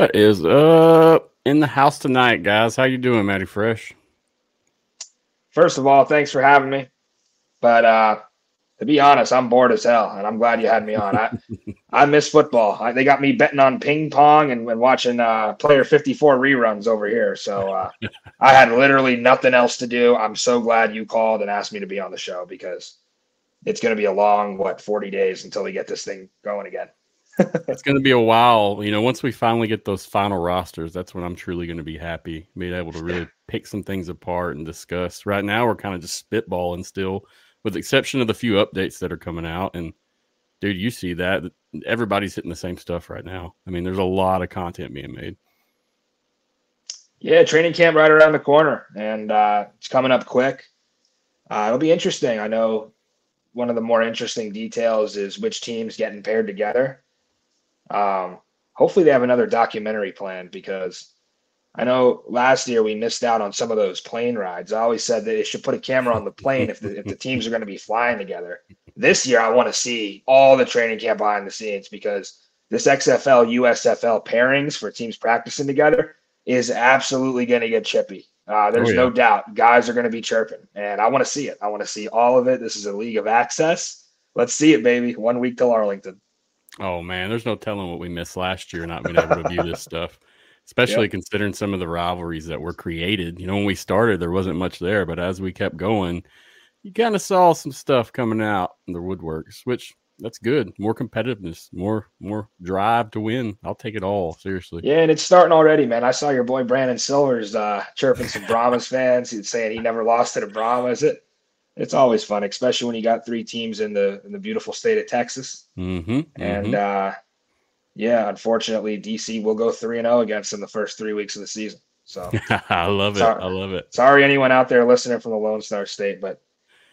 What is up in the house tonight, guys? How you doing, Matty Fresh? First of all, thanks for having me. But to be honest, I'm bored as hell, and I'm glad you had me on. I miss football. They got me betting on ping pong and watching Player 54 reruns over here. So I had literally nothing else to do. I'm so glad you called and asked me to be on the show because it's going to be a long, 40 days until we get this thing going again. It's going to be a while. You know, once we finally get those final rosters, that's when I'm truly going to be happy, being able to really pick some things apart and discuss. Right now, we're kind of just spitballing still, with the exception of the few updates that are coming out. And, dude, you see that. Everybody's hitting the same stuff right now. I mean, there's a lot of content being made. Yeah, training camp right around the corner, and it's coming up quick. It'll be interesting. I know one of the more interesting details is which team's getting paired together. Hopefully they have another documentary planned because I know last year we missed out on some of those plane rides. I always said that they should put a camera on the plane if the teams are going to be flying together. This year I want to see all the training camp behind the scenes because this XFL, USFL pairings for teams practicing together is absolutely going to get chippy. There's no doubt guys are going to be chirping, and I want to see it. I want to see all of it. This is a league of access. Let's see it, baby. 1 week till Arlington. Oh, man, there's no telling what we missed last year not being able to view this stuff, especially considering some of the rivalries that were created. You know, when we started, there wasn't much there, but as we kept going, you kind of saw some stuff coming out in the woodworks, which that's good. More competitiveness, more drive to win. I'll take it all, seriously. Yeah, and it's starting already, man. I saw your boy Brandon Silvers chirping some Brahmas fans. He's saying he never lost to the Brahmas. It's always fun, especially when you got three teams in the beautiful state of Texas. Mm-hmm, and unfortunately, DC will go 3-0 against them the first 3 weeks of the season. So I love it. I love it. Sorry, anyone out there listening from the Lone Star State, but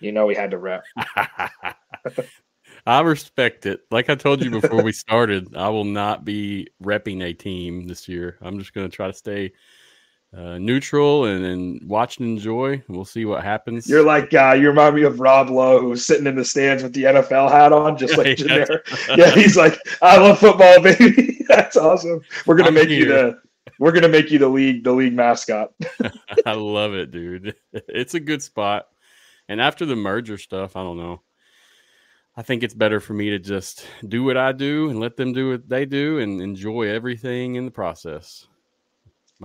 you know we had to rep. I respect it. Like I told you before we started, I will not be repping a team this year. I'm just going to try to stay neutral and watch and enjoy. We'll see what happens. You're like, you remind me of Rob Lowe, who's sitting in the stands with the NFL hat on, just like generic. Yeah, he's like, I love football, baby. That's awesome. We're gonna make you the league mascot. I love it, dude. It's a good spot. And after the merger stuff, I don't know. I think it's better for me to just do what I do and let them do what they do and enjoy everything in the process.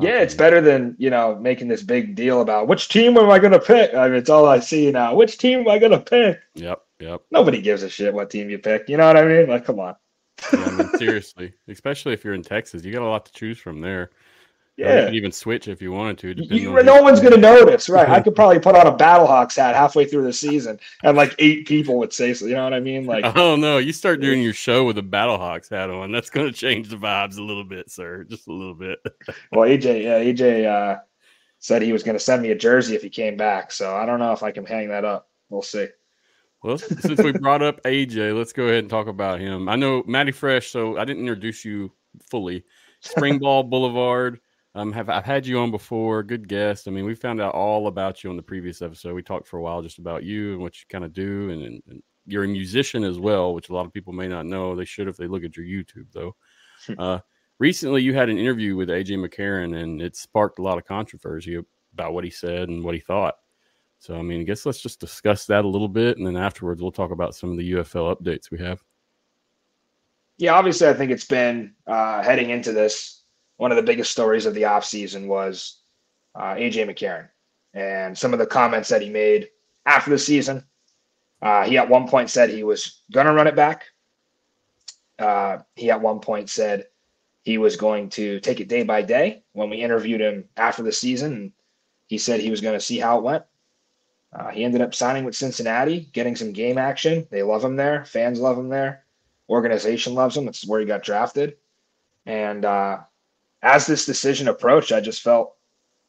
It's better than, making this big deal about which team am I going to pick? I mean, it's all I see now. Which team am I going to pick? Yep. Nobody gives a shit what team you pick. You know what I mean? Like, come on. Yeah, I mean, seriously, especially if you're in Texas, you got a lot to choose from there. Yeah. You could even switch if you wanted to. No one's going to notice, right? I could probably put on a Battlehawks hat halfway through the season, and like 8 people would say so. You know what I mean? Like, oh no, you start doing your show with a Battlehawks hat on. That's going to change the vibes a little bit, sir. Just a little bit. Well, AJ said he was going to send me a jersey if he came back. So I don't know if I can hang that up. We'll see. Well, since we brought up AJ, let's go ahead and talk about him. I know Matty Fresh, so I didn't introduce you fully. Springball Boulevard. I've had you on before. Good guest. I mean, we found out all about you on the previous episode. We talked for a while just about you and what you kind of do, and you're a musician as well, which a lot of people may not know. They should if they look at your YouTube, though. Recently, you had an interview with AJ McCarron, and it sparked a lot of controversy about what he said and what he thought. So, I mean, I guess let's just discuss that a little bit, and then afterwards we'll talk about some of the UFL updates we have. Yeah, obviously, I think it's been heading into this. One of the biggest stories of the offseason was AJ McCarron and some of the comments that he made after the season. He at one point said he was going to run it back. He at one point said he was going to take it day by day. When we interviewed him after the season, he said he was going to see how it went. He ended up signing with Cincinnati, getting some game action. They love him there. Fans love him there. Organization loves him. It's where he got drafted. And as this decision approached, I just felt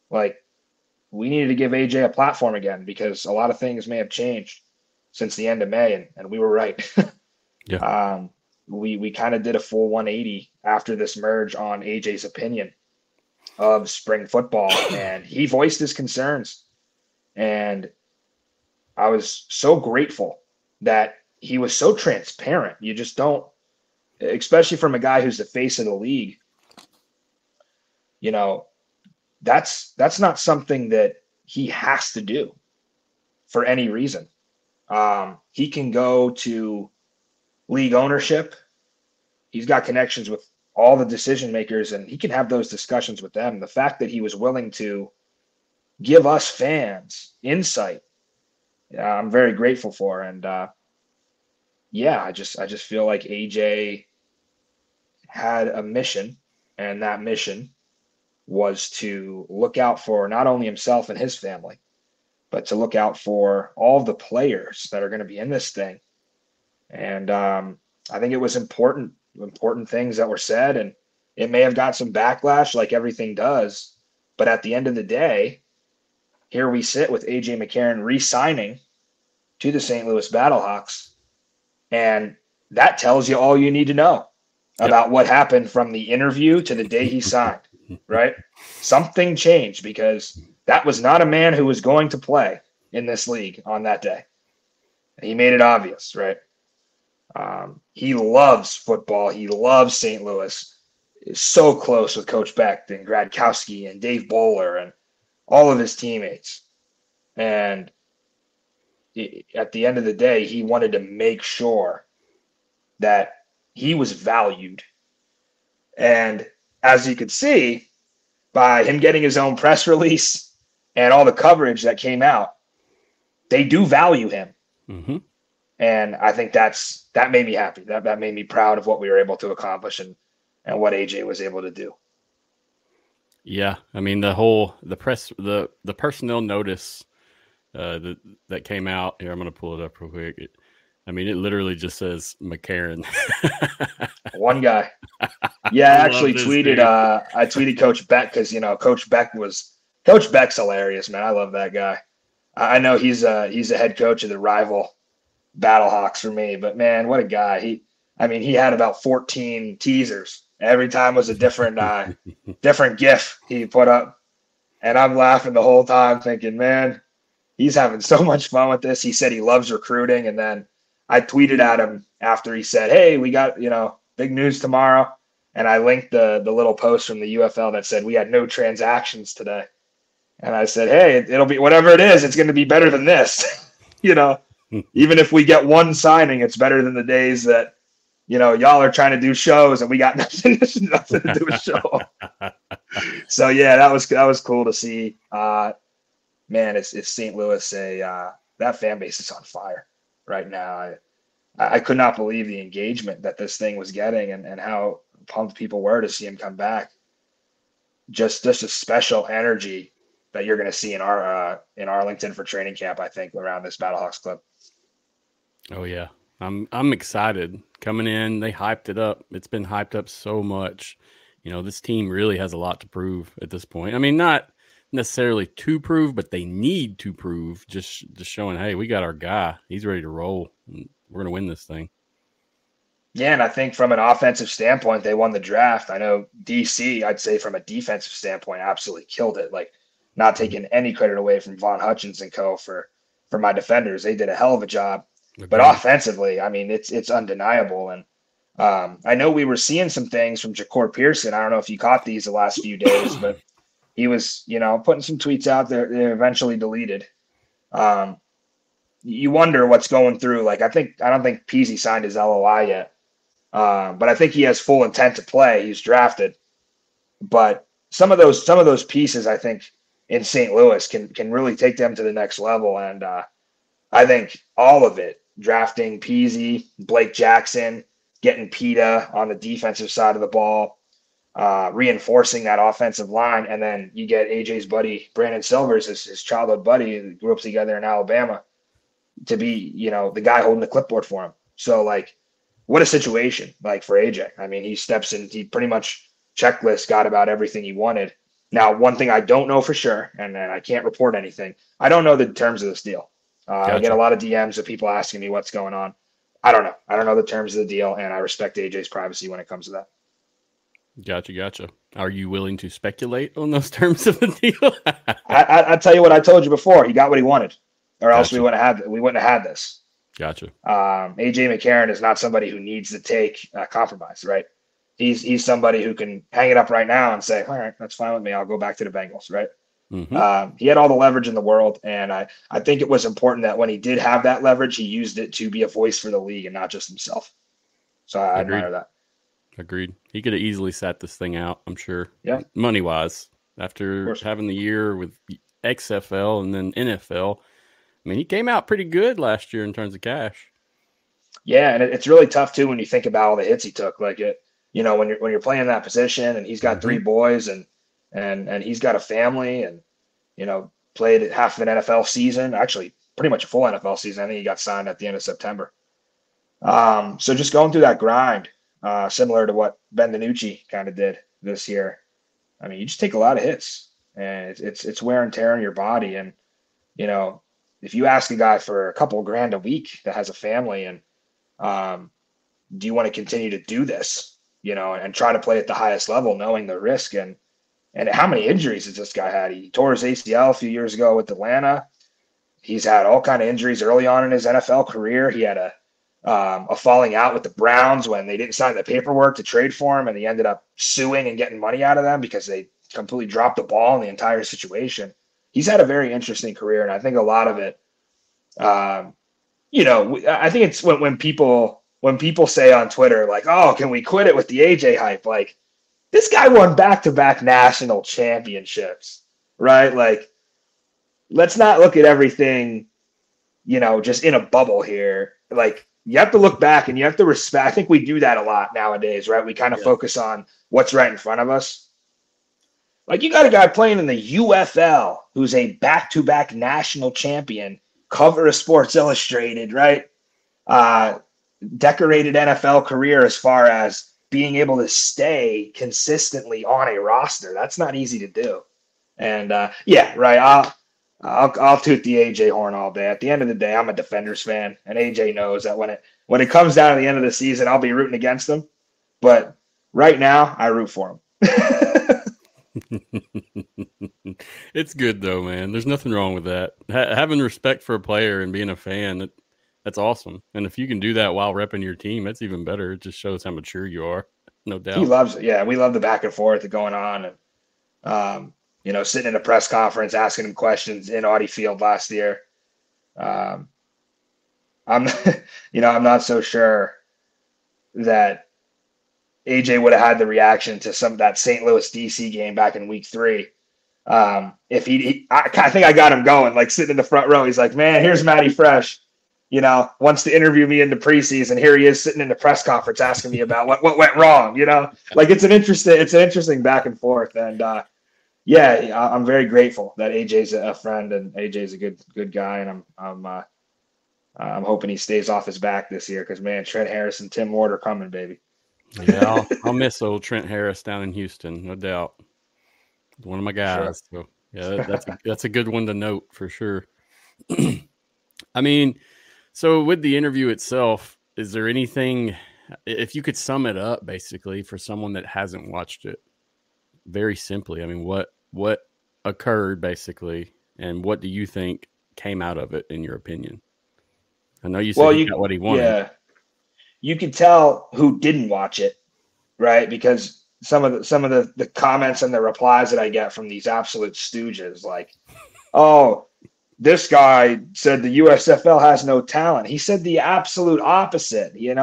like we needed to give AJ a platform again because a lot of things may have changed since the end of May, and we were right. Yeah. We kind of did a full 180 after this merge on AJ's opinion of spring football, and he voiced his concerns. And I was so grateful that he was so transparent. You just don't, especially from a guy who's the face of the league. that's not something that he has to do for any reason. He can go to league ownership. He's got connections with all the decision makers, and he can have those discussions with them. The fact that he was willing to give us fans insight, I'm very grateful for. And I just feel like AJ had a mission, and that mission was to look out for not only himself and his family, but to look out for all the players that are going to be in this thing. And I think it was important things that were said, and it may have got some backlash like everything does. But at the end of the day, here we sit with AJ McCarron re-signing to the St. Louis Battlehawks. And that tells you all you need to know about what happened from the interview to the day he signed, right? Something changed, because that was not a man who was going to play in this league on that day. He made it obvious, right? He loves football. He loves St. Louis. Is so close with Coach Beck and Gradkowski and Dave Bowler and all of his teammates. And at the end of the day, he wanted to make sure that he was valued. And as you could see by him getting his own press release and all the coverage that came out, they do value him. Mm-hmm. And I think that made me happy. That made me proud of what we were able to accomplish and what AJ was able to do. Yeah, I mean the personnel notice that came out here. I'm going to pull it up real quick. It literally just says McCarron. One guy. Yeah, I actually tweeted. I tweeted Coach Beck because Coach Beck's hilarious, man. I love that guy. I know he's a head coach of the rival Battlehawks for me, but man, what a guy. He had about 14 teasers. Every time was a different different GIF he put up. And I'm laughing the whole time thinking, man, he's having so much fun with this. He said he loves recruiting. And then I tweeted at him after he said, hey, we got, big news tomorrow. And I linked the little post from the UFL that said we had no transactions today. And I said, hey, it'll be whatever it is. It's going to be better than this. Even if we get one signing, it's better than the days that, y'all are trying to do shows and we got nothing to do with show. So yeah, that was cool to see. Man, it's St. Louis. That fan base is on fire right now. I could not believe the engagement that this thing was getting and how pumped people were to see him come back. Just a special energy that you're going to see in Arlington for training camp, I think, around this Battlehawks club. Oh yeah. I'm excited coming in. They hyped it up. It's been hyped up so much. This team really has a lot to prove at this point. I mean, not necessarily to prove, but they need to prove. Just showing, hey, we got our guy. He's ready to roll. We're going to win this thing. Yeah, and I think from an offensive standpoint, they won the draft. I know DC, I'd say from a defensive standpoint, absolutely killed it. Like, not taking any credit away from Von Hutchins and co. for my defenders. They did a hell of a job. But offensively, it's undeniable. And I know we were seeing some things from Ja'Cour Pearson. I don't know if you caught these the last few days, but he was, putting some tweets out there. They're eventually deleted. You wonder what's going through. Like, I don't think Peasy signed his LOI yet. But I think he has full intent to play. He's drafted. But some of those pieces, I think, in St. Louis can really take them to the next level. And I think all of it, drafting Peasy, Blake Jackson, getting PETA on the defensive side of the ball, reinforcing that offensive line, and then you get AJ's buddy, Brandon Silvers, his childhood buddy, who grew up together in Alabama, to be, the guy holding the clipboard for him. So, like, what a situation, like, for AJ. I mean, he steps in, he pretty much checklist got about everything he wanted. Now, one thing I don't know for sure, and I can't report anything, I don't know the terms of this deal. Gotcha. I get a lot of DMs of people asking me what's going on. I don't know. I don't know the terms of the deal, and I respect AJ's privacy when it comes to that. Gotcha. Are you willing to speculate on those terms of the deal? I tell you what I told you before. He got what he wanted, or else we wouldn't have had this. Gotcha. AJ McCarron is not somebody who needs to take compromise, right? he's somebody who can hang it up right now and say, all right, that's fine with me. I'll go back to the Bengals, right? He had all the leverage in the world, and I think it was important that when he did have that leverage, he used it to be a voice for the league and not just himself. So I admire that. Agreed. He could have easily sat this thing out, I'm sure. Yeah. Money-wise, after having the year with XFL and then NFL. I mean, he came out pretty good last year in terms of cash. Yeah, and it's really tough too when you think about all the hits he took. Like when you're playing that position, and he's got 3 boys, and he's got a family, and played half of an NFL season, actually pretty much a full NFL season. I think he got signed at the end of September. So just going through that grind, similar to what Ben DiNucci kind of did this year. I mean, you just take a lot of hits, and it's wear and tear on your body. And if you ask a guy for a couple of grand a week that has a family, and do you want to continue to do this, and try to play at the highest level, knowing the risk and how many injuries has this guy had? He tore his ACL a few years ago with Atlanta. He's had all kind of injuries early on in his NFL career. He had a falling out with the Browns when they didn't sign the paperwork to trade for him, and he ended up suing and getting money out of them because they completely dropped the ball in the entire situation. He's had a very interesting career, and I think a lot of it, I think it's when people say on Twitter, like, oh, can we quit it with the AJ hype? Like, this guy won back-to-back national championships, right? Like, let's not look at everything, just in a bubble here. Like, you have to look back and you have to respect. I think we do that a lot nowadays, right? We kind of focus on what's right in front of us. Like, you got a guy playing in the UFL who's a back-to-back national champion, cover of Sports Illustrated, right? Decorated NFL career as far as being able to stay consistently on a roster. That's not easy to do. And right. I'll toot the AJ horn all day. At the end of the day, I'm a Defenders fan, and AJ knows that when it comes down to the end of the season, I'll be rooting against him. But right now, I root for him. It's good though, man. There's nothing wrong with that. Having respect for a player and being a fan, that's awesome. And if you can do that while repping your team, that's even better. It just shows how mature you are, no doubt. He loves it. Yeah, we love the back and forth going on, and sitting in a press conference asking him questions in Audi Field last year. I'm not so sure that AJ would have had the reaction to that St. Louis DC game back in week 3. I think I got him going, like sitting in the front row. He's like, man, here's Matty Fresh, wants to interview me in the preseason. Here he is sitting in the press conference asking me about what went wrong, like it's an interesting back and forth. And I'm very grateful that AJ's a friend and AJ's a good guy. And I'm hoping he stays off his back this year. Cause man, Trent Harris and Tim Ward are coming, baby. Yeah, I'll miss old Trent Harris down in Houston, no doubt. One of my guys. Sure. So yeah, that's a good one to note for sure. I mean, so with the interview itself, is there anything, if you could sum it up basically for someone that hasn't watched it, very simply, I mean, what occurred basically, and what do you think came out of it in your opinion? I know you said he got what he wanted. Yeah. You can tell who didn't watch it, right? Because some of the comments and the replies that I get from these absolute stooges, like, oh, this guy said the USFL has no talent. He said the absolute opposite. He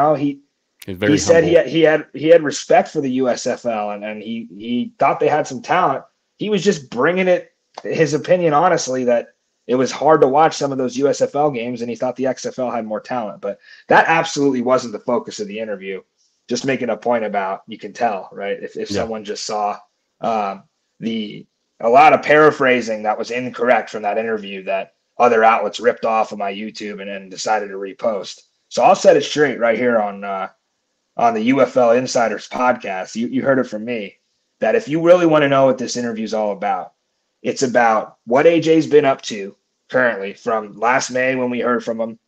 said he had respect for the USFL and he thought they had some talent. He was just bringing his opinion honestly that it was hard to watch some of those USFL games, and he thought the XFL had more talent. But that absolutely wasn't the focus of the interview. Just making a point about, you can tell, right? If someone just saw a lot of paraphrasing that was incorrect from that interview that other outlets ripped off of my YouTube and then decided to repost. So I'll set it straight right here on the UFL Insiders Podcast. You heard it from me, that if you really want to know what this interview is all about, it's about what AJ's been up to currently from last May when we heard from him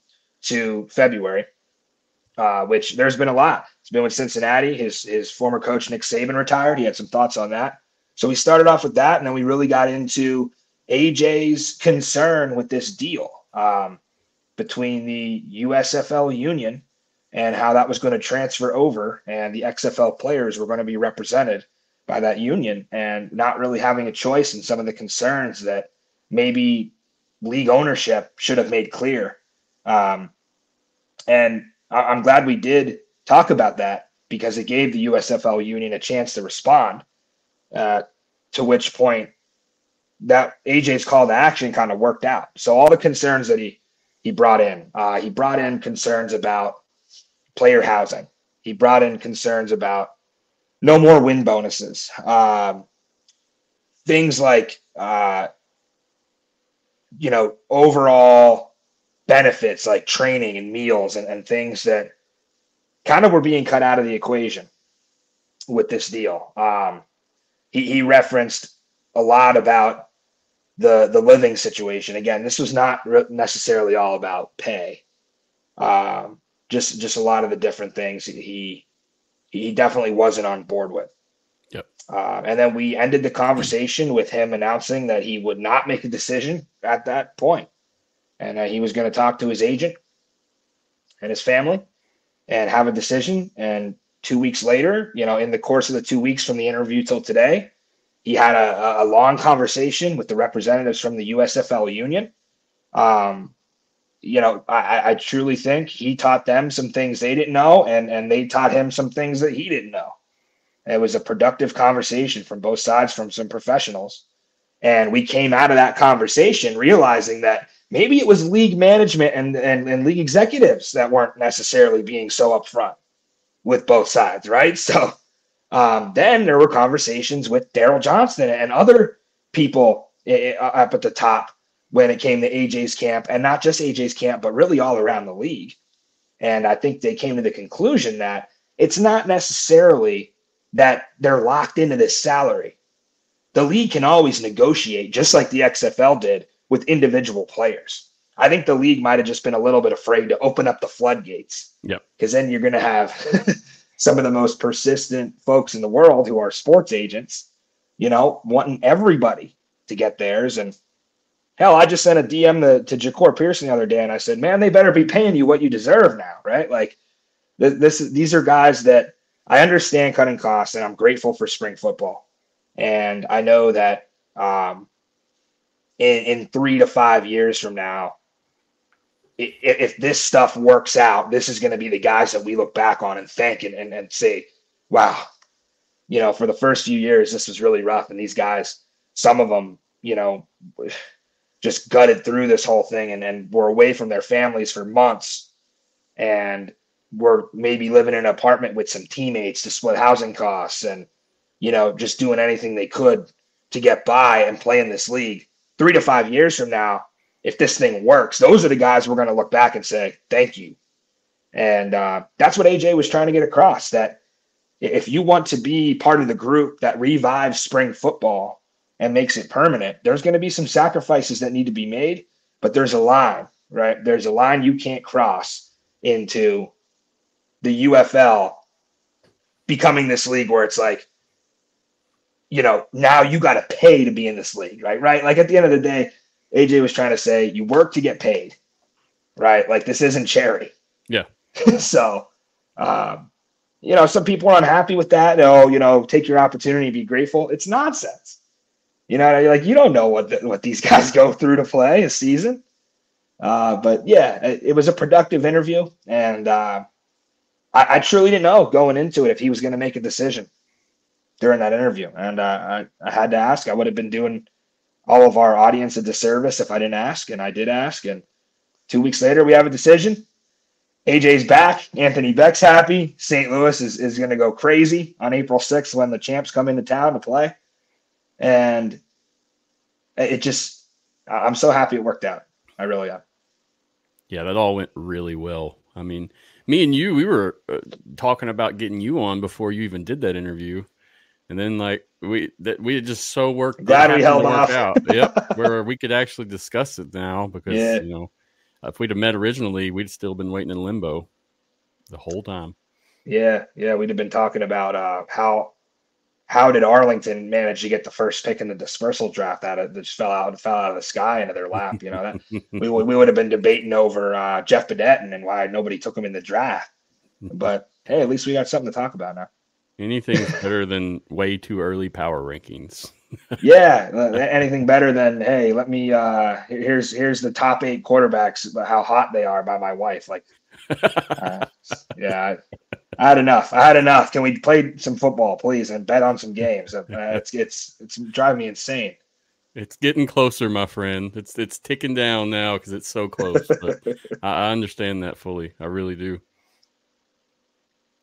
to February, which there's been a lot. It's been with Cincinnati. His former coach, Nick Saban, retired. He had some thoughts on that. So we started off with that, and then we really got into AJ's concern with this deal between the USFL union and how that was going to transfer over, and the XFL players were going to be represented by that union, and not really having a choice, and some of the concerns that maybe league ownership should have made clear. And I'm glad we did talk about that, because it gave the USFL union a chance to respond, to which point that AJ's call to action kind of worked out. So all the concerns that he brought in concerns about player housing. He brought in concerns about no more win bonuses. Things like, overall benefits like training and meals and things that kind of were being cut out of the equation with this deal. He referenced a lot about the living situation. Again, this was not necessarily all about pay. Just a lot of the different things he definitely wasn't on board with. Yep. And then we ended the conversation with him announcing that he would not make a decision at that point, and he was going to talk to his agent and his family and have a decision. And 2 weeks later, in the course of the 2 weeks from the interview till today, he had a long conversation with the representatives from the USFL union. I truly think he taught them some things they didn't know, and they taught him some things that he didn't know. It was a productive conversation from both sides, from some professionals. And we came out of that conversation realizing that maybe it was league management and league executives that weren't necessarily being so upfront with both sides, right? So then there were conversations with Daryl Johnston and other people up at the top when it came to AJ's camp, and not just AJ's camp, but really all around the league. And I think they came to the conclusion that it's not necessarily that they're locked into this salary. The league can always negotiate, just like the XFL did with individual players. I think the league might have just been a little bit afraid to open up the floodgates. Yep. Because then you're going to have some of the most persistent folks in the world who are sports agents, wanting everybody to get theirs. And hell, I just sent a DM to Jacor Pearson the other day, and I said, man, they better be paying you what you deserve now, right? Like these are guys that I understand cutting costs, and I'm grateful for spring football. And I know that in 3 to 5 years from now, if this stuff works out, this is going to be the guys that we look back on and thank and say, wow, for the first few years, this was really rough. And these guys, some of them, just gutted through this whole thing and were away from their families for months, and were maybe living in an apartment with some teammates to split housing costs, and, just doing anything they could to get by and play in this league. 3 to 5 years from now, if this thing works, those are the guys we're going to look back and say, thank you. And that's what AJ was trying to get across, that if you want to be part of the group that revives spring football and makes it permanent, there's going to be some sacrifices that need to be made, but there's a line, right? There's a line you can't cross into the UFL becoming this league where it's like, now you got to pay to be in this league, right? Like at the end of the day, AJ was trying to say you work to get paid, right? Like this isn't charity. Yeah. So, some people are unhappy with that. Take your opportunity, be grateful. It's nonsense. You don't know what these guys go through to play a season. But yeah, it was a productive interview, and I truly didn't know going into it if he was going to make a decision during that interview. And I had to ask. I would have been doing all of our audience a disservice if I didn't ask, and I did ask. And 2 weeks later, we have a decision. AJ's back. Anthony Beck's happy. St. Louis is going to go crazy on April 6th when the champs come into town to play. And I'm so happy it worked out. I really am. Yeah, that all went really well. I mean, me and you, we were talking about getting you on before you even did that interview. And then we had just so worked. Glad we held off. Yep, where we could actually discuss it now, because if we'd have met originally, we'd still been waiting in limbo the whole time. Yeah, we'd have been talking about how did Arlington manage to get the first pick in the dispersal draft that just fell out of the sky into their lap. That we would have been debating over Jeff Badetton and why nobody took him in the draft. But hey, at least we got something to talk about now. Anything's better than way too early power rankings. Yeah, anything better than, hey, let me here's the top 8 quarterbacks, how hot they are by my wife. Like, yeah, I had enough. Can we play some football, please, and bet on some games? It's driving me insane. It's getting closer, my friend. It's ticking down now because it's so close. But I understand that fully. I really do.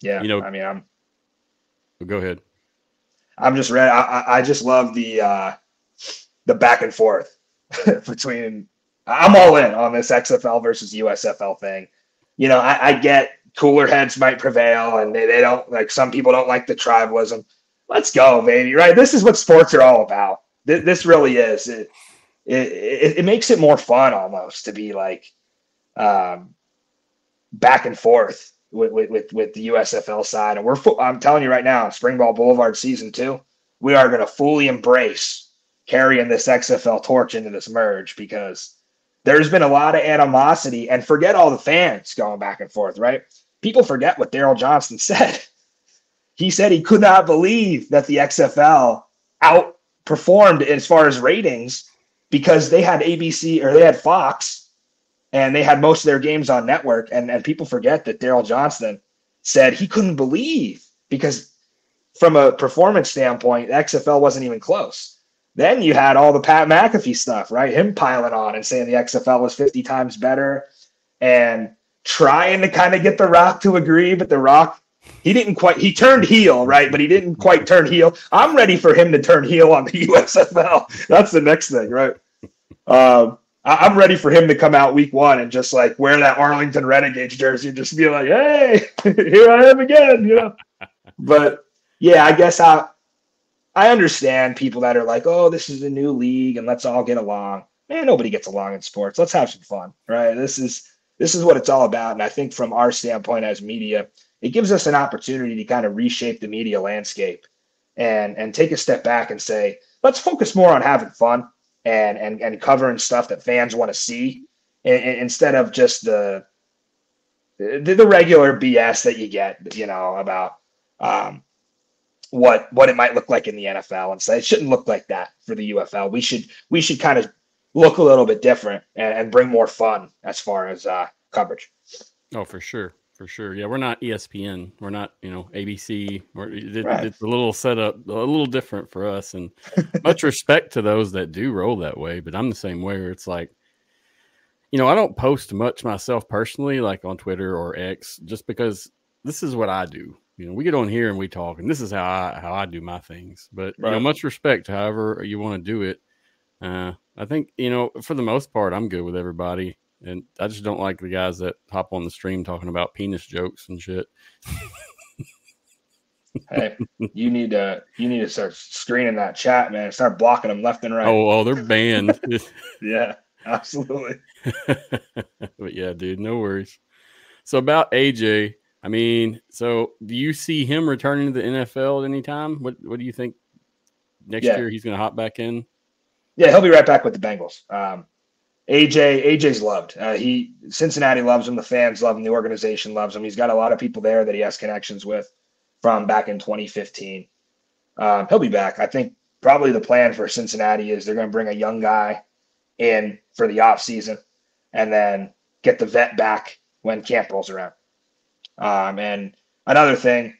Yeah, I mean, go ahead. I'm just ready. I just love the back and forth between. I'm all in on this XFL versus USFL thing. I get cooler heads might prevail, and they don't like. Some people don't like the tribalism. Let's go, baby! Right? This is what sports are all about. This really is. It makes it more fun almost to be like back and forth with the USFL side. And I'm telling you right now, Spring Ball Boulevard Season 2, we are going to fully embrace carrying this XFL torch into this merge, because there's been a lot of animosity, and forget all the fans going back and forth, right? People forget what Daryl Johnston said. He said he could not believe that the XFL outperformed as far as ratings because they had ABC, or they had Fox, and they had most of their games on network. And people forget that Daryl Johnston said he couldn't believe, because from a performance standpoint, the XFL wasn't even close. Then you had all the Pat McAfee stuff, right? Him piling on and saying the XFL was 50 times better and trying to kind of get The Rock to agree, but The Rock, he turned heel, right? But he didn't quite turn heel. I'm ready for him to turn heel on the USFL. That's the next thing, right? I'm ready for him to come out week 1 and just like wear that Arlington Renegades jersey and just be like, hey, here I am again, But yeah, I guess I understand people that are like, oh, this is a new league and let's all get along. Man, nobody gets along in sports. Let's have some fun, right? This is what it's all about. And I think from our standpoint as media, it gives us an opportunity to kind of reshape the media landscape and take a step back and say, let's focus more on having fun and covering stuff that fans want to see, instead of just the regular BS that you get, about what it might look like in the NFL, and say it shouldn't look like that for the UFL. We should kind of look a little bit different and bring more fun as far as coverage. Oh, for sure. For sure. Yeah, we're not ESPN. We're not, ABC. Right. It's a little setup, a little different for us. And much respect to those that do roll that way. But I'm the same way, where it's like, I don't post much myself personally, like on Twitter or X, just because this is what I do. We get on here and we talk, and this is how I do my things. But, right. Much respect, however you want to do it. I think, for the most part, I'm good with everybody. And I just don't like the guys that hop on the stream talking about penis jokes and shit. Hey, you need to start screening that chat, man. Start blocking them left and right. Oh, they're banned. Yeah, absolutely. But yeah, dude, no worries. So about AJ, so do you see him returning to the NFL at any time? What do you think next year he's going to hop back in? Yeah, he'll be right back with the Bengals. AJ's loved. Cincinnati loves him. The fans love him. The organization loves him. He's got a lot of people there that he has connections with from back in 2015. He'll be back. I think probably the plan for Cincinnati is they're going to bring a young guy in for the offseason and then get the vet back when camp rolls around. And another thing,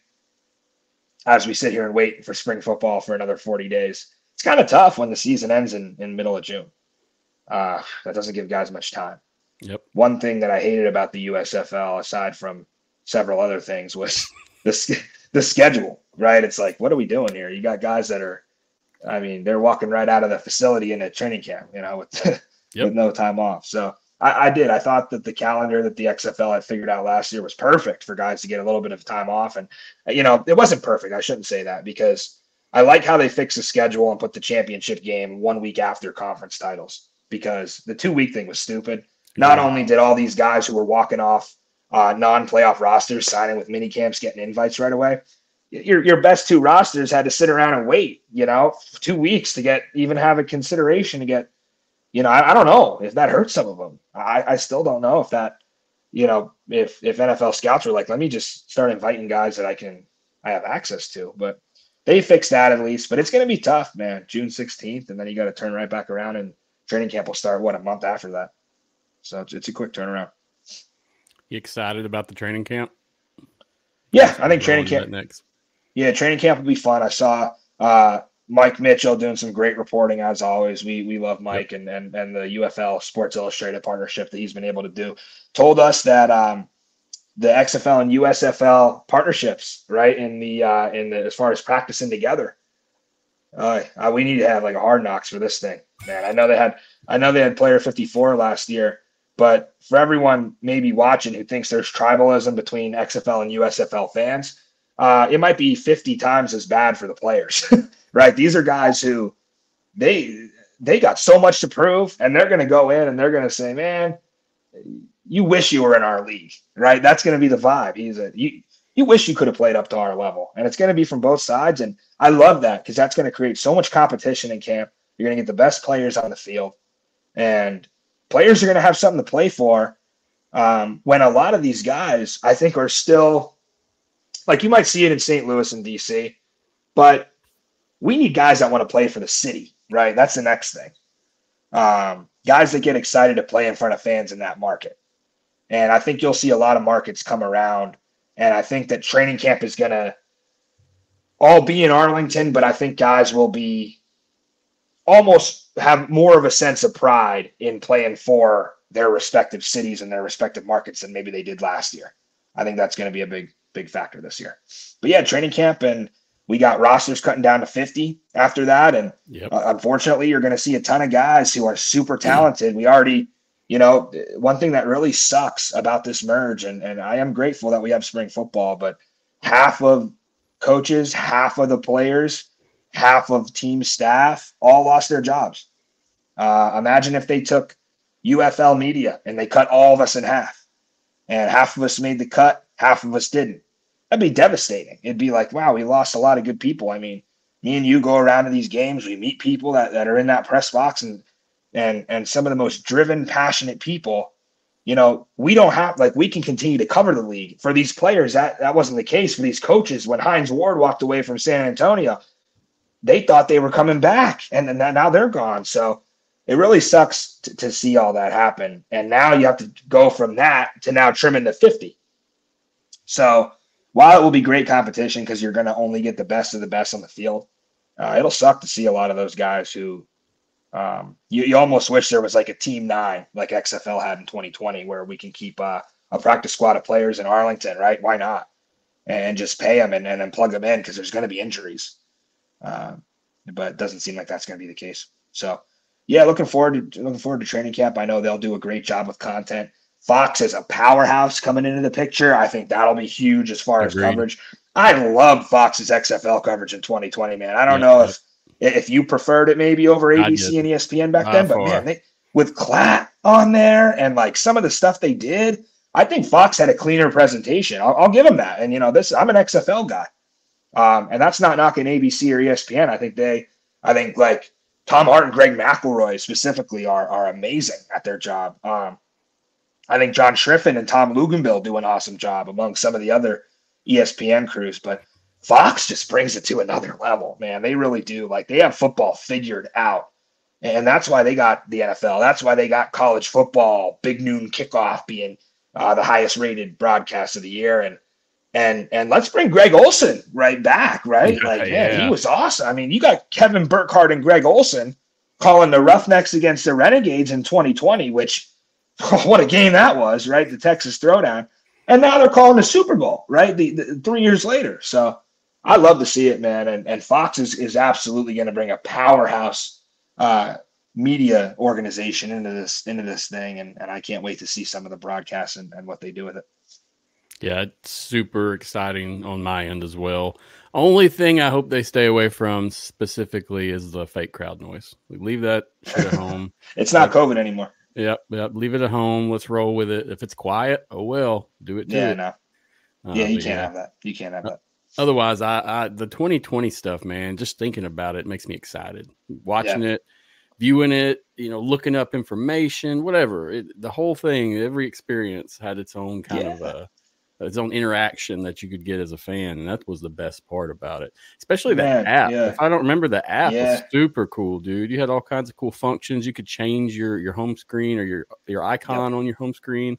as we sit here and wait for spring football for another 40 days, it's kind of tough when the season ends in middle of June. That doesn't give guys much time. Yep. One thing that I hated about the USFL, aside from several other things, was the schedule, right? It's like, what are we doing here? You got guys that are, they're walking right out of the facility in a training camp, with no time off. So I thought that the calendar that the XFL had figured out last year was perfect for guys to get a little bit of time off. And, it wasn't perfect. I shouldn't say that, because I like how they fixed the schedule and put the championship game 1 week after conference titles, because the 2-week thing was stupid. Not only did all these guys who were walking off non-playoff rosters signing with mini camps getting invites right away, your best 2 rosters had to sit around and wait, 2 weeks to have a consideration to get, I don't know if that hurt some of them. I still don't know if that if NFL scouts were like, let me just start inviting guys that I have access to. But they fixed that at least. But it's going to be tough, man. June 16th, and then you got to turn right back around, and training camp will start, a month after that. So it's a quick turnaround. You excited about the training camp? Yeah, I think training camp next. Yeah, training camp will be fun. I saw Mike Mitchell doing some great reporting as always. We love Mike. Yep. and the UFL Sports Illustrated partnership that he's been able to do. Told us that the XFL and USFL partnerships, right, in the as far as practicing together. We need to have like a Hard Knocks for this thing, man. I know they had Player 54 last year, but for everyone maybe watching who thinks there's tribalism between XFL and USFL fans, it might be 50 times as bad for the players, right? These are guys who they got so much to prove, and they're going to go in and they're going to say, man, you wish you were in our league, right? That's going to be the vibe. You wish you could have played up to our level, and it's going to be from both sides. And I love that because that's going to create so much competition in camp. You're going to get the best players on the field, and players are going to have something to play for. When a lot of these guys, I think, are still like, you might see it in St. Louis and DC, but we need guys that want to play for the city, right? That's the next thing. Guys that get excited to play in front of fans in that market. And I think you'll see a lot of markets come around. And I think that training camp is going to all be in Arlington, but I think guys will be almost have more of a sense of pride in playing for their respective cities and their respective markets than maybe they did last year. I think that's going to be a big factor this year. But yeah, training camp, and we got rosters cutting down to 50 after that. And unfortunately, you're going to see a ton of guys who are super talented. We already, one thing that really sucks about this merge, and I am grateful that we have spring football, but half of coaches, half of the players, half of team staff all lost their jobs. Imagine if they took UFL media and they cut all of us in half, and half of us made the cut, half of us didn't. That'd be devastating. It'd be like, wow, we lost a lot of good people. I mean, me and you go around to these games, we meet people that are in that press box, and some of the most driven, passionate people. We don't have, like, we can continue to cover the league. For these players, that wasn't the case. For these coaches, when Hines Ward walked away from San Antonio, they thought they were coming back, and then now they're gone. So it really sucks to see all that happen. And now you have to go from that to now trimming to 50. So while it will be great competition because you're going to only get the best of the best on the field, it'll suck to see a lot of those guys who you almost wish there was like a team 9 like XFL had in 2020 where we can keep a practice squad of players in Arlington, right? Why not? And just pay them and then plug them in because there's going to be injuries. But it doesn't seem like that's going to be the case. So, yeah, looking forward to training camp. I know they'll do a great job with content. Fox is a powerhouse coming into the picture. I think that'll be huge as far as coverage. I love Fox's XFL coverage in 2020, man. I don't know if you preferred it maybe over ABC and ESPN back then, but man, with Klatt on there and like some of the stuff they did, I think Fox had a cleaner presentation. I'll give them that. And I'm an XFL guy, and that's not knocking ABC or ESPN. I think like Tom Hart and Greg McElroy specifically are amazing at their job. I think John Schriffen and Tom Luganville do an awesome job among some of the other ESPN crews, but Fox just brings it to another level, man. They really do. Like, they have football figured out, and that's why they got the NFL. That's why they got college football, big noon kickoff being the highest rated broadcast of the year. And let's bring Greg Olson right back, right? Man, he was awesome. I mean, you got Kevin Burkhardt and Greg Olson calling the Roughnecks against the Renegades in 2020, which what a game that was, right? The Texas Throwdown. And now they're calling the Super Bowl, right? The 3 years later. So I love to see it, man. And Fox is absolutely going to bring a powerhouse media organization into this thing. And I can't wait to see some of the broadcasts and what they do with it. Yeah, it's super exciting on my end as well. Only thing I hope they stay away from specifically is the fake crowd noise. We leave that shit at home. It's not COVID anymore. Yep. Leave it at home. Let's roll with it. If it's quiet, oh well, do it. No. You can't have that. You can't have that. Otherwise, I the 2020 stuff, man. Just thinking about it makes me excited. Watching it, viewing it, looking up information, whatever. The whole thing, every experience had its own kind of its own interaction that you could get as a fan, and that was the best part about it. Especially the app. Yeah. If I don't remember, the app was super cool, dude. You had all kinds of cool functions. You could change your home screen or your icon on your home screen.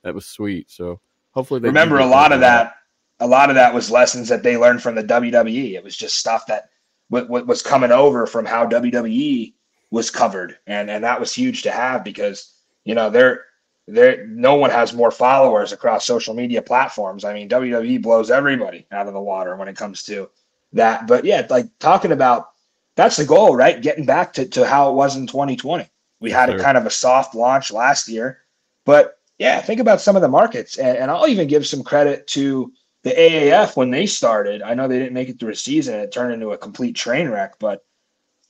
That was sweet. So hopefully they remember a lot of that. A lot of that was lessons that they learned from the WWE. It was just stuff that was coming over from how WWE was covered, and that was huge to have because no one has more followers across social media platforms. I mean, WWE blows everybody out of the water when it comes to that. But yeah, like talking about, that's the goal, right? Getting back to how it was in 2020. We had a kind of a soft launch last year, but yeah, think about some of the markets, and I'll even give some credit to the AAF when they started. I know they didn't make it through a season and it turned into a complete train wreck, but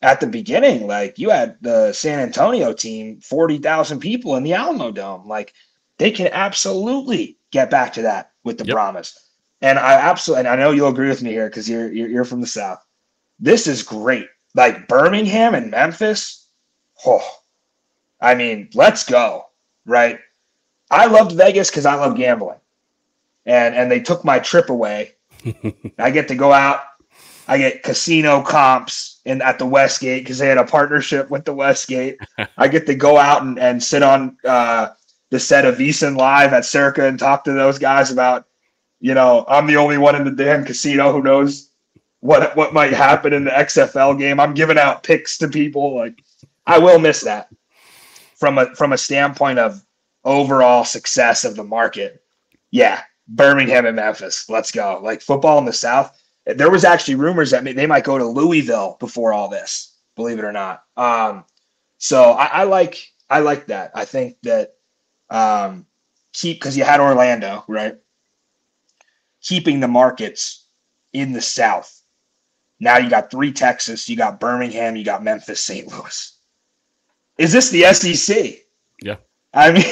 at the beginning, like you had the San Antonio team, 40,000 people in the Alamo Dome. Like they can absolutely get back to that with the Brahmas. And and I know you'll agree with me here because you're from the South. This is great. Like Birmingham and Memphis. I mean, let's go. Right. I loved Vegas because I love gambling. And they took my trip away. I get to go out. I get casino comps at the Westgate because they had a partnership with the Westgate. I get to go out and sit on the set of VSiN Live at Circa and talk to those guys about, I'm the only one in the damn casino who knows what might happen in the XFL game. I'm giving out picks to people. Like I will miss that from a standpoint of overall success of the market. Yeah, Birmingham and Memphis. Let's go. Like football in the South. There was actually rumors that they might go to Louisville before all this, believe it or not. So I like that. I think that because you had Orlando, right? Keeping the markets in the South. Now you got 3 Texas, you got Birmingham, you got Memphis, St. Louis. Is this the SEC? Yeah. I mean,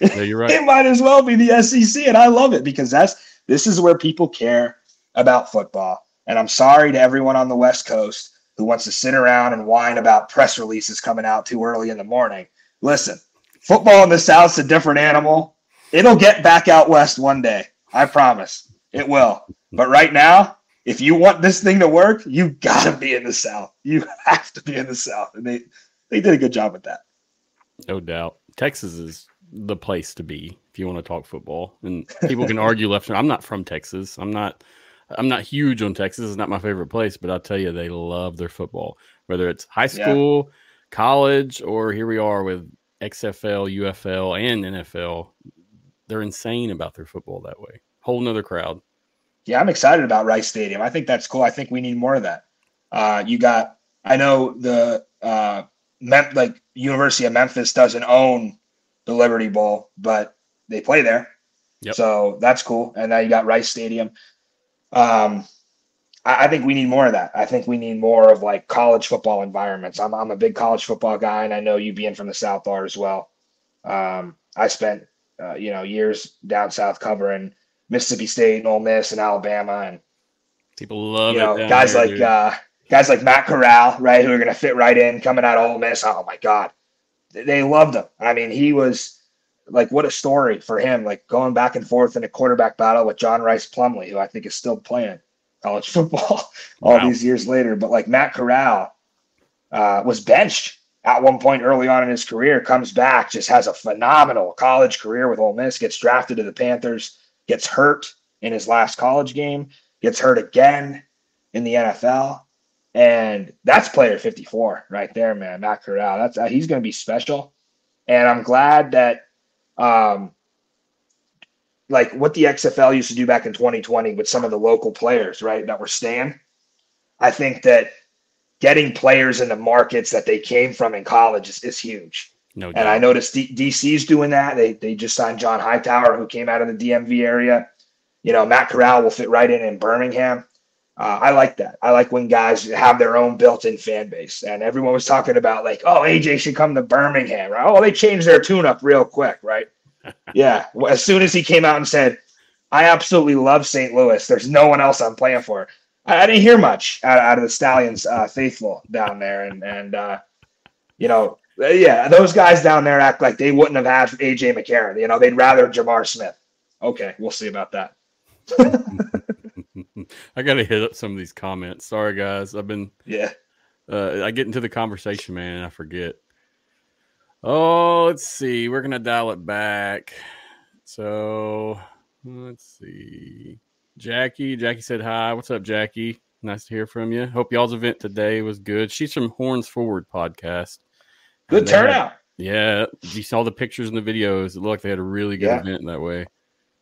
yeah, you're right. It might as well be the SEC, and I love it because this is where people care about football. And I'm sorry to everyone on the West Coast who wants to sit around and whine about press releases coming out too early in the morning. Listen, football in the South's a different animal. It'll get back out West one day. I promise. It will. But right now, if you want this thing to work, you got to be in the South. You have to be in the South. And they did a good job with that. No doubt. Texas is the place to be if you want to talk football. And people can argue left and right. I'm not from Texas. I'm not huge on Texas. It's not my favorite place, but I'll tell you, they love their football, whether it's high school, college, or here we are with XFL, UFL, and NFL. They're insane about their football that way. Whole nother crowd. Yeah, I'm excited about Rice Stadium. I think that's cool. I think we need more of that. I know the University of Memphis doesn't own the Liberty Bowl, but they play there. Yep. So that's cool. And now you got Rice Stadium. I think we need more of that. I think we need more of like college football environments. I'm a big college football guy, and I know you being from the South are as well. I spent years down south covering Mississippi State and Ole Miss and Alabama, and people love guys like Matt Corral, right, who are going to fit right in coming out of Ole Miss. Oh my God, they loved him. I mean, he was like, what a story for him, like going back and forth in a quarterback battle with John Rice Plumlee, who I think is still playing college football all these years later. But like Matt Corral was benched at one point early on in his career, comes back, just has a phenomenal college career with Ole Miss, gets drafted to the Panthers, gets hurt in his last college game, gets hurt again in the NFL. And that's player 54 right there, man. Matt Corral. He's going to be special. And I'm glad that like what the XFL used to do back in 2020 with some of the local players, right, that were staying. I think that getting players in the markets that they came from in college is huge. No doubt. And I noticed DC's doing that. They just signed John Hightower, who came out of the DMV area. Matt Corral will fit right in Birmingham. I like that. I like when guys have their own built-in fan base. And everyone was talking about like, oh, AJ should come to Birmingham, right? Oh, they changed their tune-up real quick, right? Yeah. As soon as he came out and said, I absolutely love St. Louis, there's no one else I'm playing for. I didn't hear much out of the Stallions faithful down there, and yeah, those guys down there act like they wouldn't have had AJ McCarron. They'd rather Jamar Smith. Okay, we'll see about that. I got to hit up some of these comments. Sorry, guys. I've been I get into the conversation, man, and I forget. Oh, let's see. We're gonna dial it back. So let's see. Jackie said hi. What's up, Jackie? Nice to hear from you. Hope y'all's event today was good. She's from Horns Forward podcast. Good turnout. Yeah, you saw the pictures and the videos. It looked like they had a really good event that way.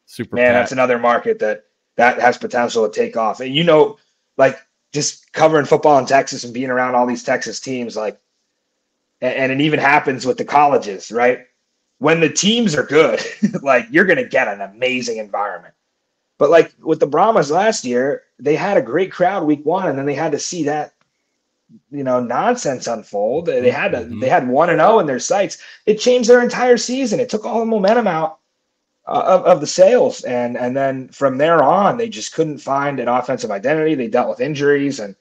Super. Man, that's another market that has potential to take off. And like just covering football in Texas and being around all these Texas teams, like, and it even happens with the colleges, right? When the teams are good, like you're going to get an amazing environment. But like with the Brahmas last year, they had a great crowd week 1, and then they had to see that, nonsense unfold. They had 1-0 in their sights. It changed their entire season. It took all the momentum out of the sales. And then from there on, they just couldn't find an offensive identity. They dealt with injuries, and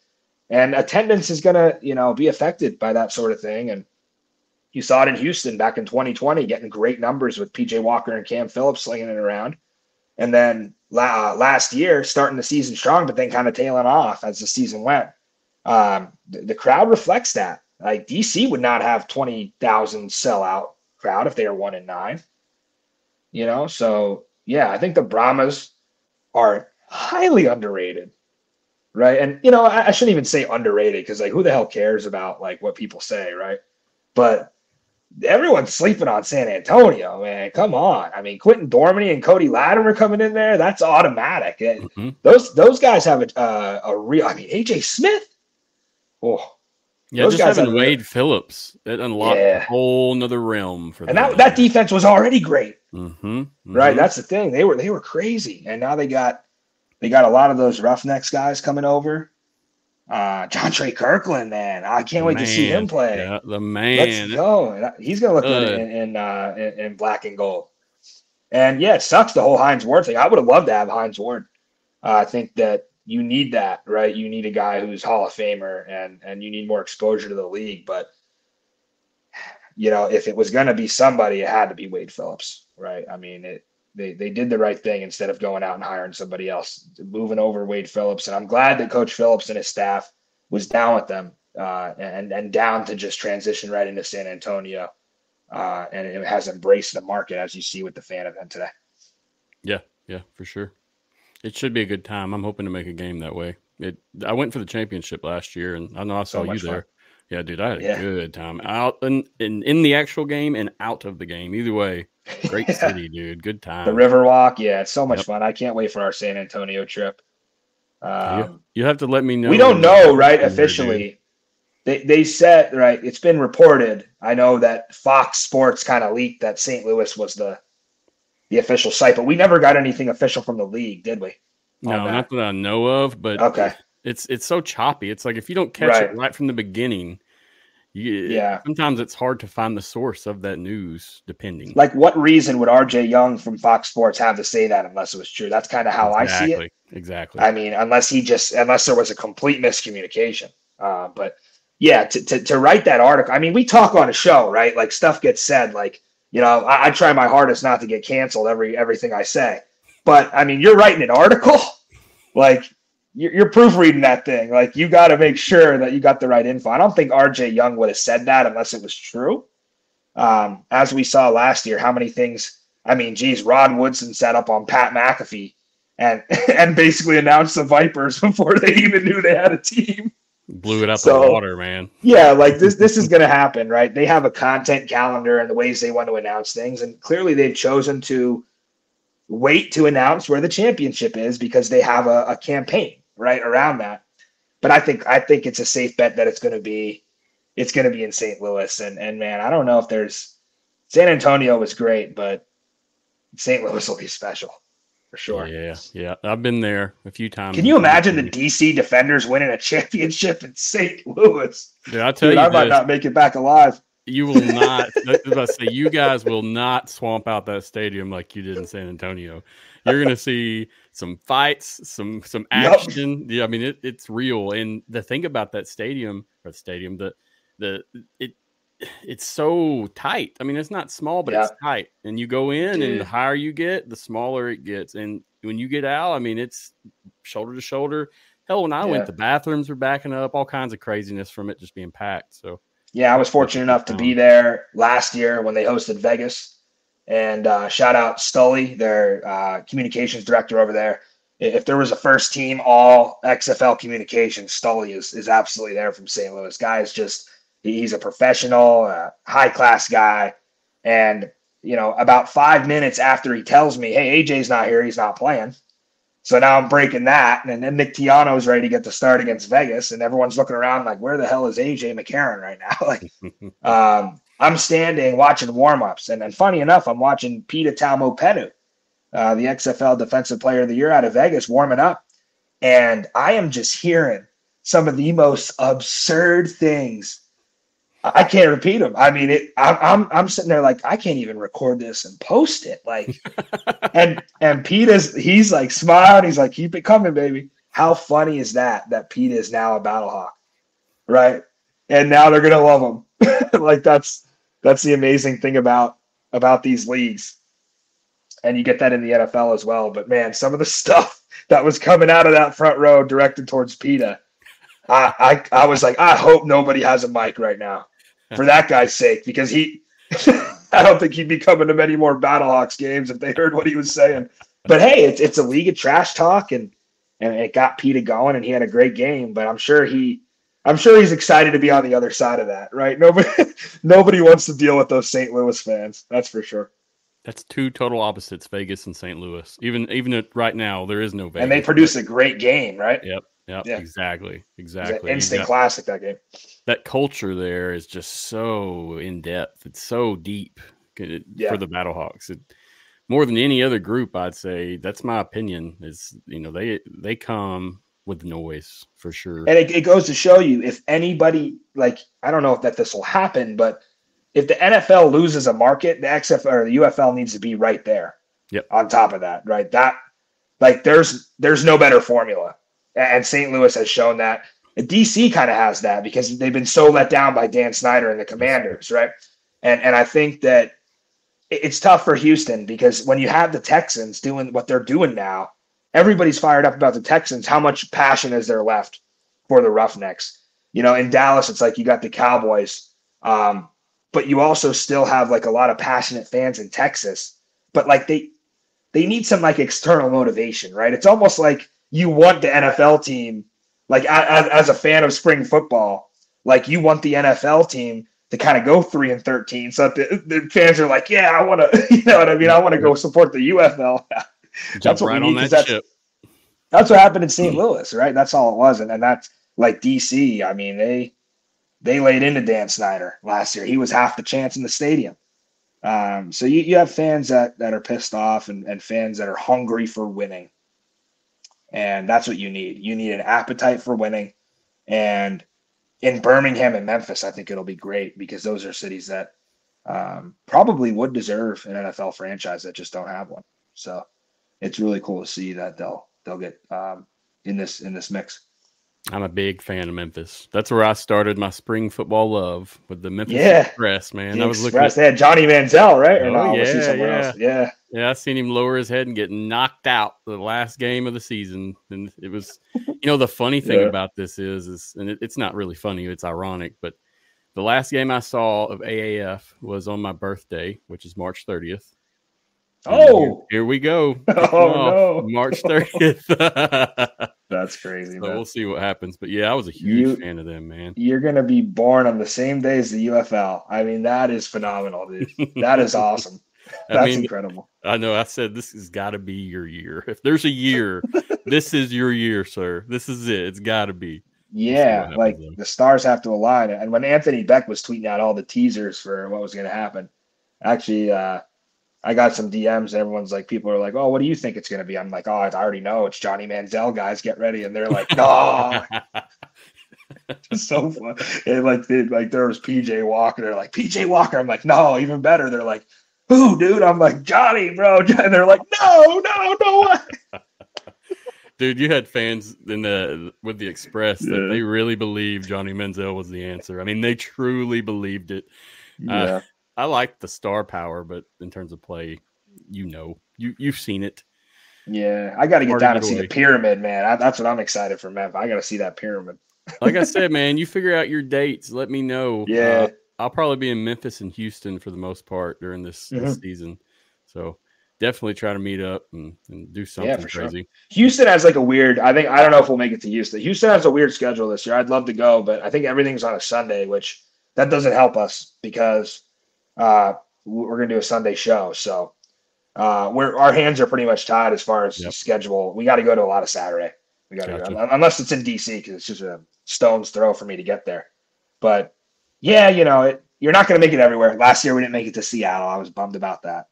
attendance is going to, be affected by that sort of thing. And you saw it in Houston back in 2020, getting great numbers with PJ Walker and Cam Phillips slinging it around. And then last year, starting the season strong, but then kind of tailing off as the season went. The crowd reflects that. Like DC would not have 20,000 sellout crowd if they are 1-9. So yeah, I think the Brahmas are highly underrated, right? And I shouldn't even say underrated, because like who the hell cares about like what people say, right? But everyone's sleeping on San Antonio, man. Come on. I mean, Quentin Dormany and Cody Latimer coming in there, that's automatic. Mm-hmm. Those guys have a real, AJ Smith. Oh, yeah, just having Wade Phillips, that unlocked a whole nother realm for them. And that defense was already great. Mm-hmm. Right. That's the thing. They were crazy. And now they got a lot of those Roughnecks guys coming over. John Trey Kirkland, man. I can't wait to see him play. Yeah, the man. Let's go. He's gonna look good in black and gold. And yeah, it sucks, the whole Hines Ward thing. I would have loved to have Hines Ward. I think that you need that, right? You need a guy who's Hall of Famer, and you need more exposure to the league. But if it was gonna be somebody, it had to be Wade Phillips, right? I mean, they did the right thing instead of going out and hiring somebody else, moving over Wade Phillips. And I'm glad that Coach Phillips and his staff was down with them and down to just transition right into San Antonio. And it has embraced the market, as you see with the fan event today. Yeah, for sure. It should be a good time. I'm hoping to make a game that way. I went for the championship last year, and I know I saw you there. Fun. Yeah, dude, I had a good time out in the actual game and out of the game. Either way, great city, dude. Good time. The Riverwalk, it's so much fun. I can't wait for our San Antonio trip. You have to let me know. We don't know, right? Officially, they said, right. It's been reported. I know that Fox Sports kind of leaked that St. Louis was the official site, but we never got anything official from the league, did we? No, not that I know of. But okay. It's so choppy. It's like if you don't catch it right from the beginning, sometimes it's hard to find the source of that news, depending. Like, what reason would RJ Young from Fox Sports have to say that unless it was true? That's kind of how I see it. Exactly. I mean, unless there was a complete miscommunication. But yeah, to write that article, I mean, we talk on a show, right? Like stuff gets said, like, I try my hardest not to get canceled everything I say. But I mean, you're writing an article, like you're proofreading that thing. Like you got to make sure that you got the right info. I don't think RJ Young would have said that unless it was true. As we saw last year, how many things, I mean, geez, Rod Woodson sat up on Pat McAfee and basically announced the Vipers before they even knew they had a team. Blew it up in the water, man. Yeah, like this is going to happen, right? They have a content calendar and the ways they want to announce things. And clearly they've chosen to wait to announce where the championship is because they have a campaign right around that. But I think it's a safe bet that it's going to be in St. Louis. And man, I don't know if San Antonio was great, but St. Louis will be special. For sure. Yeah. I've been there a few times. Can you imagine the DC Defenders winning a championship in St. Louis? Yeah, I tell you, I might not make it back alive. You will not. I was about to say, you guys will not swamp out that stadium like you did in San Antonio. You're gonna see some fights, some action. Yeah, I mean it's real. And the thing about that stadium, it's so tight. I mean, it's not small, but it's tight. And you go in, and the higher you get, the smaller it gets. And when you get out, I mean, it's shoulder to shoulder. Hell, when I went, the bathrooms were backing up, all kinds of craziness from it just being packed. So yeah, I was fortunate enough to be there last year when they hosted Vegas. And shout out Stully, their communications director over there. If there was a first team all XFL communications, Stully is absolutely there from St. Louis. Guy's just he's a professional, high-class guy. And, about 5 minutes after he tells me, hey, AJ's not here, he's not playing. So now I'm breaking that. And then Nick Tiano's ready to get the start against Vegas. And everyone's looking around like, where the hell is AJ McCarron right now? I'm standing watching warm-ups. And then funny enough, I'm watching Pita Taumopenu, the XFL Defensive Player of the Year out of Vegas, warming up. And I am just hearing some of the most absurd things. I can't repeat them. I mean, I'm sitting there like, I can't even record this and post it. Like, and he's like smiling. He's like, keep it coming, baby. How funny is that Pete is now a Battlehawk, right? And now they're going to love him. Like that's the amazing thing about these leagues. And you get that in the NFL as well. But man, some of the stuff that was coming out of that front row directed towards PETA, I was like, I hope nobody has a mic right now for that guy's sake, because I don't think he'd be coming to many more Battlehawks games if they heard what he was saying. But hey, it's a league of trash talk, and it got PETA going, and he had a great game. But I'm sure he's excited to be on the other side of that, right? Nobody wants to deal with those St. Louis fans. That's for sure. That's two total opposites, Vegas and St. Louis. Even right now, there is no Vegas. And they produce a great game, right? Yep, yeah. Exactly. It's an instant classic, that game. That culture there is just so in-depth. It's so deep for the Battlehawks. More than any other group, I'd say, that's my opinion, is, they come with noise for sure. And it goes to show you, if anybody, like, I don't know if this will happen, but if the NFL loses a market, the XFL or the UFL needs to be right there. Yep. On top of that, right? That, like, there's no better formula, and St. Louis has shown that. DC kind of has that because they've been so let down by Dan Snyder and the Commanders, right? And I think that it's tough for Houston, because when you have the Texans doing what they're doing now, everybody's fired up about the Texans. How much passion is there left for the Roughnecks? In Dallas, it's like you got the Cowboys, but you also still have like a lot of passionate fans in Texas. But like they need some like external motivation, right? It's almost like you want the NFL team, like as a fan of spring football, like you want the NFL team to kind of go 3-13, so that the fans are like, yeah, I want to, you know what I mean? I want to go support the UFL. That's what right we need, on that ship. That's what happened in St. Louis, right? That's all it was. And that's like DC. I mean, they laid into Dan Snyder last year. He was half the chance in the stadium. So you have fans that are pissed off and fans that are hungry for winning. And that's what you need. You need an appetite for winning. And in Birmingham and Memphis, I think it'll be great, because those are cities that probably would deserve an NFL franchise that just don't have one. So it's really cool to see that they'll get in this mix. I'm a big fan of Memphis. That's where I started my spring football love, with the Memphis Express, man. I was looking at, they had Johnny Manziel, right? Or no, yeah. I seen him lower his head and get knocked out the last game of the season. And it was, the funny thing about this is and it's not really funny, it's ironic, but the last game I saw of AAF was on my birthday, which is March 30th. Oh, here we go. No. March 30th. That's crazy, so man. We'll see what happens. But yeah, I was a huge fan of them, man. You're going to be born on the same day as the UFL. I mean, that is phenomenal, dude. That is awesome. That's incredible. I know. I said, this has got to be your year. If there's a year, this is your year, sir. This is it. It's got to be. Yeah, like the stars have to align. And when Anthony Beck was tweeting out all the teasers for what was going to happen, actually, I got some DMs and everyone's like, people are like, oh, what do you think it's going to be? I'm like, oh, I already know. It's Johnny Manziel, guys. Get ready. And they're like, no. It's so fun. And like there was PJ Walker. They're like, PJ Walker. I'm like, no, even better. They're like, who, dude? I'm like, Johnny, bro. And they're like, no way. Dude, you had fans with the Express that they really believed Johnny Manziel was the answer. I mean, they truly believed it. Yeah. I like the star power, but in terms of play, you've seen it. Yeah, I got to get down and see the pyramid, man. That's what I'm excited for, man. I got to see that pyramid. Like I said, man, you figure out your dates. Let me know. Yeah. I'll probably be in Memphis and Houston for the most part during this season. So definitely try to meet up and do something crazy. Sure. Houston has like a weird, I don't know if we'll make it to Houston. Houston has a weird schedule this year. I'd love to go, but I think everything's on a Sunday, which that doesn't help us because we're going to do a Sunday show. So our hands are pretty much tied as far as the schedule. We got to go to a lot of Saturday. We got to go, unless it's in DC, because it's just a stone's throw for me to get there. But yeah, you're not going to make it everywhere. Last year we didn't make it to Seattle. I was bummed about that.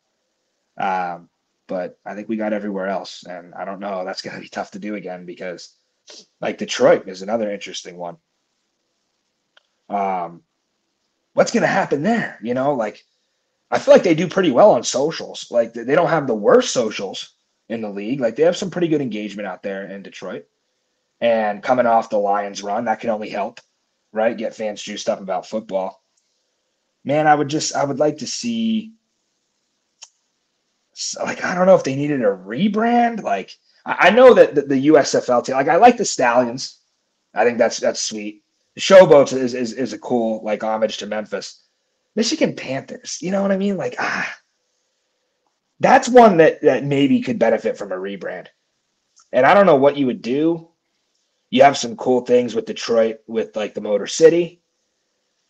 But I think we got everywhere else, and I don't know. That's going to be tough to do again because, like, Detroit is another interesting one. What's going to happen there? Like, I feel like they do pretty well on socials. Like, they don't have the worst socials in the league. Like, they have some pretty good engagement out there in Detroit. And coming off the Lions run, that can only help, right? Get fans juiced up about football. Man, I would like to see, like, I don't know if they needed a rebrand. Like, I know that the USFL team, like, I like the Stallions. I think that's sweet. The Showboats is a cool, like, homage to Memphis. Michigan Panthers, you know what I mean? Like, that's one that maybe could benefit from a rebrand. And I don't know what you would do. You have some cool things with Detroit, with like the Motor City.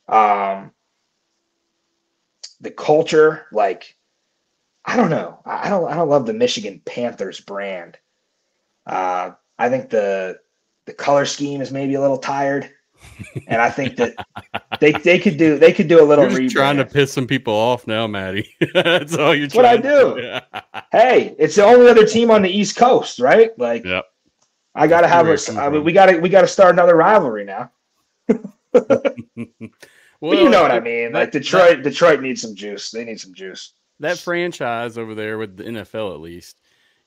The culture, like, I don't know. I don't love the Michigan Panthers brand. I think the color scheme is maybe a little tired. And I think that they could do a little You're just trying to piss some people off now, Matty. That's all you're trying to do. That's what I do. Hey, it's the only other team on the East Coast, right? Like, yep. I gotta have we gotta start another rivalry now. Well, but you know what I mean. Like, Detroit needs some juice. They need some juice. That franchise over there with the NFL, at least,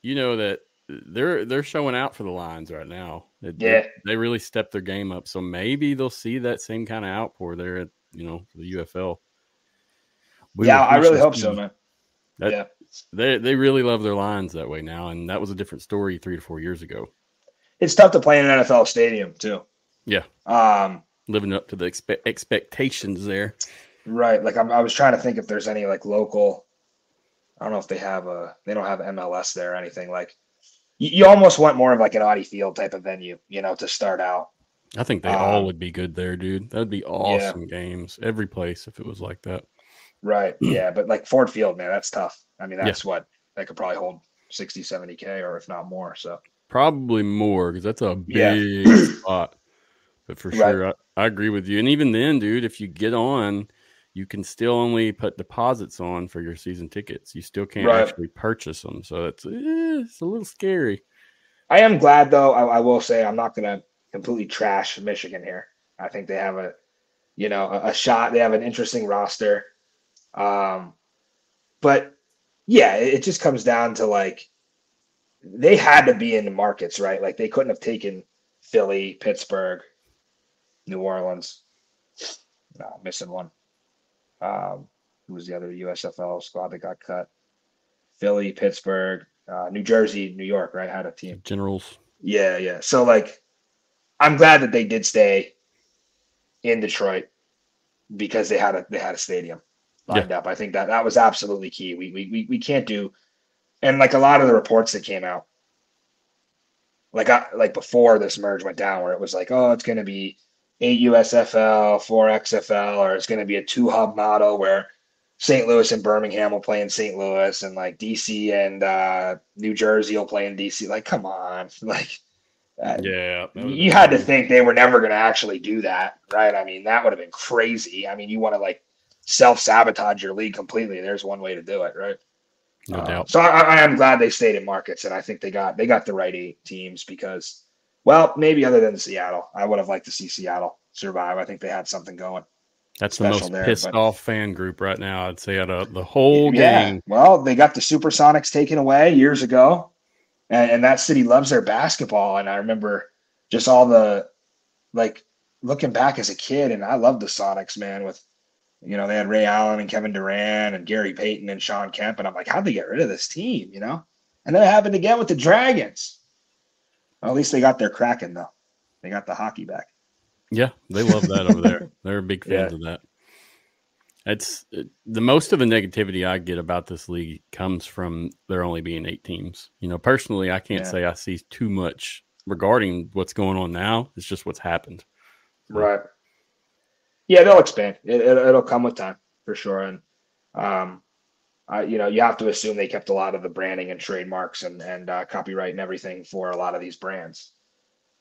that they're showing out for the Lions right now. They really stepped their game up. So maybe they'll see that same kind of outpour there at the UFL. I really hope so, man. They really love their Lions that way now, and that was a different story 3 to 4 years ago. It's tough to play in an NFL stadium too. Yeah. Living up to the expectations there. Right. Like, I was trying to think if there's any like local. I don't know if they don't have MLS there or anything. Like, you almost want more of like an Audi Field type of venue, to start out. I think they all would be good there, dude. That'd be awesome games. Every place if it was like that. Right. Yeah. But like Ford Field, man, that's tough. I mean, that's what that could probably hold 60, 70K or if not more. So probably more because that's a big spot. But for sure, I agree with you. And even then, dude, if you get on, you can still only put deposits on for your season tickets. You still can't actually purchase them. So it's a little scary. I am glad, though. I will say I'm not going to completely trash Michigan here. I think they have a shot. They have an interesting roster. But yeah, it just comes down to like, they had to be in the markets, right? Like, they couldn't have taken Philly, Pittsburgh, New Orleans. No, missing one. Who was the other USFL squad that got cut? Philly, Pittsburgh, New Jersey, New York, right? Had a team. Generals. Yeah. So, like, I'm glad that they did stay in Detroit because they had a stadium lined up. I think that was absolutely key. We can't do, and like a lot of the reports that came out, like before this merge went down, where it was like, oh, it's going to be 8 USFL, 4 XFL, or it's going to be a 2-hub model where St. Louis and Birmingham will play in St. Louis, and like DC and New Jersey will play in DC. Like, come on, like, you had to think they were never going to actually do that, right? I mean, that would have been crazy. I mean, you want to like self-sabotage your league completely. There's one way to do it, right? No doubt. So I am glad they stayed in markets, and I think they got the right 8 teams because, well, maybe other than Seattle, I would have liked to see Seattle survive. I think they had something going. That's the special most there. pissed But off fan group right now, I'd say, out of the whole yeah, game. well, they got the Supersonics taken away years ago, and that city loves their basketball. And I remember just all the like looking back as a kid, and I loved the Sonics, man. With they had Ray Allen and Kevin Durant and Gary Payton and Sean Kemp, and I'm like, how'd they get rid of this team? And then it happened again with the Dragons. Well, at least they got their Kraken though. They got the hockey back. Yeah, they love that over there. They're big fans of that. The most of the negativity I get about this league comes from there only being 8 teams. Personally, I can't say I see too much regarding what's going on now. It's just what's happened. Right. Yeah, they'll expand. It'll come with time for sure. And you have to assume they kept a lot of the branding and trademarks and copyright and everything for a lot of these brands.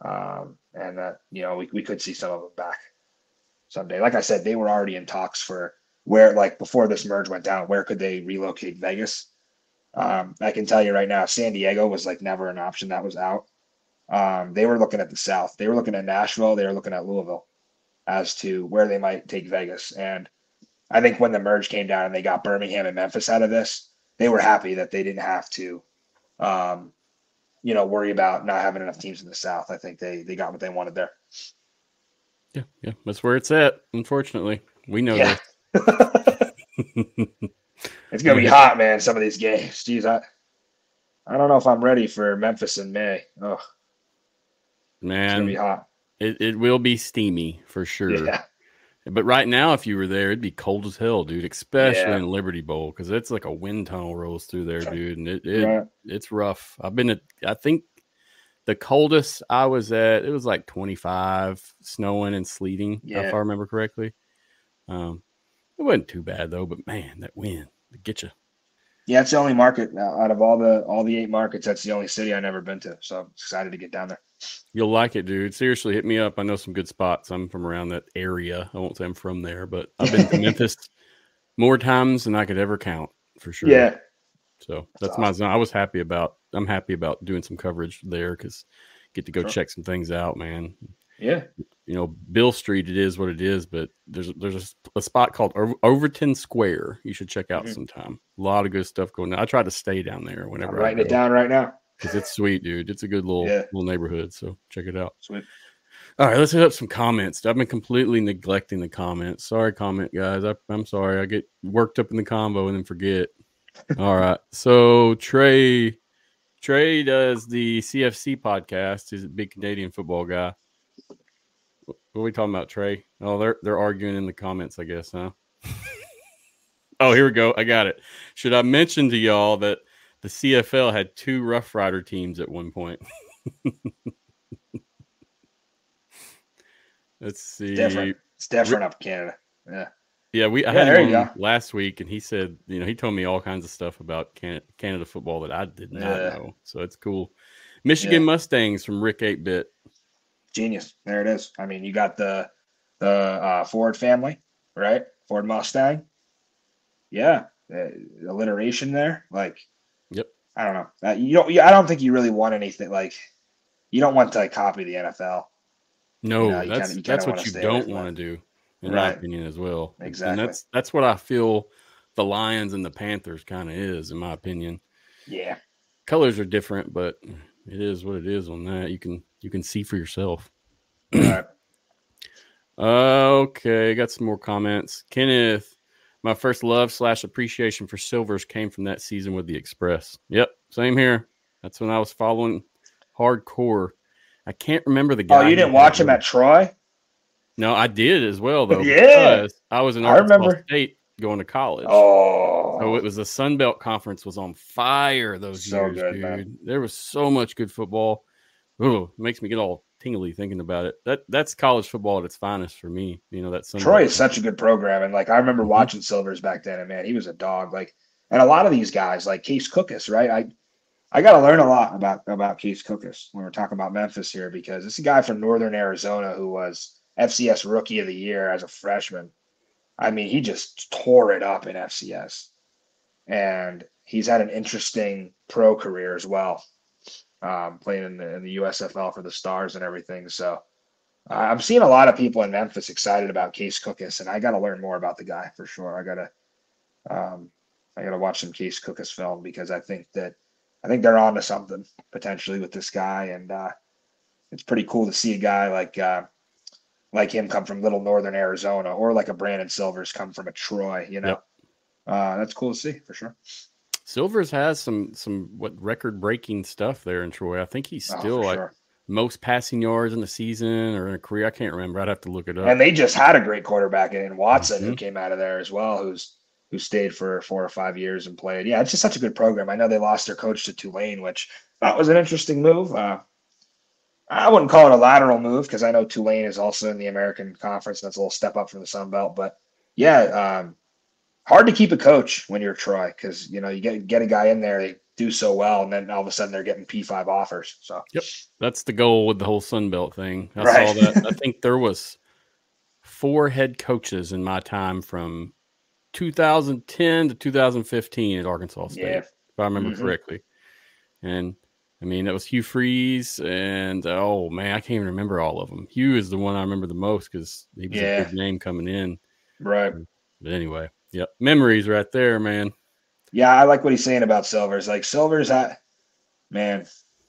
And that we could see some of them back someday. Like I said, they were already in talks for where, like before this merge went down, where could they relocate Vegas? I can tell you right now, San Diego was like never an option. That was out. They were looking at the South. They were looking at Nashville. They were looking at Louisville as to where they might take Vegas. And I think when the merge came down and they got Birmingham and Memphis out of this, they were happy that they didn't have to, worry about not having enough teams in the South. I think they got what they wanted there. Yeah, that's where it's at. Unfortunately, we know this. It's gonna be hot, man. Some of these games. Jeez, I don't know if I'm ready for Memphis in May. Oh, man, it's gonna be hot. It will be steamy for sure. Yeah. But right now, if you were there, it'd be cold as hell, dude. Especially in Liberty Bowl, because it's like a wind tunnel rolls through there, dude, and it's rough. I think the coldest I was at, it was like 25, snowing and sleeting, if I remember correctly. It wasn't too bad though, but man, that wind would get you. Yeah, it's the only market out of all the 8 markets. That's the only city I've never been to. So I'm excited to get down there. You'll like it, dude. Seriously, hit me up. I know some good spots. I'm from around that area. I won't say I'm from there, but I've been to Memphis more times than I could ever count for sure. Yeah. So that's awesome. My zone. I'm happy about doing some coverage there because get to go check some things out, man. Yeah. Bill Street, it is what it is, but there's a spot called Overton Square you should check out sometime. A lot of good stuff going on. I try to stay down there whenever I'm writing it down right now. Because it's sweet, dude. It's a good little neighborhood, so check it out. Sweet. All right, let's hit up some comments. I've been completely neglecting the comments. Sorry, comment guys. I'm sorry. I get worked up in the combo and then forget. All right. So Trey does the CFC podcast. He's a big Canadian football guy. What are we talking about, Trey? Oh, they're arguing in the comments, I guess, huh? Oh, here we go. I got it. Should I mention to y'all that the CFL had 2 Rough Rider teams at one point? Let's see. It's different up in Canada. Yeah. Yeah, I had him on last week, and he said, he told me all kinds of stuff about Canada football that I did not know. So it's cool. Michigan Mustangs from Rick 8-Bit. Genius. There it is. I mean, you got the Ford family, right? Ford Mustang. Yeah. Alliteration there. Like, yep. I don't know. I don't think you really want anything like. You don't want to copy the NFL. No, that's what you don't want to do, in my opinion, as well. Exactly. And that's what I feel the Lions and the Panthers kind of is, in my opinion. Yeah. Colors are different, but it is what it is on that. You can see for yourself. All right. Okay, got some more comments. Kenneth, my first love / appreciation for Silvers came from that season with the Express. Yep, same here. That's when I was following hardcore. I can't remember the guy. Oh, you didn't watch him at Troy? No, I did as well, though. Yeah. Because I was in Arkansas State going to college. Oh. So it was the Sun Belt Conference was on fire those years, good, dude. Man. There was so much good football. Ooh, makes me get all tingly thinking about it. That's college football at its finest for me. That Sun Troy Belt. is such a good program. And, I remember watching Silvers back then, and, man, he was a dog. And a lot of these guys, like Case Cookus, right? I got to learn a lot about Case Cookus when we're talking about Memphis here, because it's a guy from Northern Arizona who was FCS Rookie of the Year as a freshman. I mean, he just tore it up in FCS. And he's had an interesting pro career as well, playing in the USFL for the Stars and everything. So I'm seeing a lot of people in Memphis excited about Case Cookus, and I got to learn more about the guy for sure. I gotta watch some Case Cookus film because I think they're on to something potentially with this guy, and it's pretty cool to see a guy like him come from Little Northern Arizona, or like a Brandon Silvers come from a Troy. Yep. That's cool to see for sure. Silvers has some record breaking stuff there in Troy. I think he's still sure. Most passing yards in the season or in a career. I can't remember. I'd have to look it up. And they just had a great quarterback in Watson who came out of there as well, who stayed for 4 or 5 years and played. Yeah, it's just such a good program. I know they lost their coach to Tulane, which that was an interesting move. I wouldn't call it a lateral move because I know Tulane is also in the American Conference. That's a little step up from the Sun Belt. But yeah, hard to keep a coach when you're Troy because you get a guy in there, they do so well, and then all of a sudden they're getting P5 offers. So yep, that's the goal with the whole Sun Belt thing. I saw that. I think there was 4 head coaches in my time from 2010 to 2015 at Arkansas State, if I remember correctly. And I mean, that was Hugh Freeze, and oh man, I can't even remember all of them. Hugh is the one I remember the most because he was a big name coming in. Right. But anyway, yep, memories right there, man. Yeah, I like what he's saying about Silvers. Like Silvers,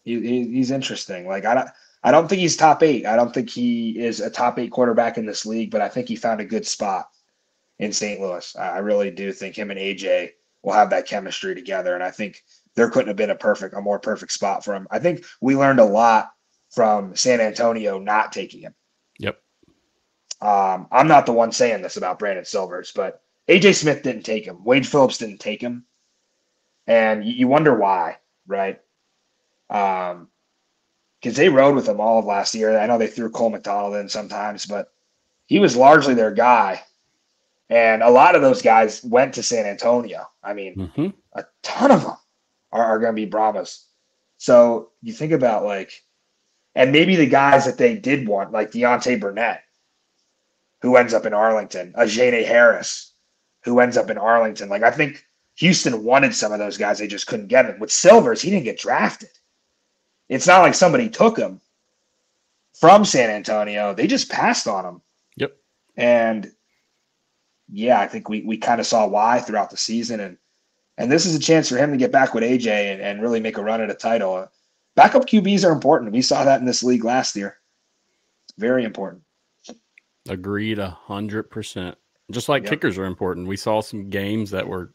he's interesting. Like I don't think he's top 8. I don't think he is a top 8 quarterback in this league, but I think he found a good spot in St. Louis. I really do think him and AJ will have that chemistry together, and I think there couldn't have been a more perfect spot for him. I think we learned a lot from San Antonio not taking him. Yep. I'm not the one saying this about Brandon Silvers, but AJ Smith didn't take him. Wade Phillips didn't take him. And you wonder why, right? Because they rode with him all of last year. I know they threw Cole McDonald in sometimes, but he was largely their guy. And a lot of those guys went to San Antonio. I mean, a ton of them are going to be Brahmas. So you think about and maybe the guys that they did want, like Deontay Burnett, who ends up in Arlington, Ajane Harris, who ends up in Arlington. I think Houston wanted some of those guys. They just couldn't get him. With Silvers, he didn't get drafted. It's not like somebody took him from San Antonio. They just passed on him. Yep. And yeah, I think we kind of saw why throughout the season. And this is a chance for him to get back with AJ and really make a run at a title. Backup QBs are important. We saw that in this league last year. Very important. Agreed 100%. Just like kickers are important. We saw some games that were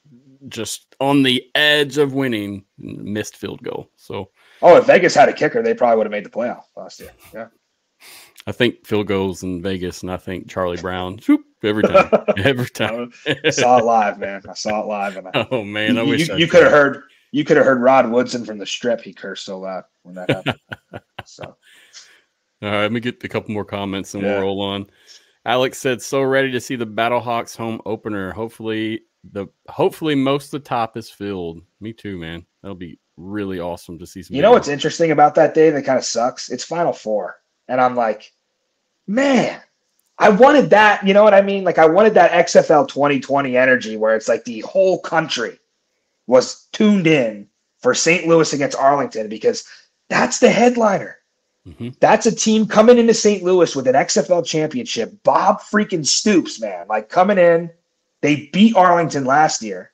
just on the edge of winning, missed field goal. So, if Vegas had a kicker, they probably would have made the playoff last year. Yeah. I think field goals in Vegas, and I think Charlie Brown, every time. Every time. I saw it live, man. I saw it live. And oh man, I wish you could have heard. You could have heard Rod Woodson from the Strip. He cursed so loud when that happened. So, all right, let me get a couple more comments and we'll roll on. Alex said, "So ready to see the Battlehawks home opener. Hopefully most of the top is filled." Me too, man. That'll be really awesome to see some. You know what's interesting about that day that kind of sucks? It's Final Four, and I'm like, man, I wanted that. You know what I mean? I wanted that XFL 2020 energy where it's like the whole country was tuned in for St. Louis against Arlington because that's the headliner. That's a team coming into St. Louis with an XFL championship. Bob freaking Stoops, man. Coming in, they beat Arlington last year,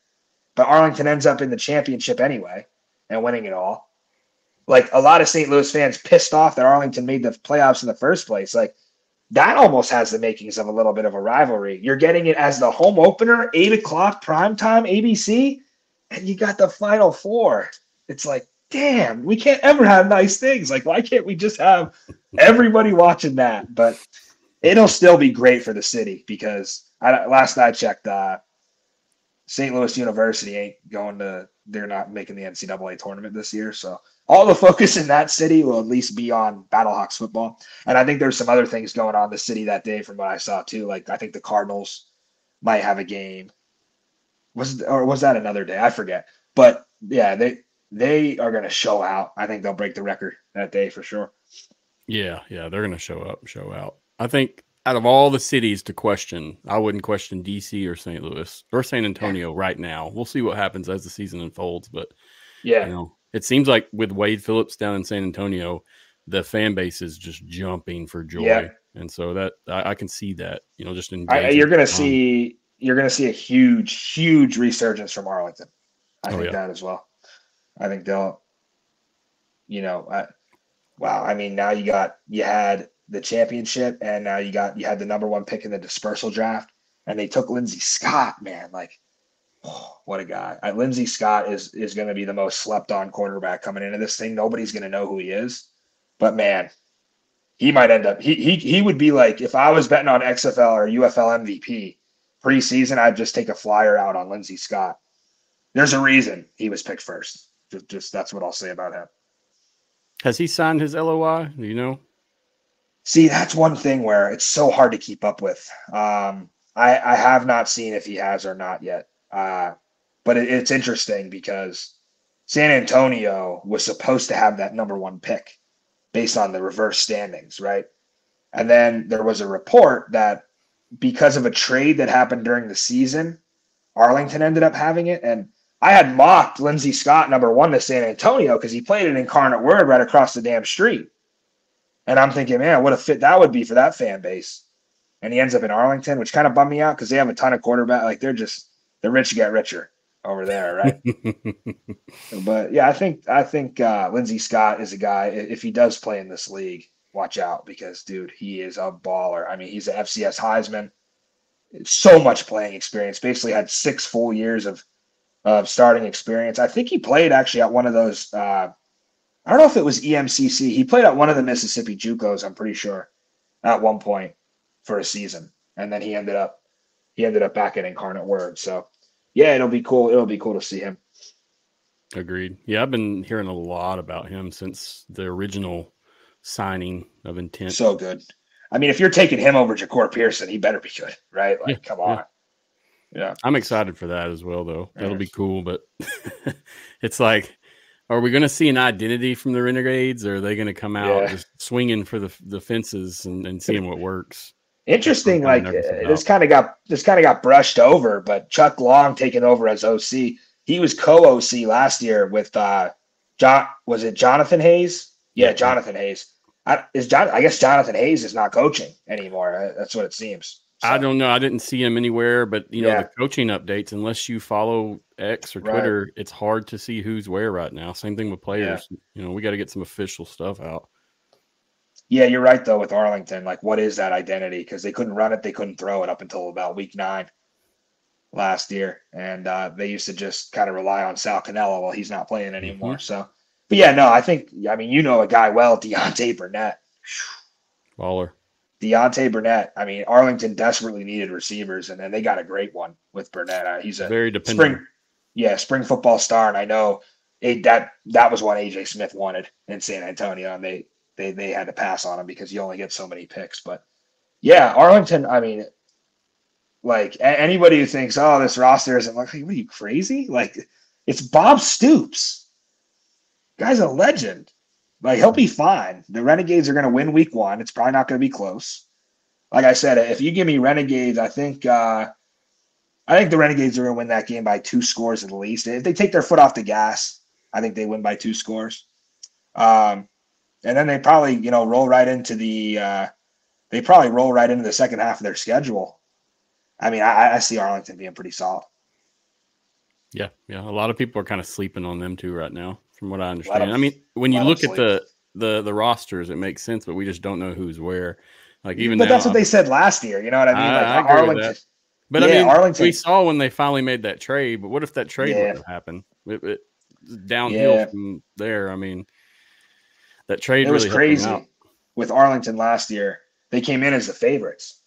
but Arlington ends up in the championship anyway and winning it all. A lot of St. Louis fans pissed off that Arlington made the playoffs in the first place. That almost has the makings of a little bit of a rivalry. You're getting it as the home opener, 8 o'clock primetime ABC, and you got the Final Four. It's damn, we can't ever have nice things. Why can't we just have everybody watching that? But it'll still be great for the city because last I checked, St. Louis University they're not making the NCAA tournament this year. So all the focus in that city will at least be on Battlehawks football. And I think there's some other things going on in the city that day from what I saw too. I think the Cardinals might have a game. Was that another day? I forget. But yeah, they are going to show out. I think they'll break the record that day for sure. Yeah, they're going to show out. I think out of all the cities to question, I wouldn't question DC or St. Louis or San Antonio right now. We'll see what happens as the season unfolds. But, it seems like with Wade Phillips down in San Antonio, the fan base is just jumping for joy. And so that I can see that, just You're engaging. gonna see a huge resurgence from Arlington. I think that as well. I think they'll, wow. I mean, now you had the championship, and now you had the number one pick in the dispersal draft, and they took Lindsey Scott. Man, like, oh, what a guy! Lindsey Scott is going to be the most slept on quarterback coming into this thing. Nobody's going to know who he is, but man, he might end up. He would be like, if I was betting on XFL or UFL MVP preseason, I'd just take a flyer out on Lindsey Scott. There's a reason he was picked first. Just that's what I'll say about him. Has he signed his LOI? Do you know? See, that's one thing where it's so hard to keep up with. I have not seen if he has or not yet. But it's interesting because San Antonio was supposed to have that number one pick based on the reverse standings, right? And then there was a report that because of a trade that happened during the season, Arlington ended up having it. And I had mocked Lindsey Scott number one to San Antonio because he played an Incarnate Word right across the damn street. And I'm thinking, man, what a fit that would be for that fan base. And he ends up in Arlington, which kind of bummed me out because they have a ton of quarterback. Like the rich get richer over there, right? But yeah, I think Lindsey Scott is a guy. If he does play in this league, watch out because, dude, he is a baller. I mean, he's an FCS Heisman. So much playing experience. Basically had 6 full years of starting experience. I think he played actually at one of those. I don't know if it was EMCC. He played at one of the Mississippi JUCOs, I'm pretty sure, at one point for a season, and then he ended up back at Incarnate Word. So, yeah, it'll be cool. It'll be cool to see him. Agreed. Yeah, I've been hearing a lot about him since the original signing of intent. So good. I mean, if you're taking him over Ja'Cour Pearson, he better be good, right? Like, come on. Yeah. I'm excited for that as well, though. That'll be cool. But it's like, are we going to see an identity from the Renegades, or are they going to come out just swinging for the fences and seeing what works? Interesting. Like this kind of got brushed over, but Chuck Long taking over as OC. He was co-OC last year with was it Jonathan Hayes? Yeah, Jonathan Hayes. I guess Jonathan Hayes is not coaching anymore. That's what it seems. So. I don't know. I didn't see him anywhere, but the coaching updates, unless you follow X or Twitter, it's hard to see who's where right now. Same thing with players. Yeah. We got to get some official stuff out. Yeah, you're right though with Arlington. Like, what is that identity? Because they couldn't run it, they couldn't throw it up until about week 9 last year, and they used to just kind of rely on Sal Cannella. Well, he's not playing anymore. So, but yeah, no, I mean, a guy well, Deontay Burnett, baller. Deontay Burnett. I mean, Arlington desperately needed receivers, and then they got a great one with Burnett. He's a very dependable. Spring football star, and I know that was what AJ Smith wanted in San Antonio, and they had to pass on him because you only get so many picks. But yeah, Arlington. I mean, like anybody who thinks, oh, this roster isn't like, what are you crazy? Like, it's Bob Stoops. Guy's a legend. Like, he'll be fine. The Renegades are going to win week 1. It's probably not going to be close. Like I said, if you give me Renegades, I think the Renegades are going to win that game by 2 scores at least. If they take their foot off the gas, I think they win by 2 scores. And then they probably, roll right into the second half of their schedule. I mean, I see Arlington being pretty solid. Yeah. A lot of people are kind of sleeping on them too right now, from what I understand. I mean, when you look at the rosters, it makes sense, but we just don't know who's where. Like but that's what they said last year. You know what I mean? I agree with that. But I mean, Arlington, we saw when they finally made that trade. But what if that trade wouldn't have happened? It downhill from there. I mean, that trade really was crazy with Arlington last year. They came in as the favorites.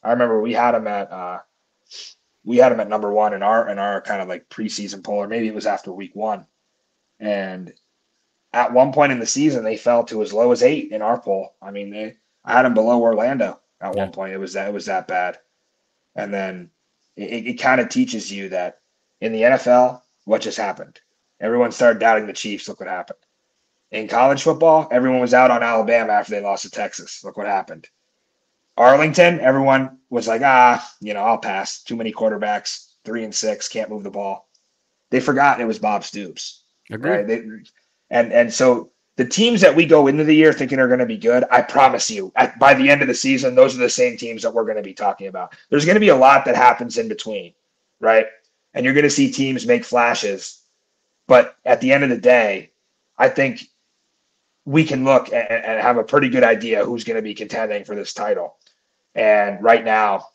I remember we had them at number 1 in our kind of like preseason poll, or maybe it was after week 1. And at one point in the season, they fell to as low as 8 in our poll. I mean, I had them below Orlando at one point. It was that bad. And then it kind of teaches you that in the NFL, what just happened? Everyone started doubting the Chiefs. Look what happened. In college football, everyone was out on Alabama after they lost to Texas. Look what happened. Arlington, everyone was like, I'll pass. Too many quarterbacks, 3-6, can't move the ball. They forgot it was Bob Stoops. Agreed. Right? And so the teams that we go into the year thinking are going to be good, I promise you, by the end of the season, those are the same teams that we're going to be talking about. There's going to be a lot that happens in between, right? And you're going to see teams make flashes. But at the end of the day, I think we can look and have a pretty good idea who's going to be contending for this title. And right now,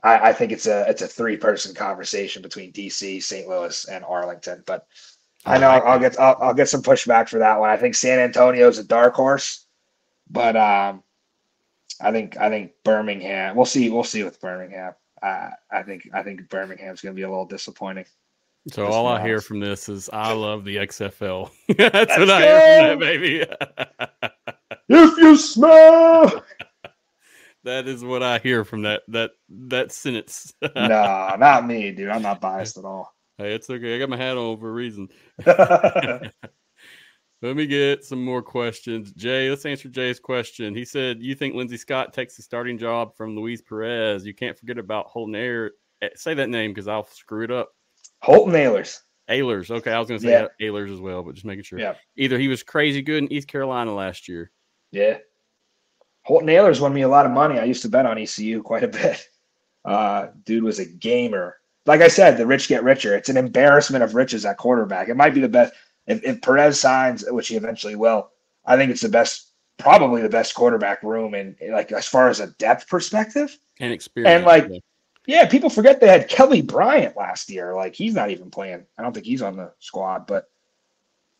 I think it's a 3-person conversation between DC, St. Louis, and Arlington. But I know I'll get some pushback for that one. I think San Antonio's a dark horse, but I think Birmingham. We'll see with Birmingham. I think Birmingham's going to be a little disappointing. So all I hear from this is I love the XFL. That's what I hear from that, baby. If you smell. That is what I hear from that sentence. No, not me, dude. I'm not biased at all. Hey, it's okay. I got my hat on for a reason. Let me get some more questions. Jay, let's answer Jay's question. He said, you think Lindsey Scott takes the starting job from Luis Perez? You can't forget about Holton Air. Say that name because I'll screw it up. Holton Ahlers. Ahlers. Okay, I was going to say Ahlers as well, but just making sure. Yeah. Either he was crazy good in East Carolina last year. Yeah. Holton Ahlers won me a lot of money. I used to bet on ECU quite a bit. Dude was a gamer. Like I said, the rich get richer. It's an embarrassment of riches at quarterback. It might be the best. If Perez signs, which he eventually will, I think it's the best, probably the best quarterback room in like as far as a depth perspective and experience. And people forget they had Kelly Bryant last year. Like he's not even playing. I don't think he's on the squad. But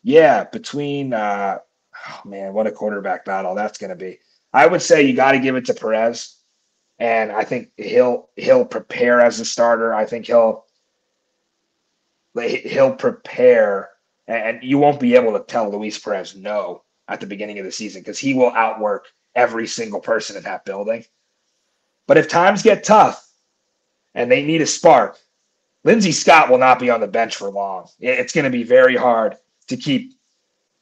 yeah, between what a quarterback battle that's going to be. I would say you got to give it to Perez. And I think he'll prepare as a starter. I think he'll prepare, and you won't be able to tell Luis Perez no at the beginning of the season because he will outwork every single person in that building. But if times get tough and they need a spark, Lindsey Scott will not be on the bench for long. It's going to be very hard to keep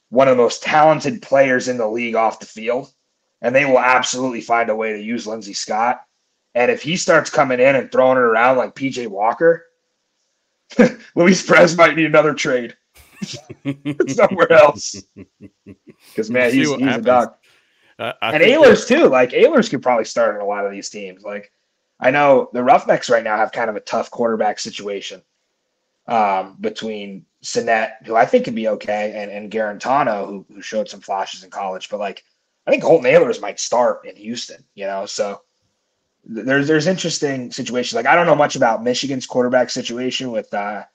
one of the most talented players in the league off the field, and they will absolutely find a way to use Lindsey Scott. And if he starts coming in and throwing it around like PJ Walker, Luis Perez might need another trade somewhere else. Because, man, he's a dog. And Ahlers, too. Like, Ahlers could probably start in a lot of these teams. Like, I know the Roughnecks right now have kind of a tough quarterback situation between Sinnett, who I think could be okay, and Garantano, who showed some flashes in college. But, like, I think Holton Ahlers might start in Houston, so there's interesting situations. Like, I don't know much about Michigan's quarterback situation with I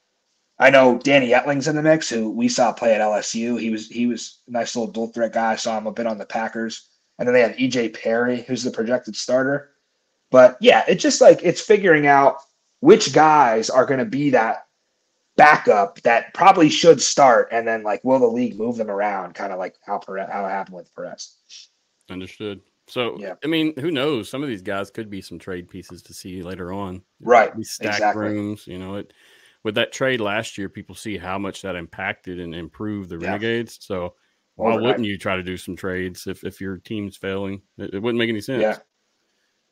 know Danny Etling's in the mix, who we saw play at LSU. He was a nice little dual threat guy. I saw him a bit on the Packers. And then they have EJ Perry, who's the projected starter. But yeah, it's just like it's figuring out which guys are going to be that backup that probably should start, and then like will the league move them around, kind of like how it happened with Perez. Understood. So, yeah. I mean, who knows? Some of these guys could be some trade pieces to see later on. Right. These stacked rooms, with that trade last year, people see how much that impacted and improved the Renegades. So why wouldn't you try to do some trades if your team's failing? It wouldn't make any sense.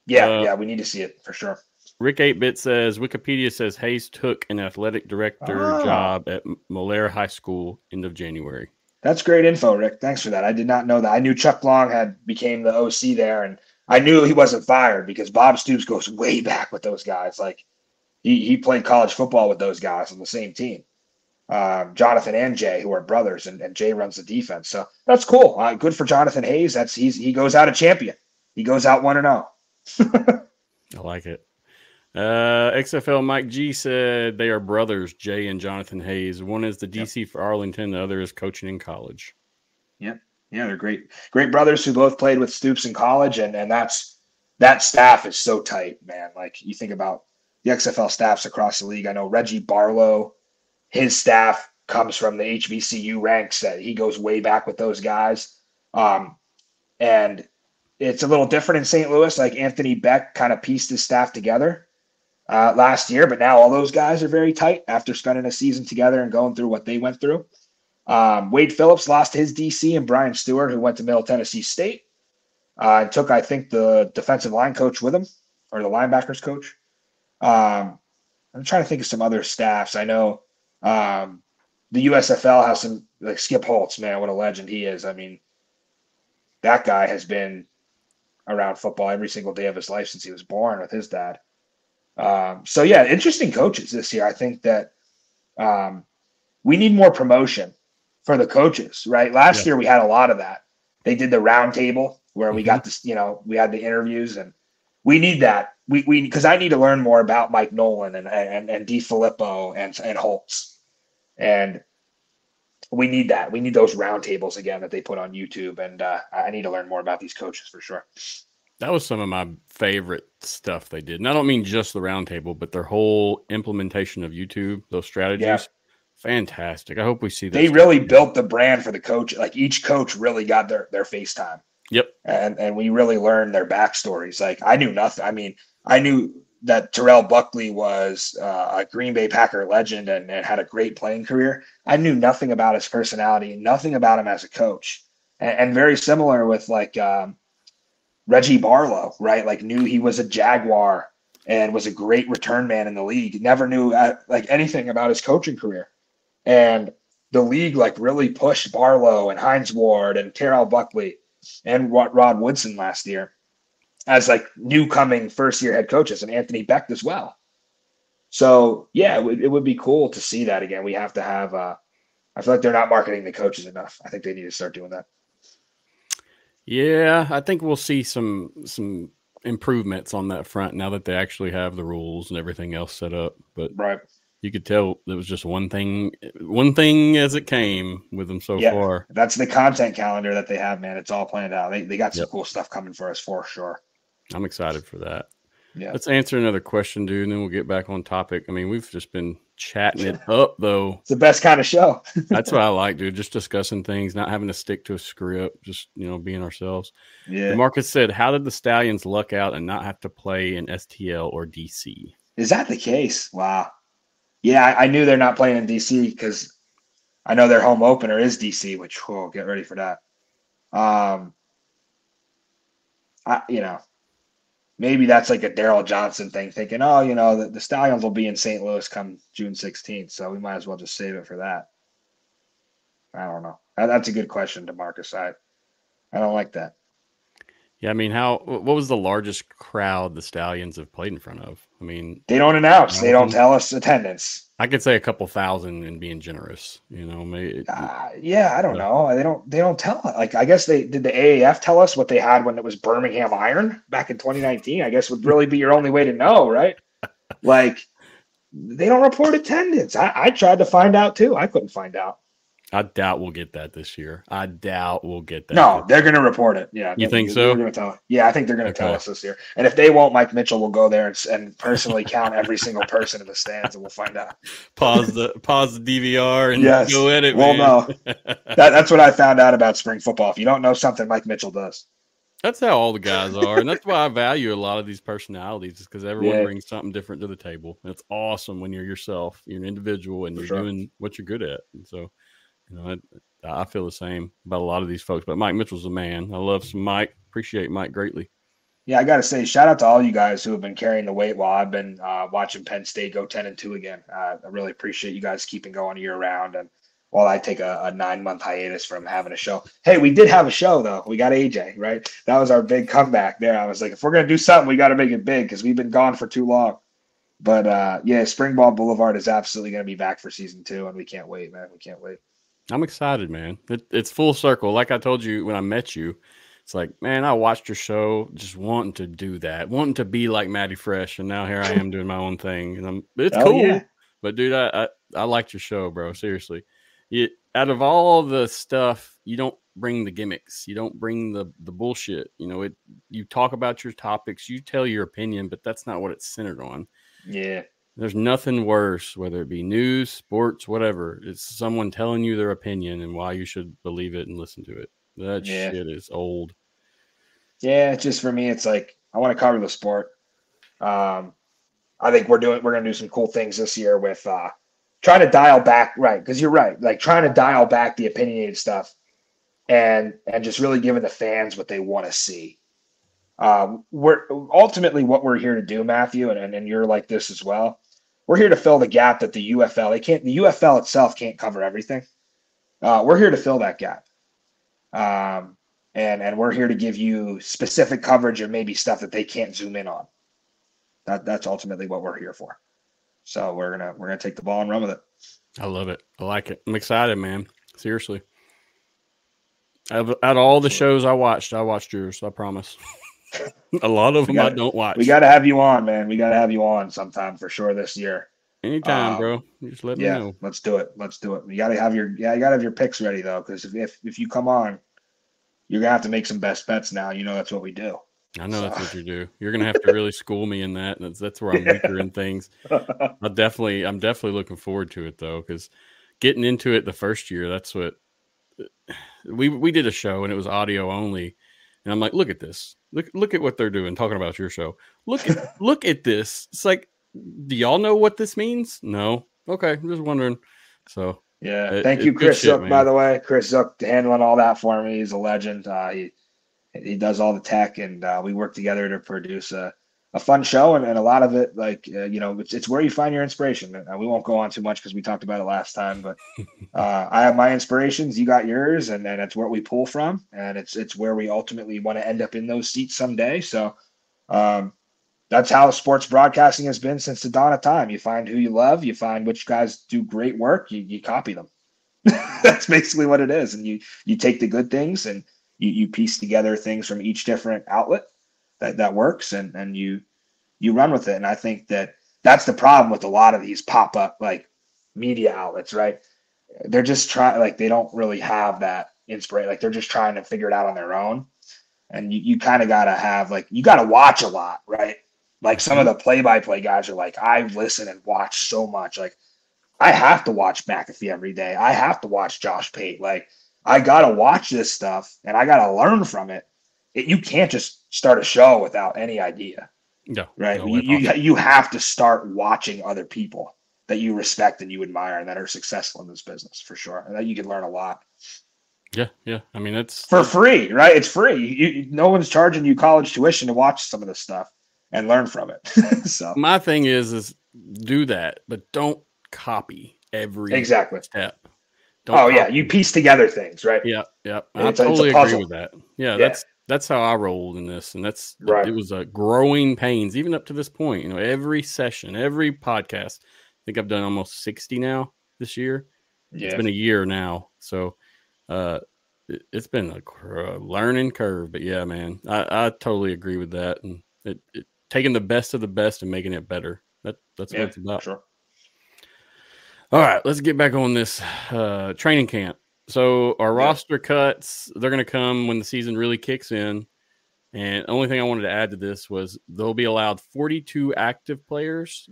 Yeah, we need to see it for sure. Rick 8-Bit says, Wikipedia says Hayes took an athletic director job at Mollaire High School end of January. That's great info, Rick. Thanks for that. I did not know that. I knew Chuck Long became the OC there, and I knew he wasn't fired because Bob Stoops goes way back with those guys. Like he played college football with those guys on the same team. Jonathan and Jay, who are brothers, and Jay runs the defense. So that's cool. Good for Jonathan Hayes. He goes out a champion. He goes out 1-0. I like it. XFL Mike G said they are brothers, Jay and Jonathan Hayes. One is the DC for Arlington, the other is coaching in college. Yeah, they're great brothers who both played with Stoops in college, and that staff is so tight, man. Like you think about the XFL staffs across the league. I know Reggie Barlow, his staff comes from the HBCU ranks. That he goes way back with those guys, and it's a little different in St. Louis. Like Anthony Beck kind of pieced his staff together last year, but now all those guys are very tight after spending a season together and going through what they went through. Wade Phillips lost his DC, and Brian Stewart, who went to Middle Tennessee State, took, I think, the defensive line coach with him, or the linebackers coach. I'm trying to think of some other staffs. I know the USFL has some, like Skip Holtz, man, what a legend he is. I mean, that guy has been around football every single day of his life since he was born with his dad. So yeah, interesting coaches this year. I think that we need more promotion for the coaches, right? Last year we had a lot of that. They did the round table where we got this, we had the interviews, and we need that. We because I need to learn more about Mike Nolan and DiFilippo and Holtz. And we need that. We need those roundtables again that they put on YouTube. And I need to learn more about these coaches for sure. That was some of my favorite stuff they did. And I don't mean just the roundtable, but their whole implementation of YouTube, those strategies. Yeah. Fantastic. I hope we see that. They really built the brand for the coach. Like each coach really got their FaceTime. Yep. And we really learned their backstories. Like I knew nothing. I mean, I knew that Terrell Buckley was a Green Bay Packer legend and had a great playing career. I knew nothing about his personality, nothing about him as a coach. And very similar with like Reggie Barlow, right? Like knew he was a Jaguar and was a great return man in the league. Never knew like anything about his coaching career. And the league like really pushed Barlow and Hines Ward and Terrell Buckley and Rod Woodson last year as like new coming first year head coaches, and Anthony Becht as well. So yeah, it would be cool to see that again. We have to have, I feel like they're not marketing the coaches enough. I think they need to start doing that. Yeah. I think we'll see some improvements on that front now that they actually have the rules and everything else set up. But right. You could tell there was just one thing as it came with them so far. That's the content calendar that they have, man. It's all planned out. They got some cool stuff coming for us for sure. I'm excited for that. Yeah. Let's answer another question, dude, and then we'll get back on topic. I mean, we've just been chatting it up, though. It's the best kind of show. That's what I like, dude. Just discussing things, not having to stick to a script, just, being ourselves. Yeah. Marcus said, how did the Stallions luck out and not have to play in STL or DC? Is that the case? Wow. Yeah, I knew they're not playing in DC because I know their home opener is DC, which, get ready for that. Maybe that's like a Daryl Johnson thing, thinking, the Stallions will be in St. Louis come June 16th, so we might as well just save it for that. I don't know. That's a good question, DeMarcus. I don't like that. Yeah, I mean, what was the largest crowd the Stallions have played in front of? I mean, they don't announce. They don't tell us attendance. I could say a couple thousand and being generous, maybe. I don't know. They don't tell. Like, I guess did the AAF tell us what they had when it was Birmingham Iron back in 2019? I guess would really be your only way to know, right? Like, they don't report attendance. I tried to find out too. I couldn't find out. I doubt we'll get that this year. No, they're going to report it. Yeah. You think so? They're going to tell. Yeah, I think they're going to tell us this year. And if they won't, Mike Mitchell will go there and personally count every single person in the stands, and we'll find out. Pause the DVR and go at it. Well, no, that's what I found out about spring football. If you don't know something, Mike Mitchell does. That's how all the guys are, and that's why I value a lot of these personalities, is because everyone brings something different to the table. And it's awesome when you're yourself, you're an individual, and you're doing what you're good at. And so. I feel the same about a lot of these folks, but Mike Mitchell's a man. I love some Mike. Appreciate Mike greatly. Yeah, I got to say, shout out to all you guys who have been carrying the weight while I've been watching Penn State go 10-2 again. I really appreciate you guys keeping going year round, and while I take a 9-month hiatus from having a show. Hey, we did have a show though. We got AJ, right? That was our big comeback there. I was like, if we're gonna do something, we got to make it big because we've been gone for too long. But Spring Ball Boulevard is absolutely gonna be back for season 2, and we can't wait, man. We can't wait. I'm excited, man. It's full circle. Like I told you when I met you, it's like, man, I watched your show just wanting to do that, wanting to be like Matty Fresh, and now here I am doing my own thing. And it's cool. Yeah. But, dude, I liked your show, bro. Seriously. Out of all the stuff, you don't bring the gimmicks. You don't bring the bullshit. You talk about your topics. You tell your opinion, but that's not what it's centered on. Yeah. There's nothing worse, whether it be news, sports, whatever. It's someone telling you their opinion and why you should believe it and listen to it. That shit is old. Yeah, just for me, it's like I want to cover the sport. I think we're going to do some cool things this year with trying to dial back, right? Because you're right, like trying to dial back the opinionated stuff and just really giving the fans what they want to see. We're ultimately what we're here to do, Matthew, and you're like this as well. we're here to fill the gap that the UFL itself can't cover everything. We're here to fill that gap. And we're here to give you specific coverage and maybe stuff that they can't zoom in on. That's ultimately what we're here for. So we're gonna take the ball and run with it. I love it. I like it. I'm excited, man. Seriously. Out of all the shows I watched yours. I promise. A lot of them I don't watch. We got to have you on, man. We got to have you on sometime for sure this year. Anytime, bro. You just let me know. Let's do it. You got to have your picks ready though, because if you come on, you're gonna have to make some best bets now. You know that's what we do. I know that's what you do. You're gonna have to really school me in that. That's where I'm weaker in things. I'm definitely looking forward to it though, because getting into it the first year, that's what we did a show and it was audio only, and I'm like, look at this, look at what they're doing, talking about your show. Look at this. It's like, do y'all know what this means? No. Okay, I'm just wondering. So. Yeah, thank you, Chris Zook, by the way. Chris Zook handling all that for me. He's a legend. He does all the tech, and we work together to produce a fun show. And a lot of it, it's where you find your inspiration. We won't go on too much because we talked about it last time. But I have my inspirations. You got yours, and it's where we pull from, and it's where we ultimately want to end up in those seats someday. So that's how sports broadcasting has been since the dawn of time. You find who you love, you find which guys do great work, you copy them. That's basically what it is. And you take the good things and you piece together things from each different outlet that works and you run with it. And I think that's the problem with a lot of these pop-up like media outlets, right? They're just they don't really have that inspiration. Like they're just trying to figure it out on their own. And you kind of got to have you got to watch a lot, right? Like some of the play-by-play guys are like, I listen and watch so much. Like I have to watch McAfee every day. I have to watch Josh Pate. Like I got to watch this stuff and I got to learn from it. You can't just start a show without any idea. No, right. You have to start watching other people that you respect and you admire and that are successful in this business for sure. And that you can learn a lot. Yeah. I mean, it's for free, right? It's free. No one's charging you college tuition to watch some of this stuff and learn from it. So my thing is do that, but don't copy every step. You piece together things, right? Yeah. I totally agree with that. Yeah, that's how I rolled in this, and that's right. It was a growing pains even up to this point. You know, every session, every podcast. I think I've done almost 60 now this year. Yeah. It's been a year now, so it's been a learning curve. But yeah, man, I totally agree with that, and it taking the best of the best and making it better. That's what it's about. Sure. All right, let's get back on this training camp. So our roster cuts, they're going to come when the season really kicks in. And the only thing I wanted to add to this was they'll be allowed 42 active players.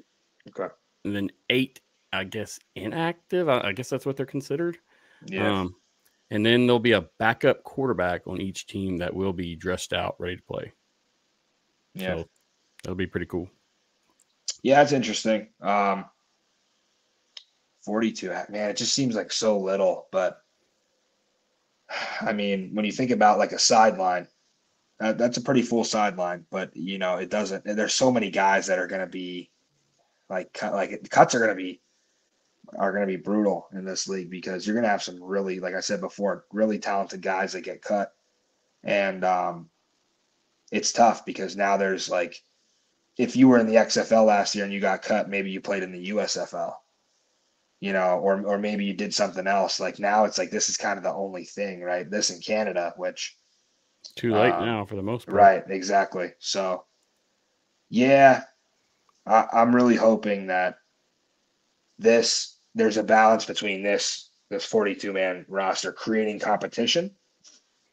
Okay. And then 8, I guess, inactive. I guess that's what they're considered. Yeah. And then there'll be a backup quarterback on each team that will be dressed out, ready to play. Yeah. So that'll be pretty cool. Yeah, that's interesting. 42, man, it just seems like so little. But, I mean, when you think about like a sideline, that's a pretty full sideline. But, you know, it doesn't – there's so many guys that are going to be cuts are going to be brutal in this league because you're going to have some really, like I said before, really talented guys that get cut. And it's tough because now there's like – if you were in the XFL last year and you got cut, maybe you played in the USFL, you know, or maybe you did something else. Like now it's like, this is kind of the only thing, right? This in Canada, which too late now for the most part. Right. Exactly. So yeah, I'm really hoping that there's a balance between this 42 man roster creating competition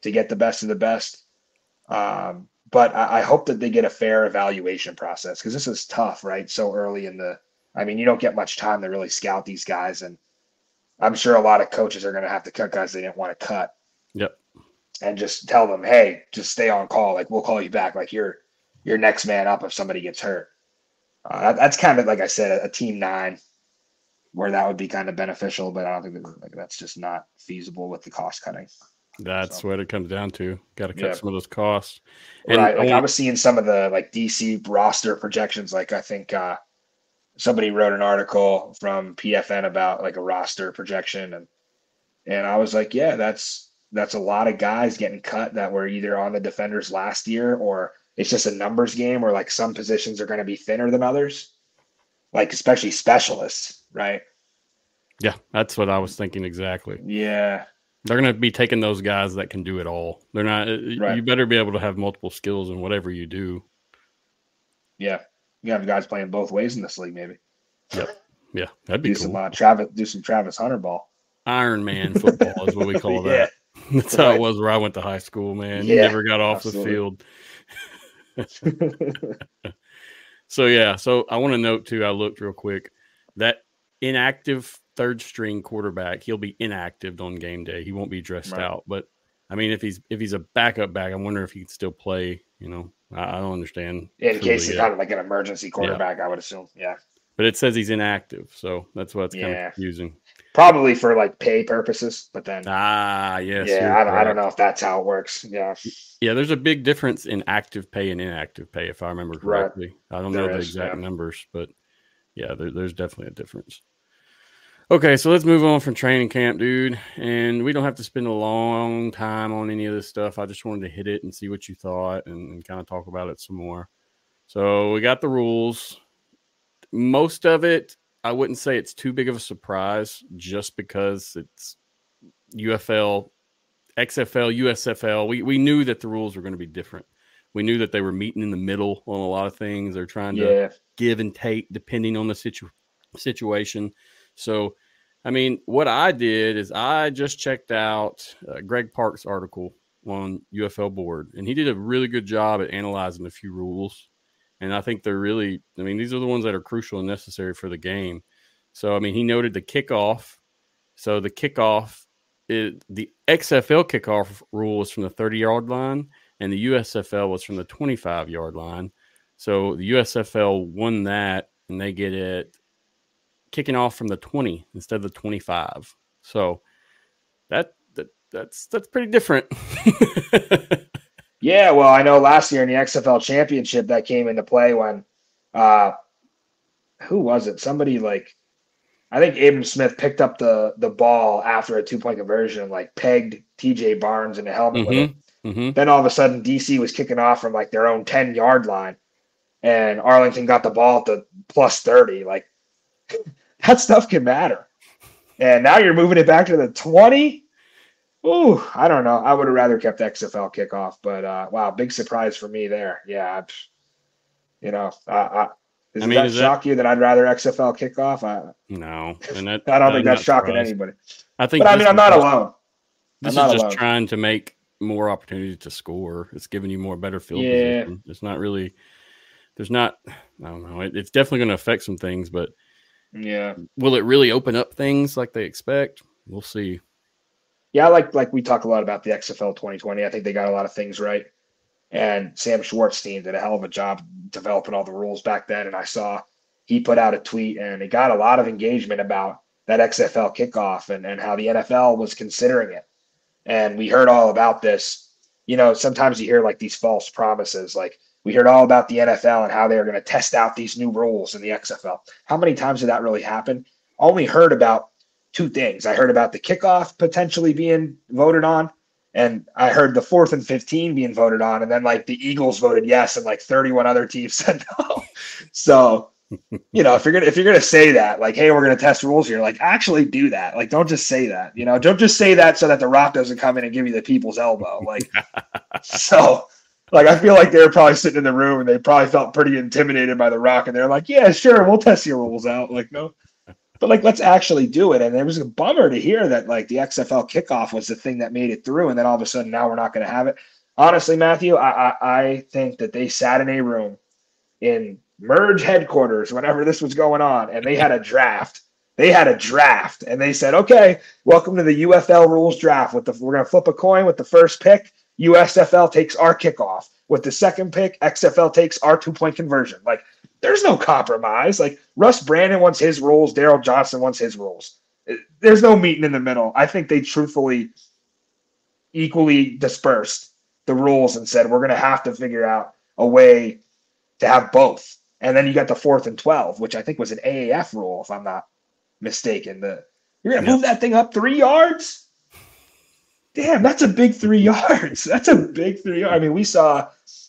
to get the best of the best. But I hope that they get a fair evaluation process because this is tough, right? So early you don't get much time to really scout these guys. And I'm sure a lot of coaches are going to have to cut guys they didn't want to cut. Yep. And just tell them, hey, just stay on call. Like, we'll call you back. Like, you're next man up if somebody gets hurt. That's kind of, like I said, a team 9 where that would be kind of beneficial. But I don't think that's just not feasible with the cost cutting. That's what it comes down to. Got to cut some of those costs. And right. Like I was seeing some of the like DC roster projections. Like I think somebody wrote an article from PFN about like a roster projection, and I was like, yeah, that's a lot of guys getting cut that were either on the defenders last year, or it's just a numbers game where like some positions are going to be thinner than others, like especially specialists, right? Yeah, that's what I was thinking exactly. Yeah. They're going to be taking those guys that can do it all. They're not. Right. You better be able to have multiple skills in whatever you do. Yeah, you have guys playing both ways in this league, maybe. Yep. Yeah, that'd be cool. Do some Travis Hunter ball. Iron Man football is what we call Yeah. that. That's how it was where I went to high school, man. Yeah, you never got off absolutely. the field. So I want to note too, I looked real quick, that inactive third string quarterback, he'll be inactive on game day. He won't be dressed out. But I mean, if he's a backup back, I wonder if he can still play. You know, I don't understand. In case he's kind of like an emergency quarterback, I would assume. Yeah. But it says he's inactive, so that's what's kind of confusing. Probably for like pay purposes, but then yes, yeah, I don't know if that's how it works. Yeah, there's a big difference in active pay and inactive pay, if I remember correctly. Right. I don't know the exact numbers, but yeah, there's definitely a difference. Okay, so let's move on from training camp, dude. And we don't have to spend a long time on any of this stuff. I just wanted to hit it and see what you thought and kind of talk about it some more. So we got the rules. Most of it, I wouldn't say it's too big of a surprise just because it's UFL, XFL, USFL. We knew that the rules were going to be different. We knew that they were meeting in the middle on a lot of things. They're trying to give and take depending on the situation. So, I mean, what I did is I just checked out Greg Park's article on UFL Board, and he did a really good job at analyzing a few rules. And I think they're really, I mean, these are the ones that are crucial and necessary for the game. So, I mean, he noted the kickoff. So the kickoff, the XFL kickoff rule was from the 30-yard line, and the USFL was from the 25-yard line. So the USFL won that, and they get it kicking off from the 20 instead of the 25. So that's pretty different. Yeah, well, I know last year in the XFL championship that came into play when who was it? Somebody I think Abram Smith picked up the ball after a 2-point conversion and pegged TJ Barnes in the helmet with it. Mm-hmm. Then all of a sudden DC was kicking off from their own 10-yard line, and Arlington got the ball at the plus 30. That stuff can matter. And now you're moving it back to the 20. Ooh, I don't know. I would have rather kept XFL kickoff, but wow, big surprise for me there. Yeah, does that shock you that I'd rather XFL kickoff? No, I don't think that's shocking anybody. I think, but I mean, I'm not alone. This is just trying to make more opportunity to score. It's giving you more better field position. It's not really. There's not. I don't know. It's definitely going to affect some things, but yeah, will it really open up things like they expect? We'll see. Yeah, like we talk a lot about the XFL 2020. I think they got a lot of things right. And Sam Schwartzstein did a hell of a job developing all the rules back then. And I saw he put out a tweet and it got a lot of engagement about that XFL kickoff and how the NFL was considering it. And we heard all about this. You know, sometimes you hear these false promises. We heard all about the NFL and how they were going to test out these new rules in the XFL. How many times did that really happen? Only heard about two things. I heard about the kickoff potentially being voted on, and I heard the 4th and 15 being voted on, and then the Eagles voted yes, and 31 other teams said no. So, if you're gonna say that, hey, we're gonna test rules here, actually do that. Don't just say that. Don't just say that so that The Rock doesn't come in and give you the people's elbow. So. I feel they were probably sitting in the room and they probably felt pretty intimidated by The Rock, and they're like, yeah, sure, we'll test your rules out. No. But let's actually do it. And it was a bummer to hear that the XFL kickoff was the thing that made it through. And then all of a sudden now we're not going to have it. Honestly, Matthew, I think that they sat in a room in Merge headquarters whenever this was going on, and they had a draft. And they said, okay, welcome to the UFL Rules draft. We're going to flip a coin with the first pick. USFL takes our kickoff. With the second pick, XFL takes our 2-point conversion. There's no compromise. Russ Brandon wants his rules. Daryl Johnson wants his rules. There's no meeting in the middle. I think they truthfully equally dispersed the rules and said, we're going to have to figure out a way to have both. And then you got the 4th and 12, which I think was an AAF rule, if I'm not mistaken. You're going to move that thing up 3 yards? Damn, that's a big 3 yards. That's a big 3 yards. I mean,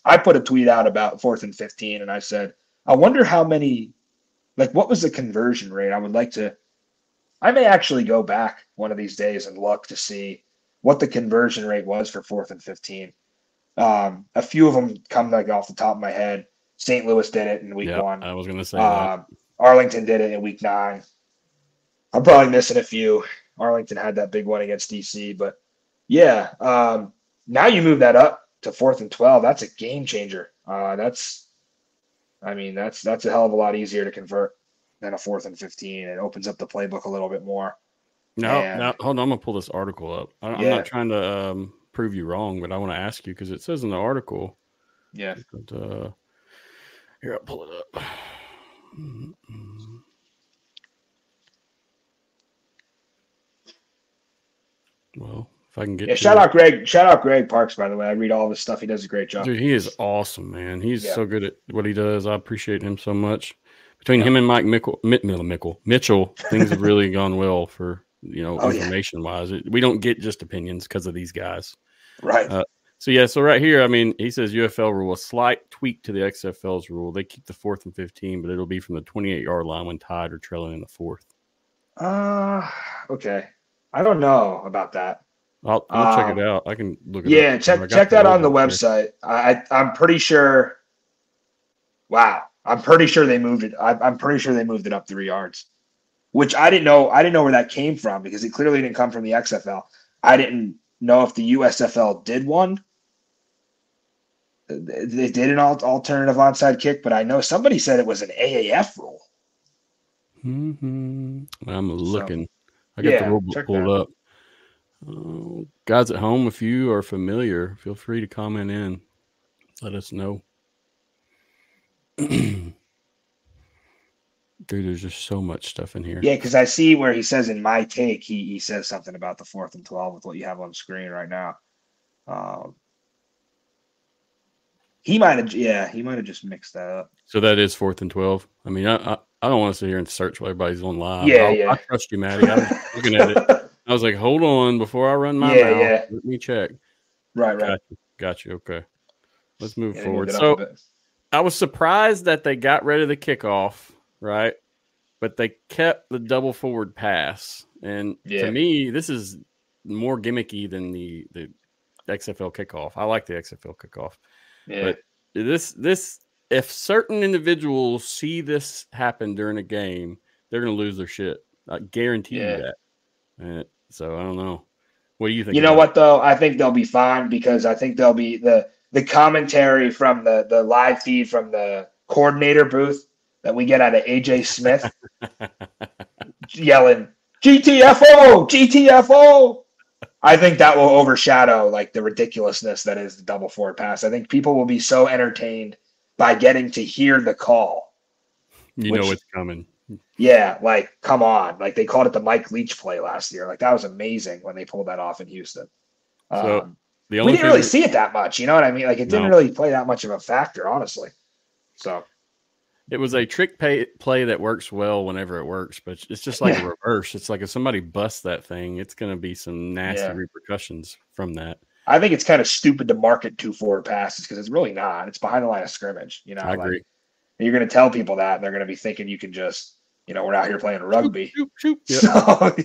I put a tweet out about 4th and 15, and I said, I wonder how many, like, what was the conversion rate? I may actually go back one of these days and look to see what the conversion rate was for 4th and 15. A few of them come like off the top of my head. St. Louis did it in week 1. I was going to say that. Arlington did it in week 9. I'm probably missing a few. Arlington had that big one against DC, but yeah. Now you move that up to 4th and 12. That's a game changer. That's a hell of a lot easier to convert than a 4th and 15. It opens up the playbook a little bit more. Now, hold on. I'm going to pull this article up. I'm not trying to prove you wrong, but I want to ask you because it says in the article. Yeah. But, here, I'll pull it up. Well, if I can get shout out Greg Parks, by the way. I read all this stuff. He does a great job. Dude, he is awesome, man. He's so good at what he does. I appreciate him so much. Between him and Mike Mitchell, things have really gone well for information wise. We don't get just opinions because of these guys. Right. So right here, I mean, he says UFL rule, a slight tweak to the XFL's rule. They keep the 4th and 15, but it'll be from the 28-yard line when tied or trailing in the 4th. Okay. I don't know about that. I'll check it out. I can look it up. Yeah, check that on the website. I'm pretty sure. Wow. I'm pretty sure they moved it. I'm pretty sure they moved it up 3 yards, which I didn't know. I didn't know where that came from because it clearly didn't come from the XFL. I didn't know if the USFL did one. They did an alternative onside kick, but I know somebody said it was an AAF rule. Mm-hmm. I'm looking. I got the rule book pulled up. Guys at home, if you are familiar, feel free to comment in. Let us know. Dude, there's just so much stuff in here. Yeah, because I see where he says in my take, he says something about the 4th and 12 with what you have on the screen right now. He might have just mixed that up. So that is 4th and 12. I mean, I don't want to sit here and search while everybody's on live. Yeah, I trust you, Matty. I was looking at it. I was like, hold on, before I run my mouth, let me check. Right. Got you. Okay. Let's move forward. So I was surprised that they got rid of the kickoff, right? But they kept the double forward pass. And to me, this is more gimmicky than the XFL kickoff. I like the XFL kickoff. Yeah. But this if certain individuals see this happen during a game, they're going to lose their shit. I guarantee you that. So I don't know. What do you think? You know what, though? I think they'll be fine because I think they'll be the commentary from the live feed from the coordinator booth that we get out of AJ Smith yelling, GTFO, GTFO. I think that will overshadow like the ridiculousness that is the double forward pass. I think people will be so entertained by getting to hear the call. You know it's coming. Yeah, like, come on. Like, they called it the Mike Leach play last year. Like, that was amazing when they pulled that off in Houston. So we didn't really see it that much. You know what I mean? Like, it didn't really play that much of a factor, honestly. So it was a trick play that works well whenever it works, but it's just like a reverse. It's like if somebody busts that thing, it's going to be some nasty repercussions from that. I think it's kind of stupid to market 2 forward passes because it's really not. It's behind the line of scrimmage. You know, I agree. You're going to tell people that, and they're going to be thinking you can just, we're out here playing rugby. Shoot. Yep. So,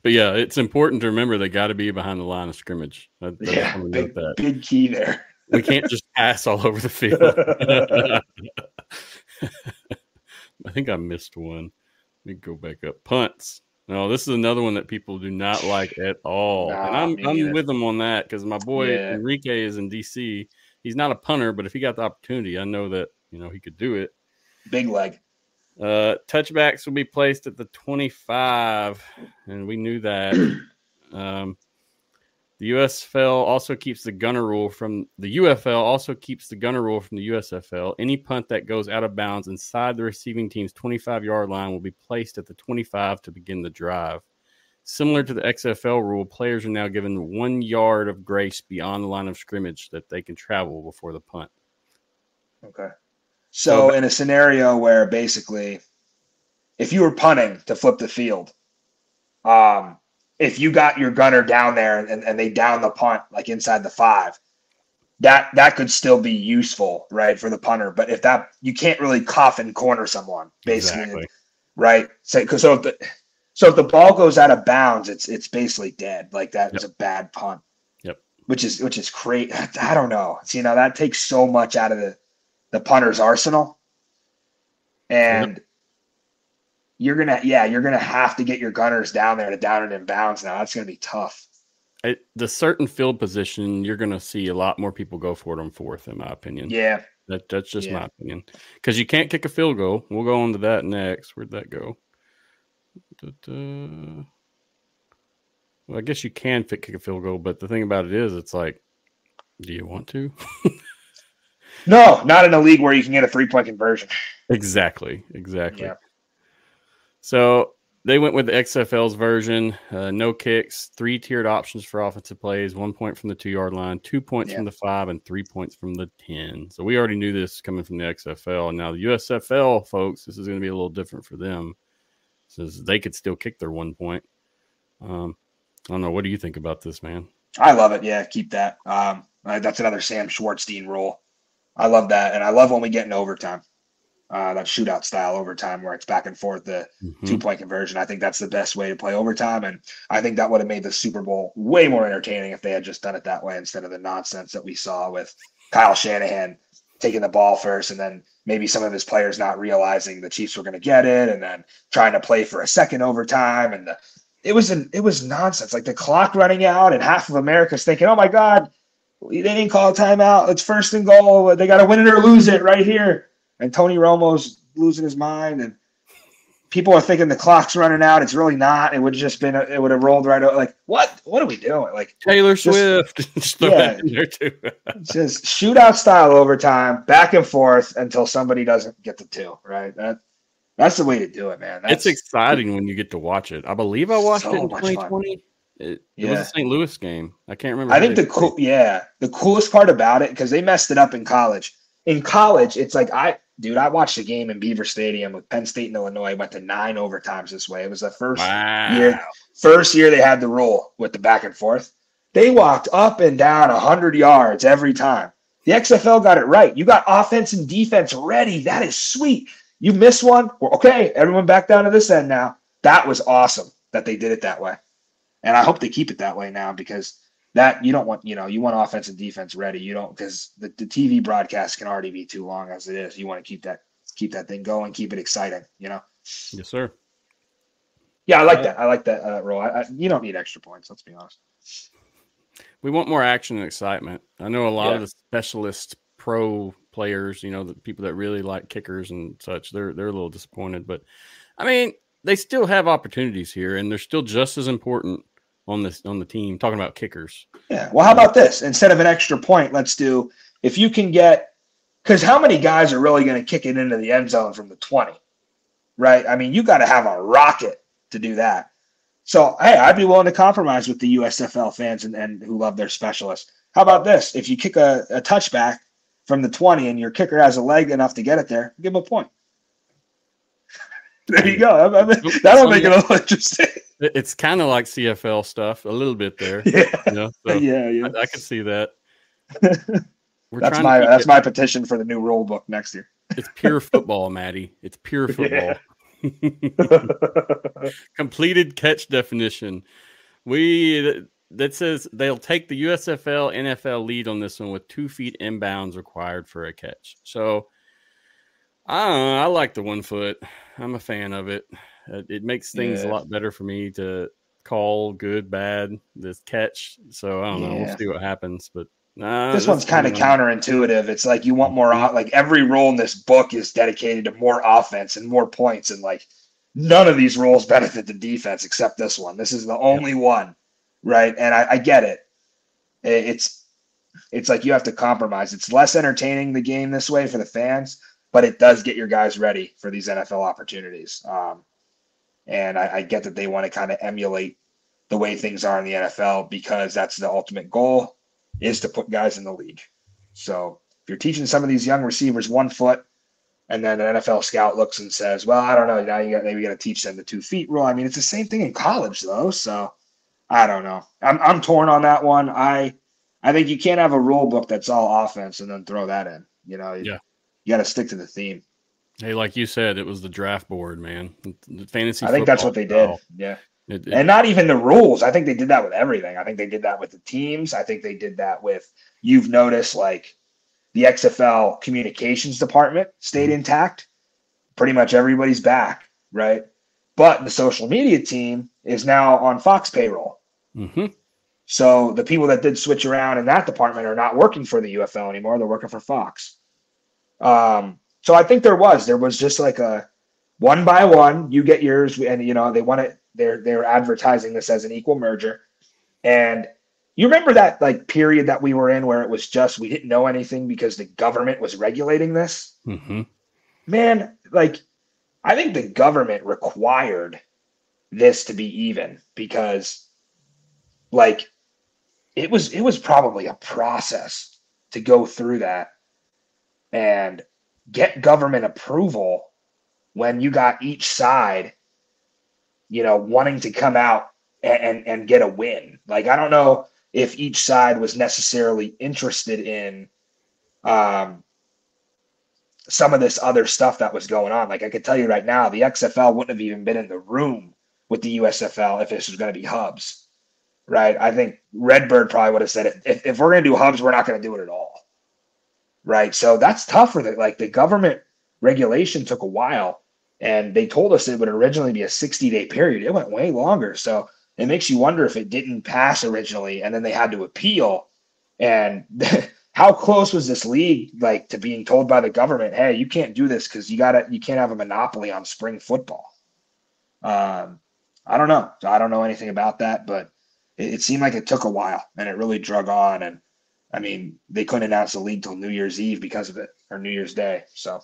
But yeah, it's important to remember they got to be behind the line of scrimmage. Big key there. We can't just pass all over the field. I think I missed one. Let me go back up. Punts. No, this is another one that people do not like at all. And I'm with them on that because my boy Enrique is in DC. He's not a punter, but if he got the opportunity, I know that he could do it. Big leg. Touchbacks will be placed at the 25, and we knew that. The UFL also keeps the gunner rule from the USFL. Any punt that goes out of bounds inside the receiving team's 25-yard line will be placed at the 25 to begin the drive. Similar to the XFL rule, players are now given 1 yard of grace beyond the line of scrimmage that they can travel before the punt. Okay. So in a scenario where basically if you were punting to flip the field, if you got your gunner down there and they down the punt like inside the 5, that could still be useful, right, for the punter. But if that, you can't really coffin corner someone, basically, exactly. Right? So if the ball goes out of bounds, it's basically dead. Like that was a bad punt. Yep. Which is great. I don't know. See, now that takes so much out of the punter's arsenal, and you're gonna have to get your gunners down there to down it in bounds. Now that's gonna be tough. The certain field position, you're going to see a lot more people go for it on 4th, in my opinion. Yeah. That's just my opinion. Because you can't kick a field goal. We'll go on to that next. Where'd that go? Well, I guess you can kick a field goal, but the thing about it is, it's like, do you want to? No, not in a league where you can get a 3-point conversion. Exactly. Yeah. So they went with the XFL's version, no kicks, 3-tiered options for offensive plays, 1 point from the 2-yard line, 2 points from the 5, and 3 points from the 10. So we already knew this coming from the XFL. And now the USFL, folks, this is going to be a little different for them, since they could still kick their 1 point. I don't know. What do you think about this, man? I love it. Yeah, keep that. That's another Sam Schwartzstein rule. I love that. And I love when we get in overtime. That shootout style overtime where it's back and forth, the 2-point conversion. I think that's the best way to play overtime. And I think that would have made the Super Bowl way more entertaining if they had just done it that way instead of the nonsense that we saw with Kyle Shanahan taking the ball first and then maybe some of his players not realizing the Chiefs were going to get it and then trying to play for a second overtime. And it was nonsense. Like the clock running out and half of America's thinking, oh my God, they didn't call a timeout. It's 1st and goal. They got to win it or lose it right here. And Tony Romo's losing his mind, and people are thinking the clock's running out. It's really not. It would have just been. It would have rolled right out. Like what? What are we doing? Like Taylor Swift. Just shootout style overtime, back and forth until somebody doesn't get the 2. Right. That's the way to do it, man. It's exciting when you get to watch it. I believe I watched it in 2020. It was a St. Louis game. I can't remember. I think the coolest part about it, because they messed it up in college. In college, it's like I watched a game in Beaver Stadium with Penn State and Illinois. I went to 9 overtimes this way. It was the first year they had the rule with the back and forth. They walked up and down 100 yards every time. The XFL got it right. You got offense and defense ready. That is sweet. You miss one. Okay, everyone back down to this end now. That was awesome that they did it that way. And I hope they keep it that way now, because that you don't want, you want offense and defense ready. You don't, because the TV broadcast can already be too long as it is. You want to keep that thing going, keep it exciting, Yes, sir. Yeah, I like that. I like that role. You don't need extra points. Let's be honest. We want more action and excitement. I know a lot of the specialist pro players, the people that really like kickers and such, they're a little disappointed. But I mean, they still have opportunities here, and they're still just as important on the team. Talking about kickers. Yeah. Well, how about this? Instead of an extra point, let's do, if you can get, because how many guys are really going to kick it into the end zone from the 20, right? I mean, you got to have a rocket to do that. So, hey, I'd be willing to compromise with the USFL fans and who love their specialists. How about this? If you kick a touchback from the 20 and your kicker has a leg enough to get it there, give him a point. There you go. That'll make it a little interesting. It's kind of like CFL stuff, a little bit there. Yeah. Yeah. I can see that. That's my petition for the new rule book next year. It's pure football, Matty. It's pure football. Completed catch definition. That says they'll take the USFL NFL lead on this one with 2 feet inbounds required for a catch. So I like the 1 foot. I'm a fan of it. It makes things a lot better for me to call good, bad, this catch. So I don't know. We'll see what happens. But this one's kind of counterintuitive. It's like you want more. Like every rule in this book is dedicated to more offense and more points, and like none of these rules benefit the defense except this one. This is the only one, right? And I get it. It's like you have to compromise. It's less entertaining, the game this way for the fans, but it does get your guys ready for these NFL opportunities. And I get that they want to kind of emulate the way things are in the NFL, because that's the ultimate goal, is to put guys in the league. So If you're teaching some of these young receivers 1 foot, and then an NFL scout looks and says, well, I don't know, now maybe you got to teach them the 2 feet rule. I mean, it's the same thing in college though. So I don't know. I'm torn on that one. I think you can't have a rule book that's all offense and then throw that in. You got to stick to the theme. Hey, like you said, it was the draft board, man. The fantasy. I think that's what they did. Yeah. And not even the rules. I think they did that with everything. I think they did that with the teams. I think they did that with, you've noticed, like, the XFL communications department stayed intact. Pretty much everybody's back, right? But the social media team is now on Fox payroll. Mm-hmm. So the people that did switch around in that department are not working for the UFL anymore. They're working for Fox. So I think there was just like a 1 by 1, you get yours, and they want it. They're advertising this as an equal merger. And you remember that like period that we were in where it was just, we didn't know anything because the government was regulating this. Mm-hmm. Man, like, I think the government required this to be even, because like it was probably a process to go through that and get government approval when you got each side, wanting to come out and get a win. Like, I don't know if each side was necessarily interested in some of this other stuff that was going on. Like, I could tell you right now, the XFL wouldn't have even been in the room with the USFL if this was going to be hubs, right? I think Redbird probably would have said, if we're going to do hubs, we're not going to do it at all, right? So that's tough for the government regulation took a while, and they told us it would originally be a 60-day period. It went way longer. So it makes you wonder if it didn't pass originally and then they had to appeal. And how close was this league like to being told by the government, hey, you can't do this because you can't have a monopoly on spring football? I don't know. So I don't know anything about that, but it seemed like it took a while and it really drug on. And I mean, they couldn't announce the league till New Year's Eve because of it, or New Year's Day. So.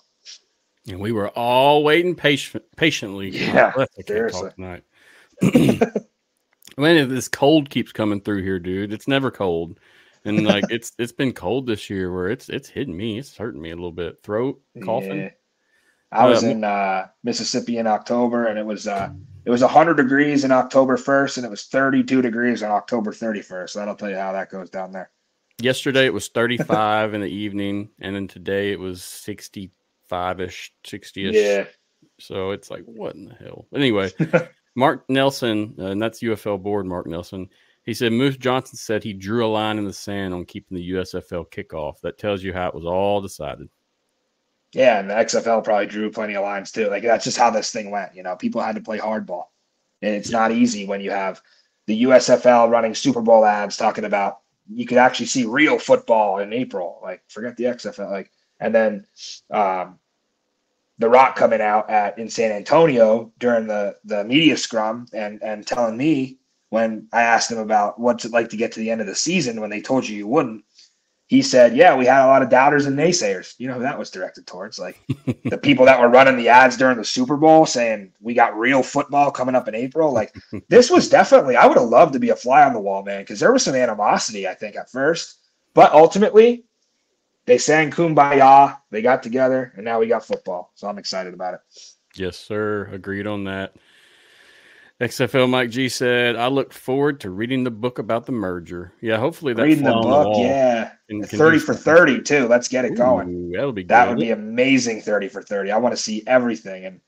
And we were all waiting patiently. Yeah, seriously. Tonight. Man, this cold keeps coming through here, dude. It's never cold, and like it's been cold this year where it's hitting me. It's hurting me a little bit. Throat, coughing. Yeah. I was in Mississippi in October, and it was 100 degrees in October 1st, and it was 32 degrees on October 31st. That'll tell you how that goes down there. Yesterday it was 35 in the evening, and then today it was 65-ish, 60-ish. Yeah. So it's like, what in the hell? Anyway, Mark Nelson, and that's UFL board Mark Nelson, he said Moose Johnson said he drew a line in the sand on keeping the USFL kickoff. That tells you how it was all decided. Yeah, and the XFL probably drew plenty of lines too. Like, that's just how this thing went. People had to play hardball. And it's not easy when you have the USFL running Super Bowl ads talking about you could actually see real football in April. Like, forget the XFL. Like, and then The Rock coming out in San Antonio during the media scrum and telling me, when I asked him about what's it like to get to the end of the season when they told you wouldn't, he said, yeah, we had a lot of doubters and naysayers. You know who that was directed towards? Like the people that were running the ads during the Super Bowl saying we got real football coming up in April. Like, this was definitely, I would have loved to be a fly on the wall, man, because there was some animosity, I think, at first. But ultimately, they sang Kumbaya, they got together, and now we got football. So I'm excited about it. Yes, sir. Agreed on that. XFL Mike G said, I look forward to reading the book about the merger. Yeah, hopefully that's reading the book, yeah. 30 for 30, too. Let's get it going. Ooh, that'll be good. That would be amazing, 30 for 30. I want to see everything. And,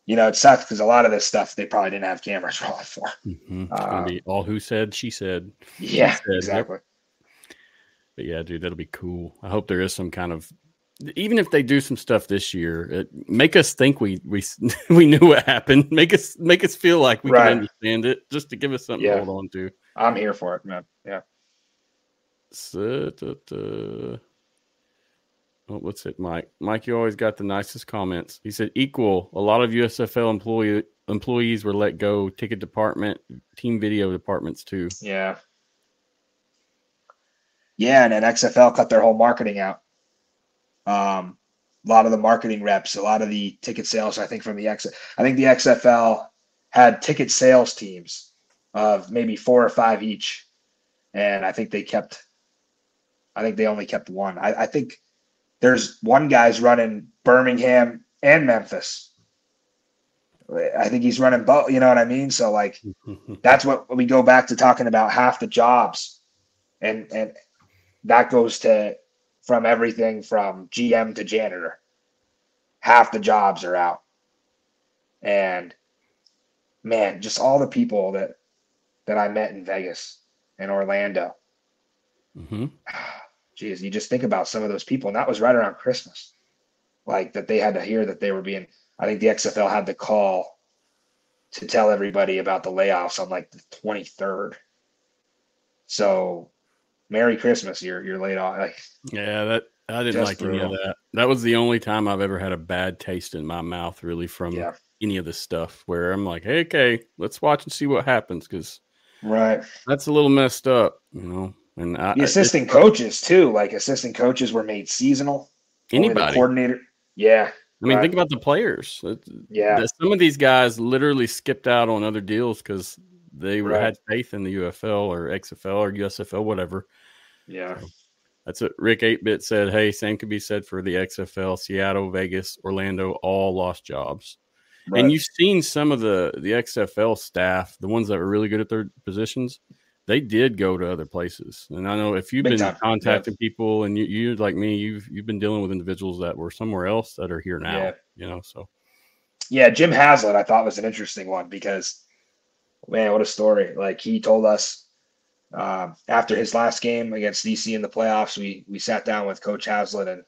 it sucks because a lot of this stuff they probably didn't have cameras rolling for. Mm-hmm. It's going to be all who said, she said. Yeah, said, exactly. But yeah, dude, that'll be cool. I hope there is some kind of, even if they do some stuff this year, make us think we knew what happened. Make us feel like we can understand it, just to give us something to hold on to. I'm here for it, man. Yeah. What's it, Mike? Mike, you always got the nicest comments. He said, equal. A lot of USFL employees were let go. Ticket department, team video departments too. Yeah. Yeah, and then XFL cut their whole marketing out. A lot of the marketing reps, a lot of the ticket sales, I think the XFL had ticket sales teams of maybe 4 or 5 each. And I think they only kept one. I think there's one guy's running Birmingham and Memphis. I think he's running both, you know what I mean? So like, that's what we go back to talking about half the jobs. And that goes to from everything from GM to janitor. Half the jobs are out. And man, just all the people that I met in Vegas and Orlando. Geez, you just think about some of those people, and that was right around Christmas. Like that they had to hear that they were being, I think the XFL had the call to tell everybody about the layoffs on like the 23rd. So Merry Christmas, you're laid off. Like, yeah, that I didn't like brutal. Any of that. That was the only time I've ever had a bad taste in my mouth, really, from any of this stuff. Where I'm like, hey, okay, let's watch and see what happens, because that's a little messed up, you know. And the assistant coaches too, like assistant coaches were made seasonal. Anybody, the coordinator, I mean, think about the players. Some of these guys literally skipped out on other deals because they had faith in the UFL or XFL or USFL, whatever. Yeah. So that's what Rick 8-Bit said. Hey, same could be said for the XFL. Seattle, Vegas, Orlando, all lost jobs. Right. And you've seen some of the XFL staff, the ones that were really good at their positions, they did go to other places. And I know if you've been contacting people, and you like me, you've been dealing with individuals that were somewhere else that are here now, you know, so. Yeah, Jim Haslett I thought was an interesting one because, man, what a story. Like, he told us after his last game against DC in the playoffs, we sat down with Coach Haslett, and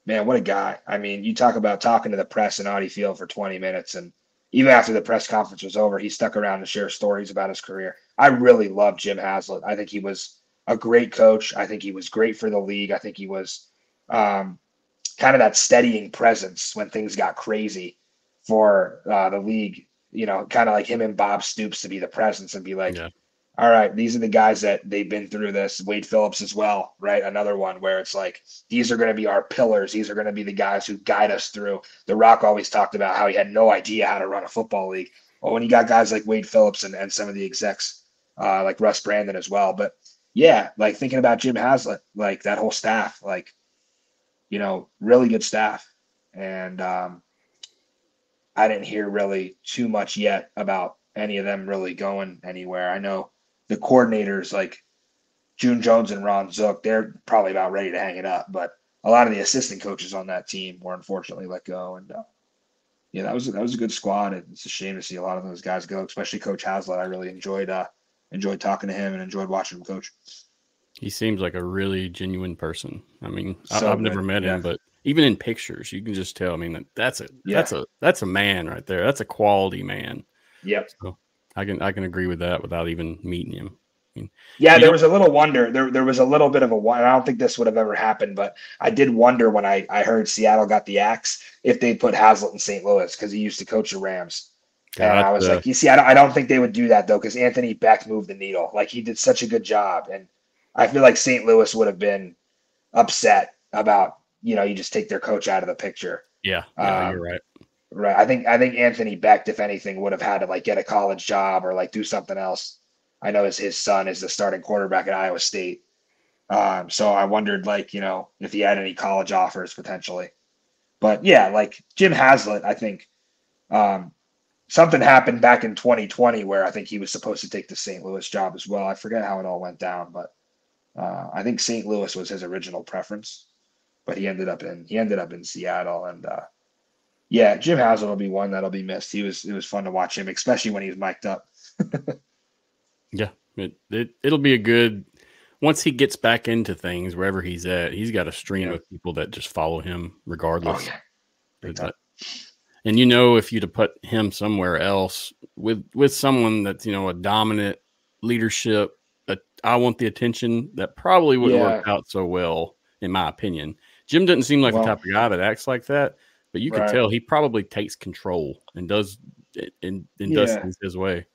man, what a guy. I mean, you talk about talking to the press in Audi Field for 20 minutes, and even after the press conference was over, he stuck around to share stories about his career. I really loved Jim Haslett. I think he was a great coach. I think he was great for the league. I think he was kind of that steadying presence when things got crazy for the league, you know, kind of like him and Bob Stoops to be the presence and be like, all right, these are the guys that they've been through this. Wade Phillips as well, right? Another one where it's like, these are going to be our pillars. These are going to be the guys who guide us through. The Rock always talked about how he had no idea how to run a football league. Well, when you got guys like Wade Phillips and some of the execs, like Russ Brandon as well. But yeah, like thinking about Jim Haslett, like that whole staff, like, you know, really good staff. And I didn't hear really too much yet about any of them really going anywhere. I know the coordinators like June Jones and Ron Zook, they're probably about ready to hang it up. But a lot of the assistant coaches on that team were unfortunately let go. And that was a good squad. It's a shame to see a lot of those guys go, especially Coach Haslett. I really enjoyed talking to him and enjoyed watching him coach. He seems like a really genuine person. I mean, I've never met him, but even in pictures, you can just tell. I mean, that's a man right there. That's a quality man. Yep. So I can agree with that without even meeting him. I mean, there was a little wonder. There was a little bit of a wonder. I don't think this would have ever happened, but I did wonder when I heard Seattle got the axe if they put Haslett in St. Louis because he used to coach the Rams. And I was like, you see, I don't think they would do that though because Anthony Beck moved the needle. Like he did such a good job, and I feel like St. Louis would have been upset about you just take their coach out of the picture. Yeah, you're right. Right. I think Anthony Beck, if anything, would have had to like get a college job or like do something else. I know his son is the starting quarterback at Iowa State. So I wondered if he had any college offers potentially. But yeah, like Jim Haslett, I think something happened back in 2020 where I think he was supposed to take the St. Louis job as well. I forget how it all went down, but I think St. Louis was his original preference, but he ended up in Seattle. And yeah, Jim Haslett will be one that'll be missed. It was fun to watch him, especially when he was mic'd up. Yeah, it'll be a good once he gets back into things wherever he's at. He's got a stream of people that just follow him regardless. Oh, yeah. And if you'd have put him somewhere else with someone that's a dominant leadership, I want the attention, that probably wouldn't work out so well, in my opinion. Jim doesn't seem like the type of guy that acts like that, but you can tell he probably takes control and does does things his way.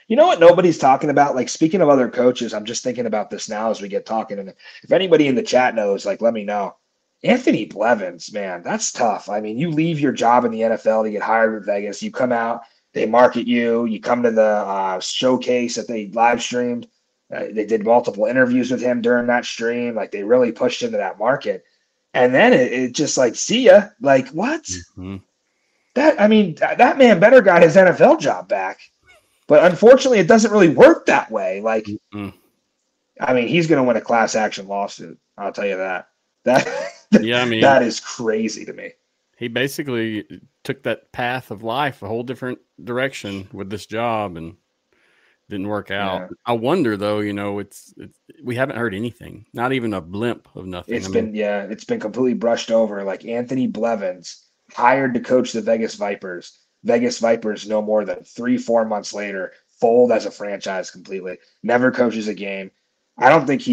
You know what nobody's talking about? Like, speaking of other coaches, I'm just thinking about this now as we get talking. And if anybody in the chat knows, like, let me know. Anthony Blevins, man, that's tough. I mean, you leave your job in the NFL to get hired with Vegas. You come out, they market you. You come to the showcase that they live streamed. They did multiple interviews with him during that stream. Like, they really pushed into that market. And then it just like, see ya. Like, what? Mm-hmm. That man better got his NFL job back. But unfortunately, it doesn't really work that way. Like, Mm-hmm. he's going to win a class action lawsuit. I'll tell you that. Yeah, That is crazy to me. He basically took that path of life a whole different direction with this job and didn't work out. Yeah. I wonder though, it's we haven't heard anything, not even a blimp of nothing. It's been completely brushed over. Like Anthony Blevins hired to coach the Vegas Vipers. Vegas Vipers no more than 3-4 months later fold as a franchise completely. Never coaches a game. I don't think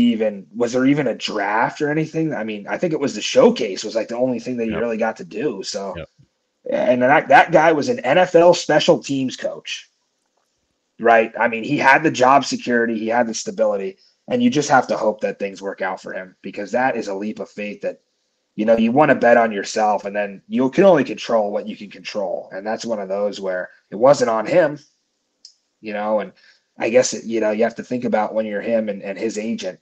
was there even a draft or anything? I think it was the showcase was like the only thing that he really got to do. So, and that guy was an NFL special teams coach, right? He had the job security, he had the stability, and you just have to hope that things work out for him because that is a leap of faith that, you want to bet on yourself and then you can only control what you can control. And that's one of those where it wasn't on him, and I guess, you have to think about when you're him and his agent,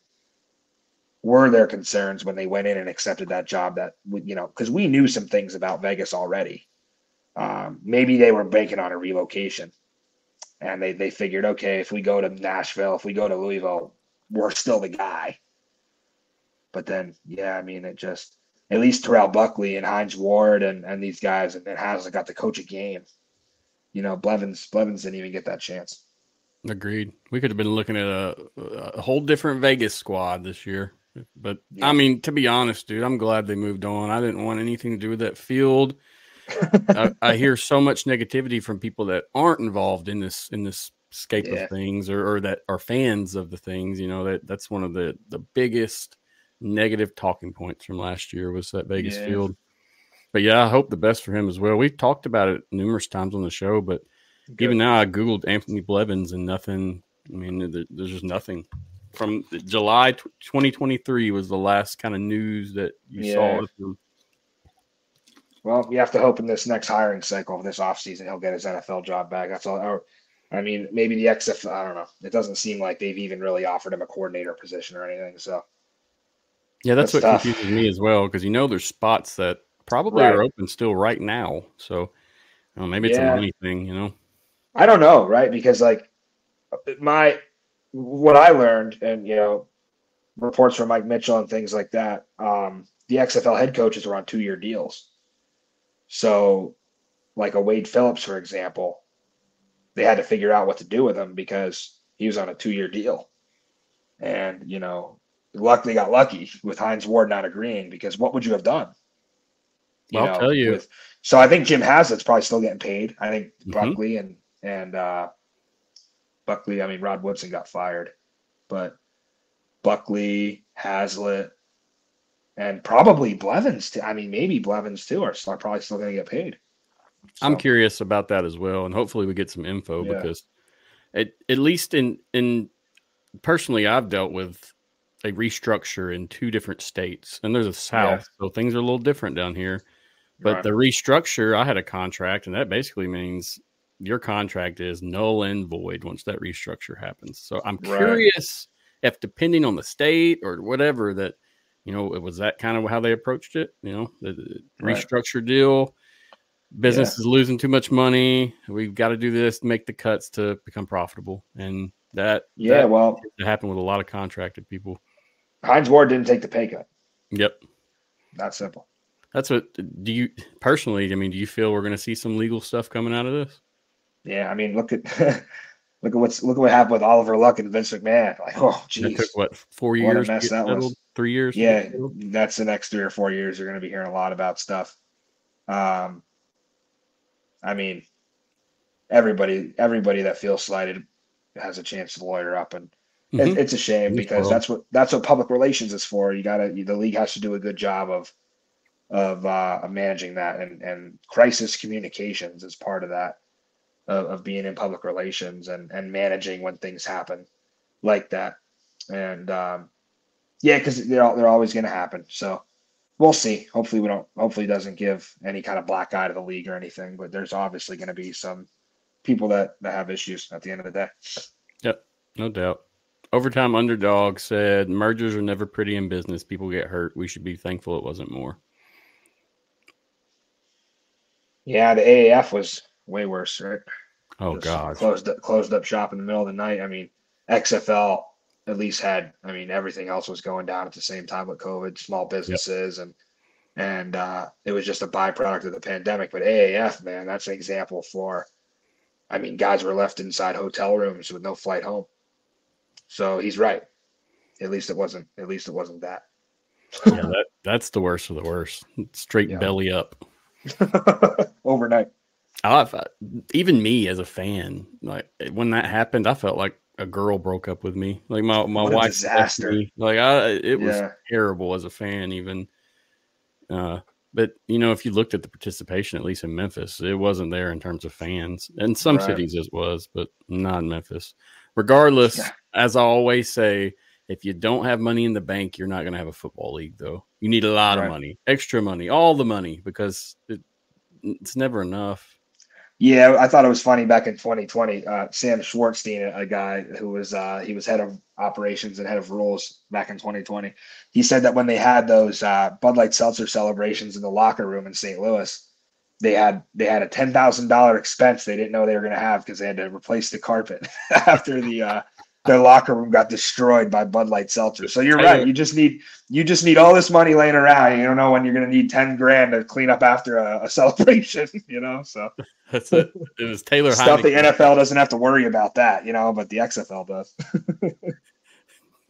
were there concerns when they went in and accepted that job that, because we knew some things about Vegas already. Maybe they were banking on a relocation and they figured, okay, if we go to Nashville, if we go to Louisville, we're still the guy. But then, it just, at least Terrell Buckley and Hines Ward and these guys, and then Haslett got to coach a game. Blevins didn't even get that chance. Agreed. We could have been looking at a whole different Vegas squad this year. But, to be honest, dude, I'm glad they moved on. I didn't want anything to do with that field. I hear so much negativity from people that aren't involved in this scape of things or that are fans of the things. That's one of the biggest negative talking points from last year was that Vegas field. But, I hope the best for him as well. We've talked about it numerous times on the show, but even now, I Googled Anthony Blevins and nothing. There's just nothing. From July 2023 was the last kind of news that you saw. Well, you have to hope in this next hiring cycle of this offseason he'll get his NFL job back. That's all. Maybe the XFL, I don't know. It doesn't seem like they've even really offered him a coordinator position or anything. So, that's what tough. Confuses me as well because there's spots that probably are open still right now. So, maybe it's a money thing, I don't know, right? Because like what I learned and, reports from Mike Mitchell and things like that, the XFL head coaches were on 2-year deals. So like a Wade Phillips, for example, they had to figure out what to do with him because he was on a 2-year deal. And, luckily got lucky with Hines Ward not agreeing because what would you have done? I'll tell you. So I think Jim Haslett's probably still getting paid. I think Buckley and Buckley, Rod Woodson got fired, but Buckley, Haslett, and probably Blevins too. Maybe Blevins too are probably still going to get paid. So, I'm curious about that as well, and hopefully we get some info because at least in personally, I've dealt with a restructure in 2 different states, and there's a South, so things are a little different down here. But the restructure, I had a contract, and that basically means your contract is null and void once that restructure happens. So I'm curious if, depending on the state or whatever, that it was that kind of how they approached it. The restructure deal, business is losing too much money. We've got to do this to make the cuts to become profitable, and that happened with a lot of contracted people. Hines Ward didn't take the pay cut. Yep, that's simple. That's what. Do you personally? Do you feel we're going to see some legal stuff coming out of this? Yeah, look at what happened with Oliver Luck and Vince McMahon. Like, oh, geez, that took 4 years? What a mess that was. 3 years. Yeah, that's the next 3 or 4 years. You're going to be hearing a lot about stuff. Everybody that feels slighted has a chance to lawyer up, and it's a shame because that's what public relations is for. The league has to do a good job of managing that, and crisis communications is part of that, of being in public relations and managing when things happen like that. And because they're always going to happen. So we'll see. Hopefully it doesn't give any kind of black eye to the league or anything, but there's obviously going to be some people that have issues at the end of the day. Yep, no doubt. Overtime Underdog said, mergers are never pretty in business. People get hurt. We should be thankful it wasn't more. Yeah, the AAF was way worse, right? Oh, God. Closed up shop in the middle of the night. I mean, XFL at least had, I mean, everything else was going down at the same time with COVID, small businesses, and it was just a byproduct of the pandemic. But AAF, man, that's an example for, I mean, guys were left inside hotel rooms with no flight home. So he's right. At least it wasn't that. Yeah, that's the worst of the worst. Straight belly up. Overnight. Even me as a fan, like when that happened, I felt like a girl broke up with me. Like my wife, disaster. Like it was terrible as a fan. Even, but if you looked at the participation, at least in Memphis, it wasn't there in terms of fans. In some cities, it was, but not in Memphis. Regardless, as I always say, if you don't have money in the bank, you're not going to have a football league. Though you need a lot of money, extra money, all the money, because it's never enough. Yeah, I thought it was funny back in 2020. Sam Schwartzstein, a guy who was he was head of operations and head of rules back in 2020. He said that when they had those Bud Light Seltzer celebrations in the locker room in St. Louis, they had a $10,000 expense they didn't know they were going to have because they had to replace the carpet after their locker room got destroyed by Bud Light Seltzer. So you're right. You just need all this money laying around. You don't know when you're going to need $10,000 to clean up after a celebration. So that's it. It was Taylor stuff. Heineke. The NFL doesn't have to worry about that, but the XFL does.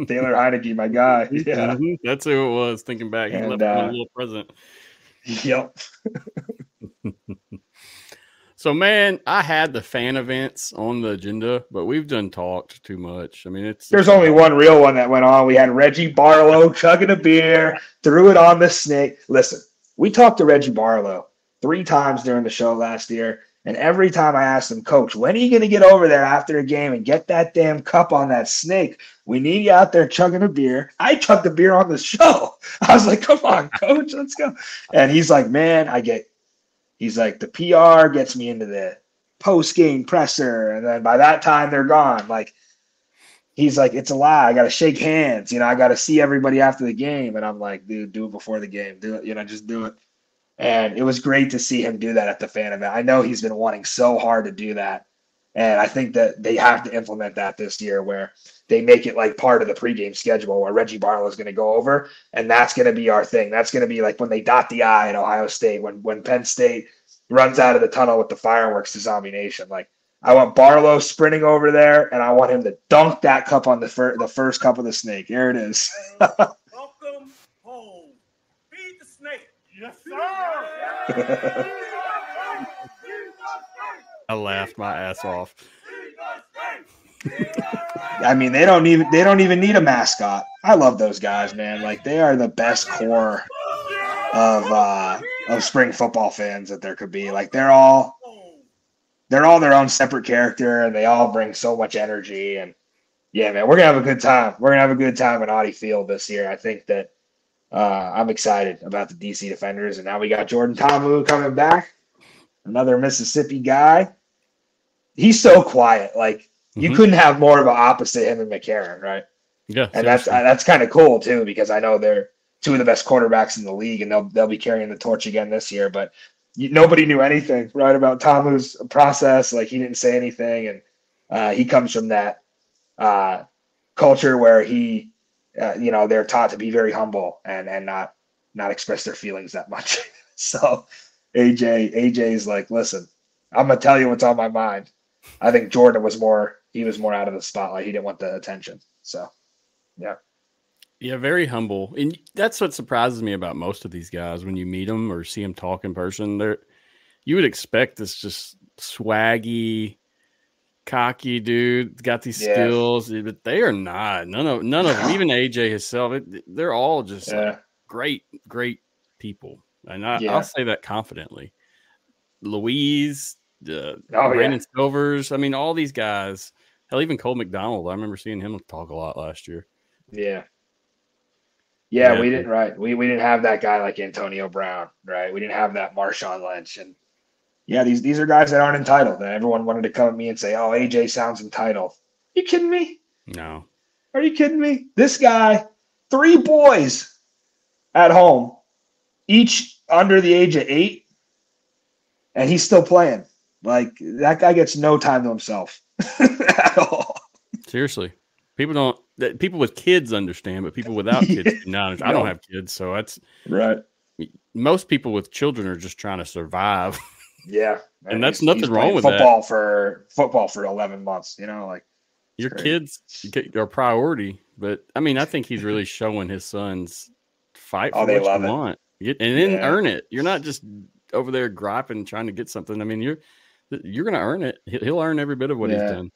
Taylor Heineke, my guy. Yeah, that's who it was. Thinking back, he left a little present. Yep. So, man, I had the fan events on the agenda, but we've done talked too much. I mean, there's only one real one that went on. We had Reggie Barlow chugging a beer, threw it on the snake. Listen, we talked to Reggie Barlow 3 times during the show last year, and every time I asked him, Coach, when are you going to get over there after a game and get that damn cup on that snake? We need you out there chugging a beer. I chugged a beer on the show. I was like, come on, Coach, let's go. And he's like, man, he's like, the PR gets me into the post-game presser, and then by that time they're gone. Like, he's like, it's a lie. I got to shake hands. I got to see everybody after the game. And I'm like, dude, do it before the game. Do it. Just do it. And it was great to see him do that at the fan event. I know he's been wanting so hard to do that. And I think that they have to implement that this year where they make it like part of the pregame schedule where Reggie Barlow is going to go over. And that's going to be our thing. That's going to be like when they dot the I at Ohio State, when Penn State runs out of the tunnel with the fireworks to Zombie Nation. Like, I want Barlow sprinting over there, and I want him to dunk that cup on the first cup of the snake. Here it is. Welcome home. Feed the snake. Yes, sir. I laughed my ass off. I mean, they don't even need a mascot. I love those guys, man. Like, they are the best core of spring football fans that there could be. Like, they're all their own separate character, and they all bring so much energy. And yeah, man, we're gonna have a good time. We're gonna have a good time at Audi Field this year. I think that I'm excited about the DC Defenders, and now we got Jordan Ta'amu coming back, another Mississippi guy. He's so quiet. Like, you couldn't have more of an opposite him and McCarron, right? Yeah, and that's kind of cool too, because I know they're 2 of the best quarterbacks in the league, and they'll be carrying the torch again this year. But nobody knew anything, right, about Ta'amu's process. Like, he didn't say anything, and he comes from that culture where they're taught to be very humble and not express their feelings that much. So AJ's like, listen, I'm gonna tell you what's on my mind. I think Jordan was more out of the spotlight. He didn't want the attention. So yeah. Yeah, very humble. And that's what surprises me about most of these guys when you meet them or see them talk in person. You would expect this just swaggy, cocky dude, got these skills, but they are not. None of them, even AJ himself, they're all just like great people. And I'll say that confidently. Louise, Brandon Silvers, I mean, all these guys, hell, even Cole McDonald, I remember seeing him talk a lot last year. Yeah, we didn't, right. We didn't have that guy like Antonio Brown, right? We didn't have that Marshawn Lynch. And yeah, these are guys that aren't entitled. And everyone wanted to come at me and say, oh, AJ sounds entitled. You kidding me? No. Are you kidding me? This guy, 3 boys at home, each under the age of 8, and he's still playing. Like, that guy gets no time to himself at all. Seriously. People with kids understand, but people without kids do not understand. I don't have kids, so that's right. Most people with children are just trying to survive. Yeah. And that's nothing wrong with football for 11 months, like your kids are a priority. But I mean, I think he's really showing his sons fight for what you want. And then earn it. You're not just over there griping, trying to get something. I mean, you're going to earn it. He'll earn every bit of what he's done.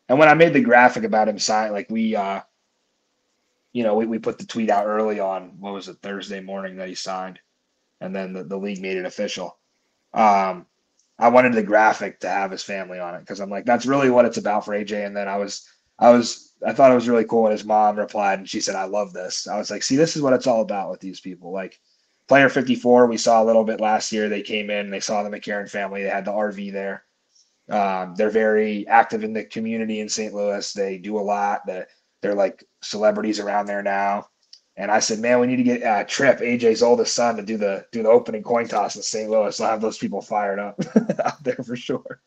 And when I made the graphic about him signing, like we put the tweet out early on, what was it, Thursday morning that he signed, and then the league made it official. I wanted the graphic to have his family on it because I'm like, that's really what it's about for AJ. And then I thought it was really cool when his mom replied and she said, I love this. I was like, see, this is what it's all about with these people. Like Player 54, we saw a little bit last year. They came in, they saw the McCarron family. They had the RV there. They're very active in the community in St. Louis. They do a lot. They're like celebrities around there now. And I said, man, we need to get Tripp, AJ's oldest son, to do the opening coin toss in St. Louis. I'll have those people fired up out there for sure.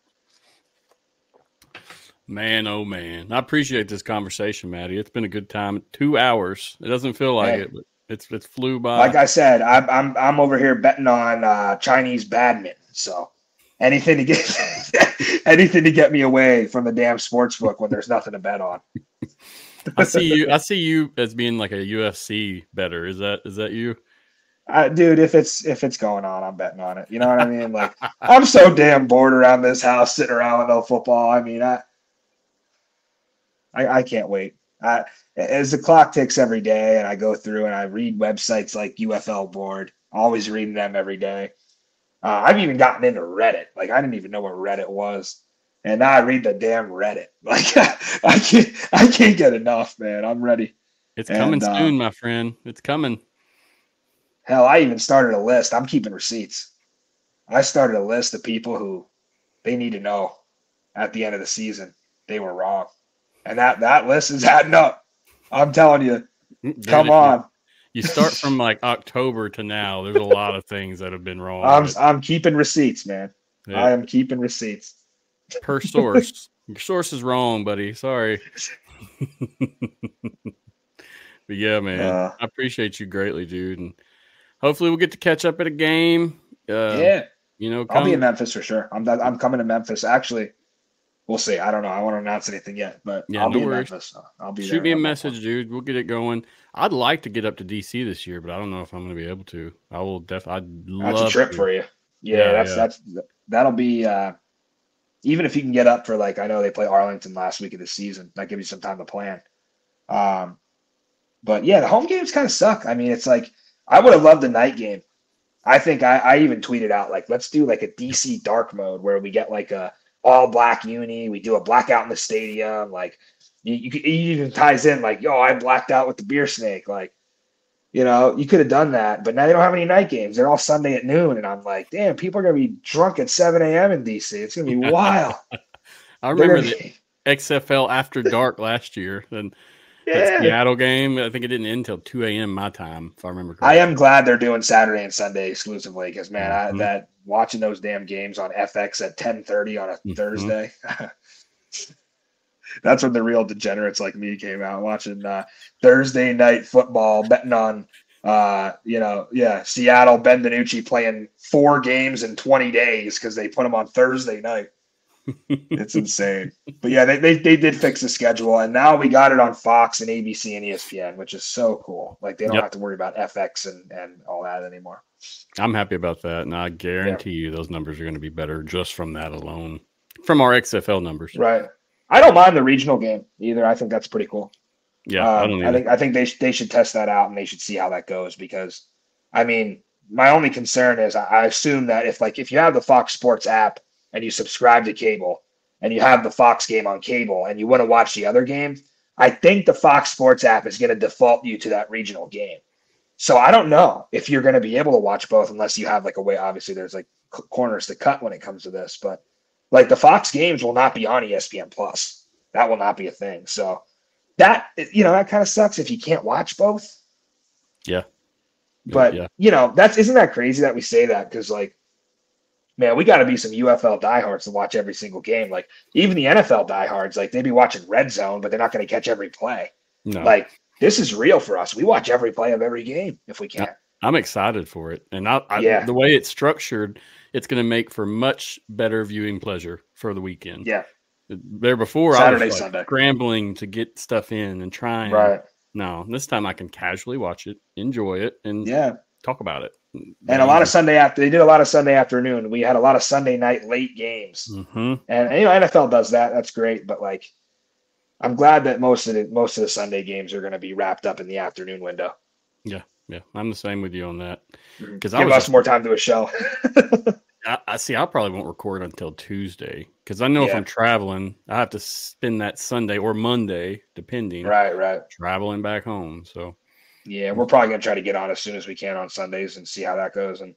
Man, oh man, I appreciate this conversation, Matty. It's been a good time. 2 hours. It doesn't feel like it, but it's flew by. Like I said, I'm over here betting on Chinese badminton. So anything to get me away from the damn sports book when there's nothing to bet on. I see you as being like a UFC bettor. Is that you? Dude, if it's going on, I'm betting on it. You know what I mean? Like, I'm so damn bored around this house, sitting around with no football. I mean, I can't wait. As the clock ticks every day, and I go through and I read websites like UFL Board, always reading them every day. I've even gotten into Reddit. Like, I didn't even know what Reddit was. And now I read the damn Reddit. Like, I can't get enough, man. I'm ready. It's coming soon, my friend. It's coming. Hell, I even started a list. I'm keeping receipts. I started a list of people who they need to know at the end of the season they were wrong. And that list is adding up. I'm telling you. Dude, come on. You start from like October to now. There's a lot of things that have been wrong. I'm keeping receipts, man. Yeah. I am keeping receipts. Per source. Your source is wrong, buddy. Sorry. But yeah, man, I appreciate you greatly, dude. And hopefully we'll get to catch up at a game. Yeah. I'll be in Memphis for sure. I'm coming to Memphis. Actually, we'll see. I don't know. I won't announce anything yet, but yeah, I'll be in Memphis. I'll be there. Shoot me a message, dude. We'll get it going. I'd like to get up to DC this year, but I don't know if I'm going to be able to. I will definitely. That's a trip for you. Yeah, that'll be. Even if you can get up for, like, I know they play Arlington last week of the season. That gives you some time to plan. But yeah, the home games kind of suck. I mean, it's like, I would have loved the night game. I think I even tweeted out, like, let's do like a DC dark mode where we get like a all black uni. We do a blackout in the stadium. Like, you even ties in like, yo, I blacked out with the beer snake. Like, you could have done that, but now they don't have any night games. They're all Sunday at noon. And I'm like, damn, people are going to be drunk at 7 a.m. in DC. It's going to be wild. I remember the XFL After Dark last year. And that Seattle game, I think it didn't end until 2 a.m. my time, if I remember correctly. I am glad they're doing Saturday and Sunday exclusively because, man, that watching those damn games on FX at 10:30 on a Thursday, that's when the real degenerates like me came out watching Thursday night football, betting on, Seattle, Ben DiNucci playing 4 games in 20 days because they put them on Thursday night. It's insane. But yeah, they did fix the schedule, and now we got it on Fox and ABC and ESPN, which is so cool. Like, they don't have to worry about FX and all that anymore. I'm happy about that, and I guarantee you those numbers are going to be better just from that alone, from our XFL numbers. Right. I don't mind the regional game either. I think that's pretty cool. Yeah, I think they should test that out and they should see how that goes because, I mean, my only concern is I assume that if you have the Fox Sports app and you subscribe to cable and you have the Fox game on cable and you want to watch the other game, I think the Fox Sports app is going to default you to that regional game. So I don't know if you're going to be able to watch both unless you have like a way. Obviously, there's like corners to cut when it comes to this, but like the Fox games will not be on ESPN Plus. That will not be a thing. So that kind of sucks if you can't watch both. Yeah. But isn't that crazy that we say that? Because like, man, we got to be some UFL diehards to watch every single game. Like even the NFL diehards, like they be watching Red Zone, but they're not going to catch every play. No. Like this is real for us. We watch every play of every game if we can. I'm excited for it. And the way it's structured, it's going to make for much better viewing pleasure for the weekend. Yeah. There before, Saturday, I was Sunday. scrambling to get stuff in and trying. Right. No, this time I can casually watch it, enjoy it, and talk about it. And a lot of they did a lot of Sunday afternoon. We had a lot of Sunday night late games. Mm-hmm. And NFL does that. That's great. But like, I'm glad that most of the Sunday games are going to be wrapped up in the afternoon window. Yeah. Yeah. I'm the same with you on that. Because give us more time to a show. I see. I probably won't record until Tuesday because I know if I'm traveling, I have to spend that Sunday or Monday, depending. Right. Traveling back home. So, yeah, we're probably going to try to get on as soon as we can on Sundays and see how that goes. And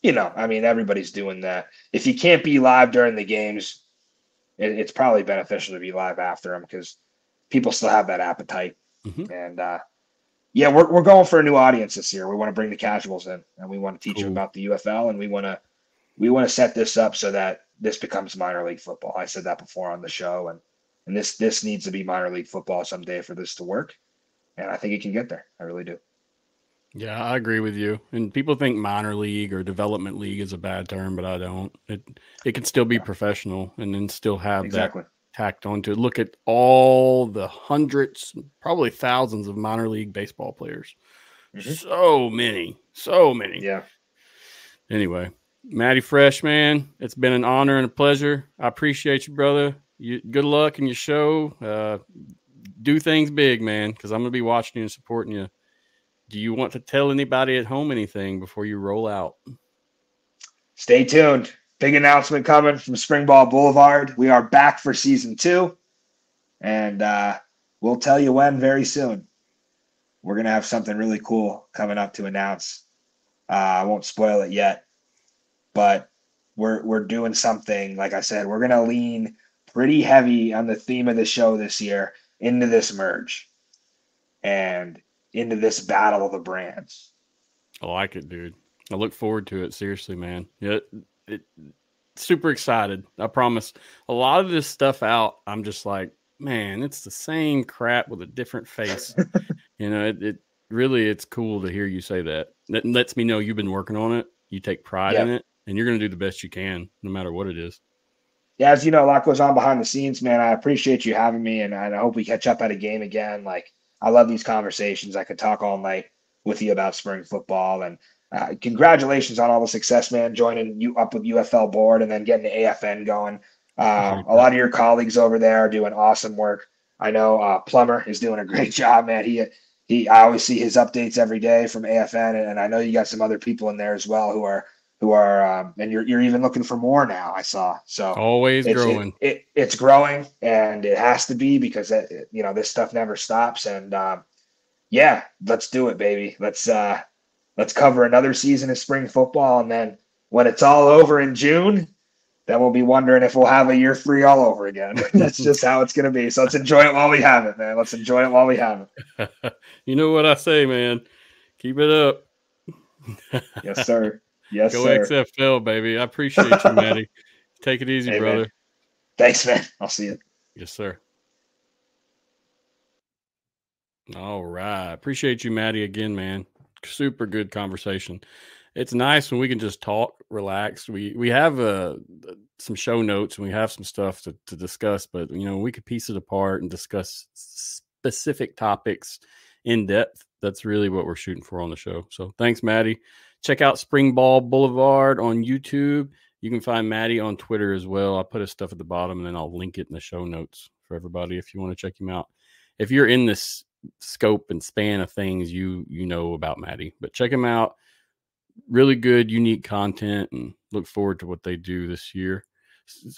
everybody's doing that. If you can't be live during the games, it's probably beneficial to be live after them because people still have that appetite. Mm-hmm. And, we're going for a new audience this year. We want to bring the casuals in, and we want to teach them about the UFL, and we want to set this up so that this becomes minor league football. I said that before on the show, and this needs to be minor league football someday for this to work, and I think it can get there. I really do. Yeah, I agree with you. And people think minor league or development league is a bad term, but I don't. It can still be professional and then still have that tacked onto it. Look at all the hundreds, probably thousands of minor league baseball players. Mm-hmm. So many. Yeah. Anyway, Matty Fresh, man, it's been an honor and a pleasure. I appreciate you, brother. Good luck in your show. Do things big, man, because I'm going to be watching you and supporting you. Do you want to tell anybody at home anything before you roll out? Stay tuned. Big announcement coming from Springball Boulevard. We are back for season 2, and we'll tell you when very soon. We're going to have something really cool coming up to announce. I won't spoil it yet, but we're doing something. Like I said, we're going to lean pretty heavy on the theme of the show this year into this merge and into this battle of the brands. I like it, dude. I look forward to it. Seriously, man. Yeah. Super excited. I promise. A lot of this stuff out, I'm just like, man, it's the same crap with a different face. It really, it's cool to hear you say that. That lets me know you've been working on it. You take pride in it, and you're going to do the best you can, no matter what it is. Yeah, as you know, a lot goes on behind the scenes, man. I appreciate you having me, and I hope we catch up at a game again. Like, I love these conversations. I could talk all night with you about spring football, and congratulations on all the success, man, joining you up with UFL board and then getting the AFN going. A lot of your colleagues over there are doing awesome work. I know Plummer is doing a great job, man. I always see his updates every day from AFN, and I know you got some other people in there as well who are and you're even looking for more now. I saw. So always growing. It's growing, and it has to be because this stuff never stops. And let's do it, baby. Let's cover another season of spring football, and then when it's all over in June, then we'll be wondering if we'll have a year 3 all over again. That's just how it's going to be. So let's enjoy it while we have it, man. Let's enjoy it while we have it. You know what I say, man. Keep it up. Yes, sir. Yes, Go sir. XFL, baby. I appreciate you, Matty. Take it easy, brother. Man. Thanks, man. I'll see you. Yes, sir. All right. Appreciate you, Matty, again, man. Super good conversation. It's nice when we can just talk, relax. We have some show notes and we have some stuff to discuss, but we could piece it apart and discuss specific topics in depth. That's really what we're shooting for on the show. So thanks, Matty. Check out Springball Boulevard on YouTube. You can find Matty on Twitter as well. I'll put his stuff at the bottom and then I'll link it in the show notes for everybody if you want to check him out. If you're in this scope and span of things, you know about Matty, but check him out. Really good, unique content, and look forward to what they do this year.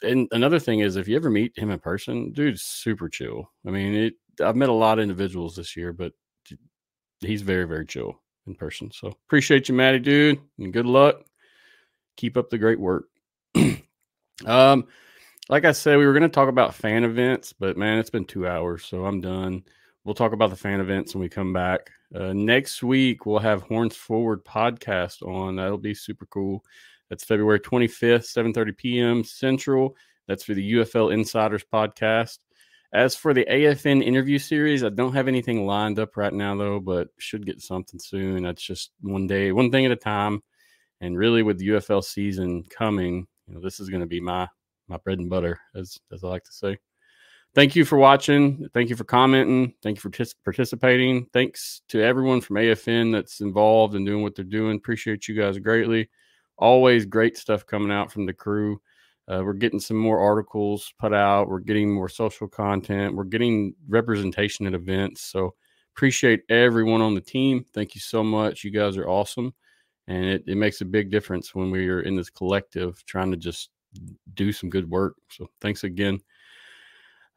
And another thing is, if you ever meet him in person, dude's super chill. I mean, I've met a lot of individuals this year, but he's very, very chill in person. So appreciate you, Matty, dude, and good luck. Keep up the great work. like I said, we were going to talk about fan events, but man, it's been 2 hours, so I'm done. We'll talk about the fan events when we come back. Next week, we'll have Horns Forward podcast on. That'll be super cool. That's February 25th, 7:30 p.m. Central. That's for the UFL Insiders Podcast. As for the AFN interview series, I don't have anything lined up right now, though, but should get something soon. That's just one thing at a time. And really, with the UFL season coming, this is going to be my bread and butter, as I like to say. Thank you for watching. Thank you for commenting. Thank you for participating. Thanks to everyone from AFN that's involved and doing what they're doing. Appreciate you guys greatly. Always great stuff coming out from the crew. We're getting some more articles put out. We're getting more social content. We're getting representation at events. So appreciate everyone on the team. Thank you so much. You guys are awesome. And it makes a big difference when we are in this collective trying to just do some good work. So thanks again.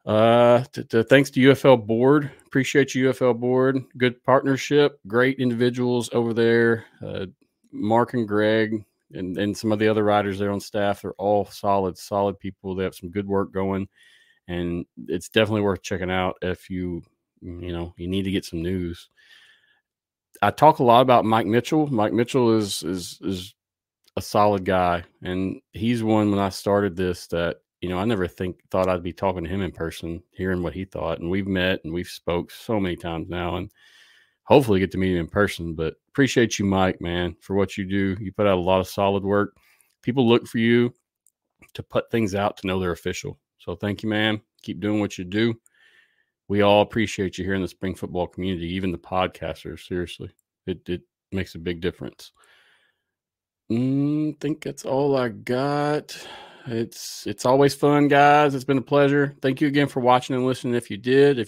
Thanks to UFL Board. Appreciate you, UFL Board. Good partnership. Great individuals over there. Mark and Greg and some of the other writers there on staff. They're all solid people. They have some good work going. And it's definitely worth checking out if you need to get some news. I talk a lot about Mike Mitchell. Mike Mitchell is a solid guy, and he's one when I started this that I never thought I'd be talking to him in person, hearing what he thought. And we've met and we've spoke so many times now, and hopefully get to meet him in person. But appreciate you, Mike, man, for what you do. You put out a lot of solid work. People look for you to put things out to know they're official. So thank you, man. Keep doing what you do. We all appreciate you here in the spring football community, even the podcasters. Seriously, it makes a big difference. I think that's all I got. It's always fun, guys. It's been a pleasure. Thank you again for watching and listening. If you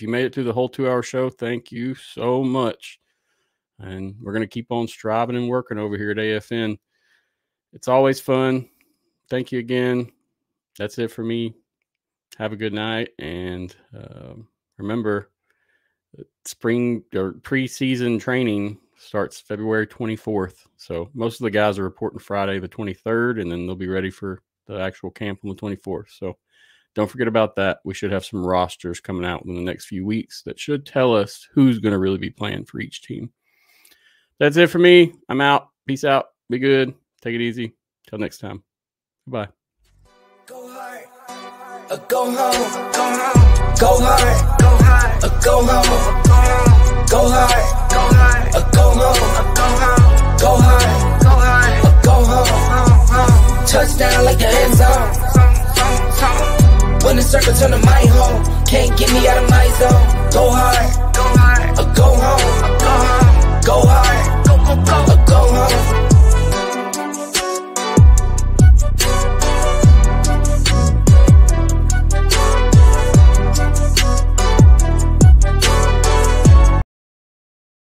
made it through the whole 2-hour show, thank you so much. And we're going to keep on striving and working over here at AFN. It's always fun. Thank you again. That's it for me. Have a good night. And remember, spring or preseason training starts February 24th. So most of the guys are reporting Friday the 23rd, and then they'll be ready for the actual camp on the 24th. So don't forget about that. We should have some rosters coming out in the next few weeks that should tell us who's going to really be playing for each team. That's it for me. I'm out. Peace out. Be good. Take it easy. Till next time. Goodbye. Go hard. Go home. Go home. Go hard. Go hard. Go home. Go hard. Go hard. Go home. Go home. Go hard. Go hard. Go home. Touchdown like the end zone. When the circle turn to my home, can't get me out of my zone. Go hard. Go hard. Go